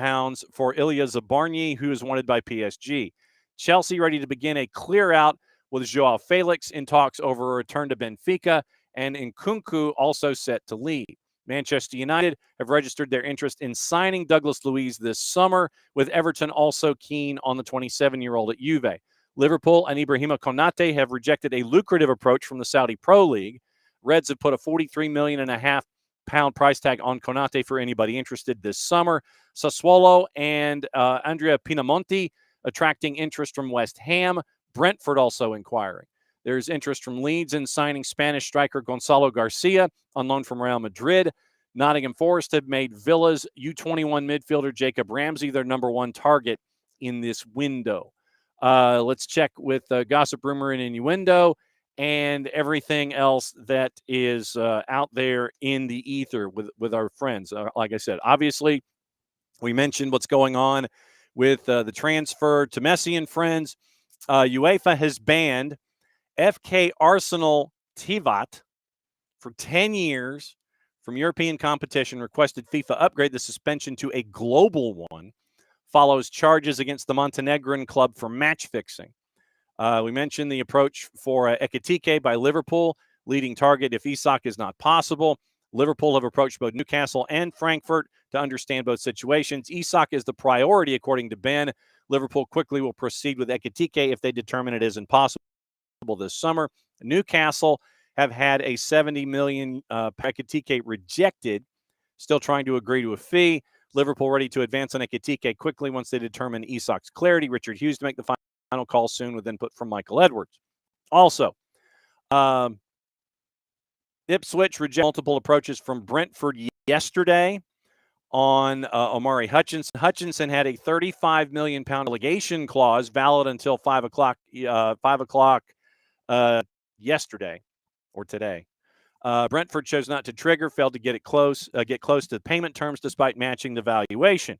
for Ilya Zabarny, who is wanted by PSG. Chelsea ready to begin a clear-out with Joao Felix in talks over a return to Benfica, and Nkunku also set to leave. Manchester United have registered their interest in signing Douglas Luiz this summer, with Everton also keen on the 27-year-old at Juve. Liverpool and Ibrahima Konate have rejected a lucrative approach from the Saudi Pro League. Reds have put a $43.5 million price tag on Konate for anybody interested this summer. Sassuolo and Andrea Pinamonti attracting interest from West Ham. Brentford also inquiring. There's interest from Leeds in signing Spanish striker Gonzalo Garcia on loan from Real Madrid. Nottingham Forest have made Villa's U21 midfielder Jacob Ramsey their number 1 target in this window. Let's check with Gossip, Rumor, and Innuendo. and everything else that is out there in the ether with our friends. Like I said, obviously, we mentioned what's going on with the transfer to Messi and friends. UEFA has banned FK Arsenal Tivat for 10 years from European competition, requested FIFA upgrade the suspension to a global one, follows charges against the Montenegrin club for match fixing. We mentioned the approach for Ekitike by Liverpool, leading target if Isak is not possible. Liverpool have approached both Newcastle and Frankfurt to understand both situations. Isak is the priority, according to Ben. Liverpool quickly will proceed with Ekitike if they determine it isn't possible this summer. Newcastle have had a $70 million Ekitike rejected, still trying to agree to a fee. Liverpool ready to advance on Ekitike quickly once they determine Isak's clarity. Richard Hughes to make the final call soon with input from Michael Edwards. Also, Ipswich rejected multiple approaches from Brentford yesterday on Omari Hutchinson. Hutchinson had a £35 million delegation clause valid until 5 o'clock yesterday or today. Brentford chose not to trigger, failed to get close to the payment terms despite matching the valuation.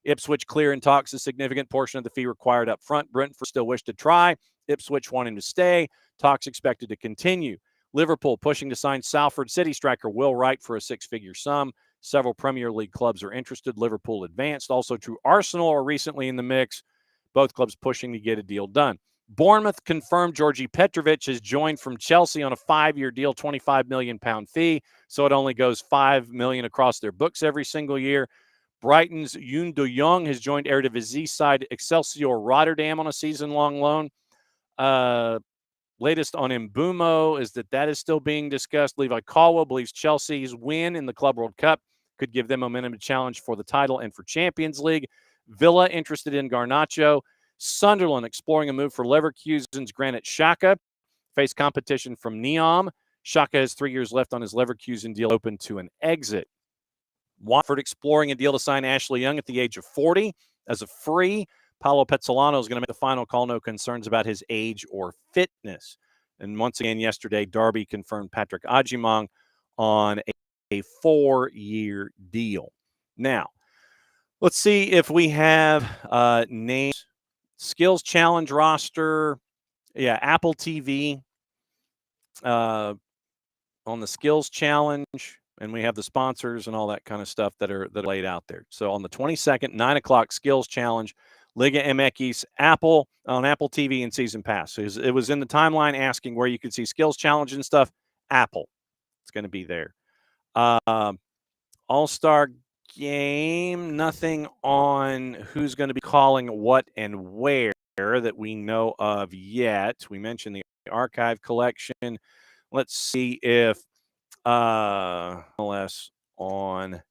Ipswich clear in talks a significant portion of the fee required up front. Brentford still wished to try. Ipswich wanting to stay. Talks expected to continue. Liverpool pushing to sign Salford City striker Will Wright for a six-figure sum. Several Premier League clubs are interested. Liverpool advanced. Also true, Arsenal are recently in the mix. Both clubs pushing to get a deal done. Bournemouth confirmed Georgi Petrovic has joined from Chelsea on a 5-year deal, £25 million fee. So it only goes $5 million across their books every single year. Brighton's Yoon Do-young has joined Eredivisie side Excelsior Rotterdam on a season-long loan. Latest on Mbumo is that is still being discussed. Levi Caldwell believes Chelsea's win in the Club World Cup could give them momentum to challenge for the title and for Champions League. Villa interested in Garnacho. Sunderland exploring a move for Leverkusen's Granit Xhaka. Face competition from Neom. Xhaka has 3 years left on his Leverkusen deal, open to an exit. Watford exploring a deal to sign Ashley Young at the age of 40 as a free. Paulo Pezzolano is going to make the final call. No concerns about his age or fitness. And once again, yesterday, Derby confirmed Patrick Adjumong on a 4-year deal. Now, let's see if we have names. Skills Challenge roster. Yeah, Apple TV on the Skills Challenge. And we have the sponsors and all that kind of stuff that are laid out there. So on the 22nd, 9 o'clock, Skills Challenge, Liga MX, Apple, on Apple TV and Season Pass. So it was in the timeline asking where you could see Skills Challenge and stuff. Apple. It's going to be there. All-Star Game, nothing on who's going to be calling what and where that we know of yet. We mentioned the archive collection. Let's see if MLS on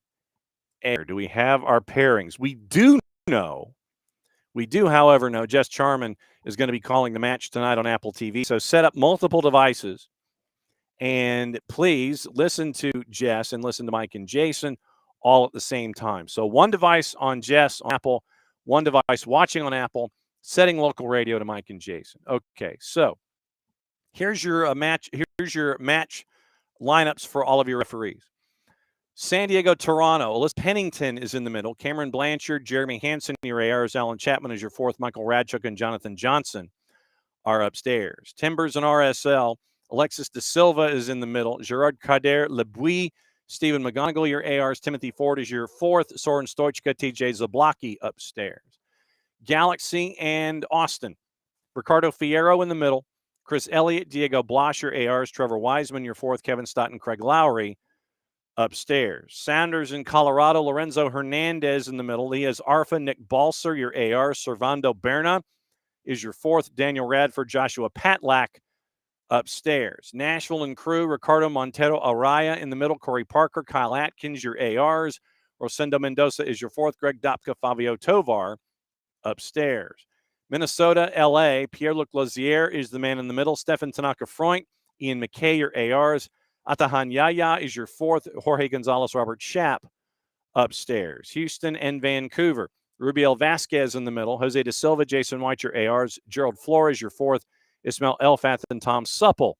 air. Do we have our pairings? We do, however, know Jess Charman is going to be calling the match tonight on Apple TV. So set up multiple devices and please listen to Jess and listen to Mike and Jason all at the same time. So one device on Jess on Apple, one device watching on Apple, setting local radio to Mike and Jason. Okay, so here's your match. Here's your match lineups for all of your referees. San Diego, Toronto. Alyssa Pennington is in the middle. Cameron Blanchard, Jeremy Hansen, your ARs. Alan Chapman is your fourth. Michael Radchuk and Jonathan Johnson are upstairs. Timbers and RSL. Alexis De Silva is in the middle. Gerard Kader Lebuy, Stephen McGonigal, your ARs. Timothy Ford is your fourth. Soren Stoichka, TJ Zablocki upstairs. Galaxy and Austin. Ricardo Fierro in the middle. Chris Elliott, Diego Blas, your ARs. Trevor Wiseman, your fourth. Kevin Stoughton, Craig Lowry upstairs. Sounders in Colorado. Lorenzo Hernandez in the middle. Liaz Arfa, Nick Balser, your ARs. Servando Berna is your fourth. Daniel Radford, Joshua Patlak upstairs. Nashville and Crew, Ricardo Montero Araya in the middle. Corey Parker, Kyle Atkins, your ARs. Rosendo Mendoza is your fourth. Greg Dopka, Fabio Tovar upstairs. Minnesota, LA, Pierre-Luc Lozier is the man in the middle. Stefan Tanaka-Freund, Ian McKay, your ARs. Atahan Yaya is your fourth. Jorge Gonzalez, Robert Schapp upstairs. Houston and Vancouver. Rubiel Vasquez in the middle. Jose De Silva, Jason White, your ARs. Gerald Flores, your fourth. Ismail Elfath and Tom Supple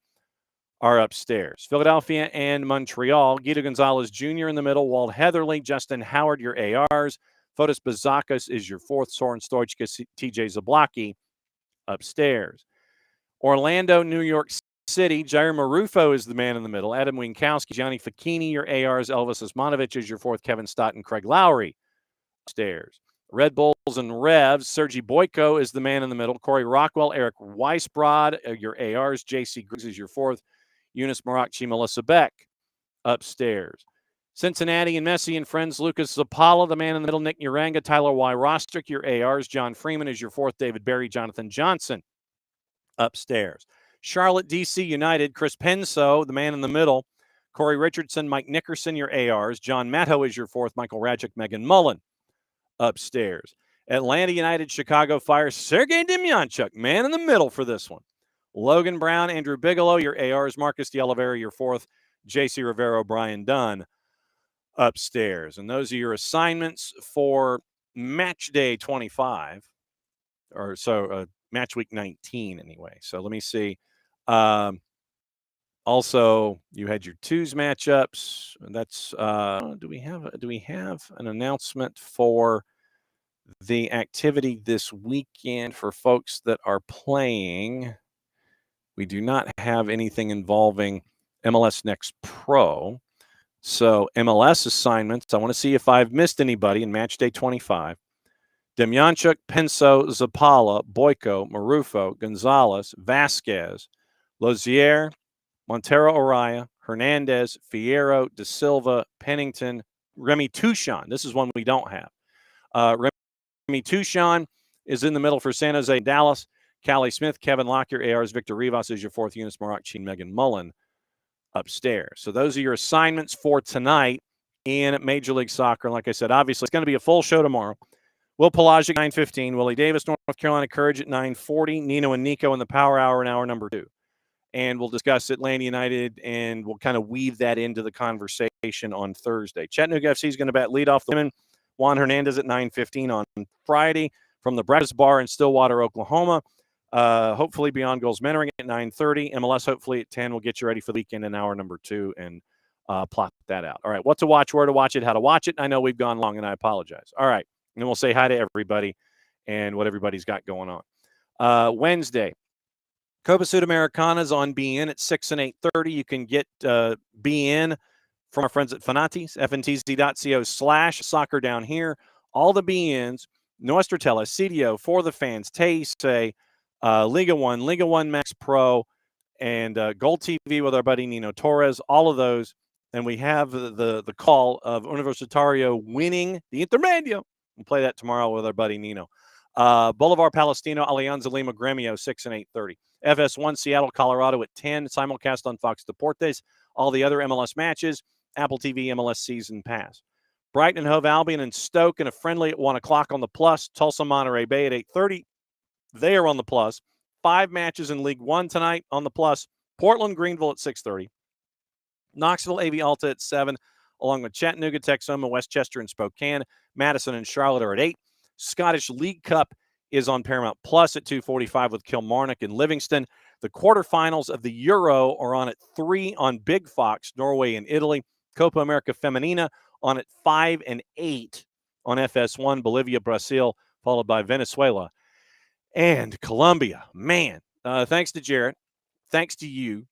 are upstairs. Philadelphia and Montreal, Guido Gonzalez Jr. in the middle, Walt Heatherly, Justin Howard, your ARs. Fotis Bazakis is your fourth, Soren Stoichkis, TJ Zablocki upstairs. Orlando, New York City, Jair Marufo is the man in the middle. Adam Winkowski, Gianni Facchini, your ARs. Elvis Osmanovic is your fourth. Kevin Stott and Craig Lowry upstairs. Red Bulls and Revs, Sergi Boyko is the man in the middle. Corey Rockwell, Eric Weisbrod, your ARs. JC Griggs is your fourth. Eunice Marakchi, Melissa Beck upstairs. Cincinnati and Messi and friends, Lucas Zapala, the man in the middle. Nick Uranga, Tyler Y. Rostrick, your ARs. John Freeman is your fourth. David Berry, Jonathan Johnson upstairs. Charlotte, DC United, Chris Penso, the man in the middle. Corey Richardson, Mike Nickerson, your ARs. John Matto is your fourth. Michael Radchik, Megan Mullen upstairs. Atlanta United, Chicago Fire, Sergei Demyanchuk, man in the middle for this one. Logan Brown, Andrew Bigelow, your ARs. Marcus de Oliveira, your fourth. JC Rivero, Brian Dunn upstairs. And those are your assignments for match day 25, or so match week 19 anyway. So let me see. Also, you had your twos matchups. That's do we have an announcement for the activity this weekend for folks that are playing? We do not have anything involving MLS Next Pro. So MLS assignments, I want to see if I've missed anybody in match day 25. Demyanchuk, Penso, Zapala, Boyko, Marufo, Gonzalez, Vasquez, Lozier, Montero Araya, Hernandez, Fierro, De Silva, Pennington, Remy Touchon. This is one we don't have. Remy Touchon is in the middle for San Jose and Dallas. Callie Smith, Kevin Lockyer, ARs, Victor Rivas is your fourth. Eunice Marakchi, Megan Mullen upstairs. So those are your assignments for tonight in Major League Soccer. And like I said, obviously it's going to be a full show tomorrow. Will Pelagic, 9:15. Willie Davis, North Carolina Courage at 9:40. Nino and Nico in the Power Hour in hour number 2. And we'll discuss Atlanta United, and we'll kind of weave that into the conversation on Thursday. Chattanooga FC is going to bat leadoff the women. Juan Hernandez at 9:15 on Friday from the Breakfast Bar in Stillwater, Oklahoma. Hopefully Beyond Goals Mentoring at 9:30. MLS hopefully at 10. We'll get you ready for the weekend in hour number 2 and plot that out. All right, what to watch, where to watch it, how to watch it. I know we've gone long, and I apologize. All right, and then we'll say hi to everybody and what everybody's got going on. Wednesday, Copa Sudamericana's on BN at 6 and 8:30. You can get BN from our friends at Fanatis, ftz.co/soccer down here. All the BNs, Nuestra Tele, CDO, For the Fans, Taste, Liga 1 Max Pro, and Gold TV with our buddy Nino Torres, all of those. And we have the call of Universitario winning the Intermedio. We'll play that tomorrow with our buddy Nino. Boulevard Palestino, Alianza Lima, Gremio, 6 and 8:30. FS1, Seattle, Colorado at 10. Simulcast on Fox Deportes. All the other MLS matches, Apple TV, MLS Season Pass. Brighton and Hove Albion and Stoke in a friendly at 1 o'clock on the Plus. Tulsa, Monterey Bay at 8:30. They are on the Plus. 5 matches in League One tonight on the Plus. Portland, Greenville at 6:30. Knoxville, AV Alta at 7, along with Chattanooga, Texoma, Westchester, and Spokane. Madison and Charlotte are at 8. Scottish League Cup is on Paramount Plus at 2:45 with Kilmarnock and Livingston. The quarterfinals of the Euro are on at 3 on Big Fox, Norway and Italy. Copa America Femenina on at 5 and 8 on FS1, Bolivia, Brazil, followed by Venezuela and Colombia. Man, thanks to Jarrett. Thanks to you.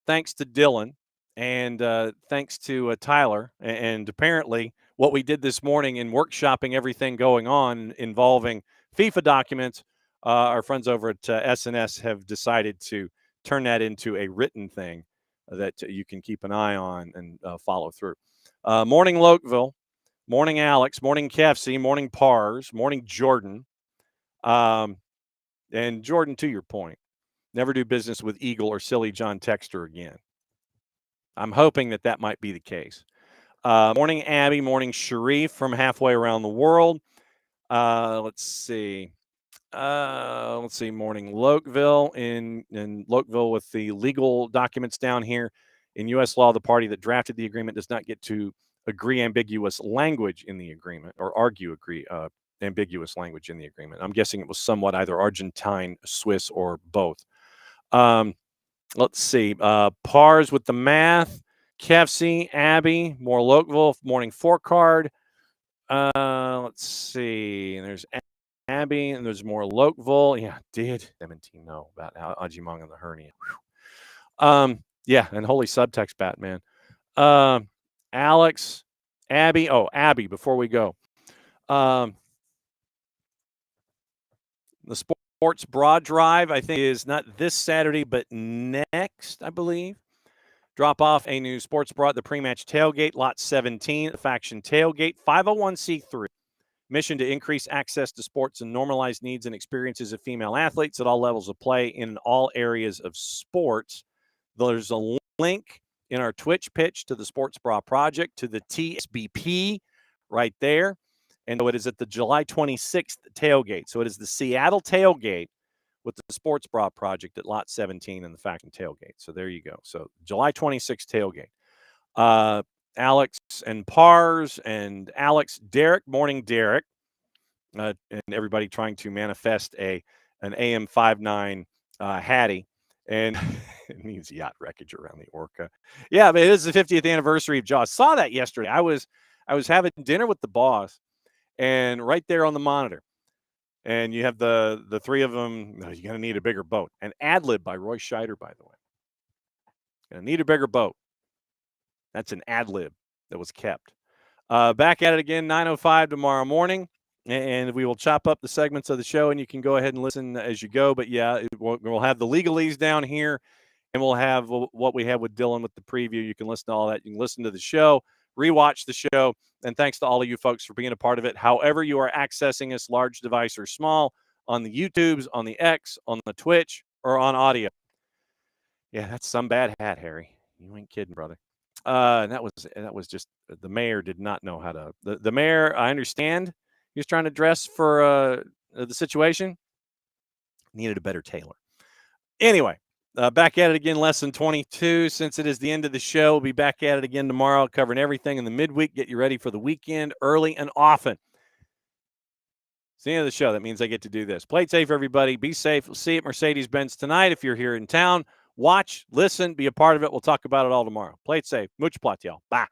Thanks to Dylan. And thanks to Tyler. And apparently what we did this morning in workshopping everything going on involving FIFA documents, our friends over at SNS have decided to turn that into a written thing that you can keep an eye on and follow through. Morning, Lokeville. Morning, Alex. Morning, KFC. Morning, Pars. Morning, Jordan. And Jordan, to your point, never do business with Eagle or Silly John Texter again. I'm hoping that might be the case. Morning, Abby. Morning, Sharif from halfway around the world. Let's see. Morning, Lokeville. In Lokeville with the legal documents down here. In U.S. law, the party that drafted the agreement does not get to agree ambiguous language in the agreement or argue ambiguous language in the agreement. I'm guessing it was somewhat either Argentine, Swiss, or both. Let's see. Pars with the math. Kefsey, Abby, more Lokeville, morning 4 card. Let's see. There's Abby, and there's more Lokeville. Yeah, did 17 know about Ajimong and the hernia. Yeah, and holy subtext Batman. Alex, Abby. Oh, Abby, before we go. The Sports Broad Drive, I think, is not this Saturday, but next, I believe. Drop off a new Sports Broad, the pre-match tailgate, lot 17, the faction tailgate, 501c3. Mission to increase access to sports and normalize needs and experiences of female athletes at all levels of play in all areas of sports. There's a link in our Twitch pitch to the Sports Bra Project, to the TSBP right there. And so it is at the July 26th tailgate. So it is the Seattle tailgate with the Sports Bra Project at lot 17 and the faction tailgate. So there you go. So July 26th tailgate. Alex and Pars and Alex, Derek, morning Derek, and everybody trying to manifest an AM59 Hattie, and it means yacht wreckage around the Orca. Yeah, but it is the 50th anniversary of Jaws. Saw that yesterday. I was having dinner with the boss, and right there on the monitor, and you have the three of them. You're gonna need a bigger boat. An ad lib by Roy Scheider, by the way. Gonna need a bigger boat. That's an ad lib that was kept. Back at it again, 9:05 tomorrow morning, and we will chop up the segments of the show, and you can go ahead and listen as you go. But yeah, we'll have the legalese down here, and we'll have what we had with Dylan with the preview. You can listen to all that. You can listen to the show, rewatch the show, and thanks to all of you folks for being a part of it. However you are accessing us, large device or small, on the YouTubes, on the X, on the Twitch, or on audio. Yeah, that's some bad hat, Harry. You ain't kidding, brother. That was just the mayor did not know how to. The mayor, I understand, he was trying to dress for the situation. Needed a better tailor. Anyway, back at it again, lesson 22. Since it is the end of the show, we'll be back at it again tomorrow, covering everything in the midweek. Get you ready for the weekend early and often. It's the end of the show. That means I get to do this. Play it safe, everybody. Be safe. We'll see you at Mercedes-Benz tonight if you're here in town. Watch, listen, be a part of it. We'll talk about it all tomorrow. Play it safe. Much plot, y'all. Bye.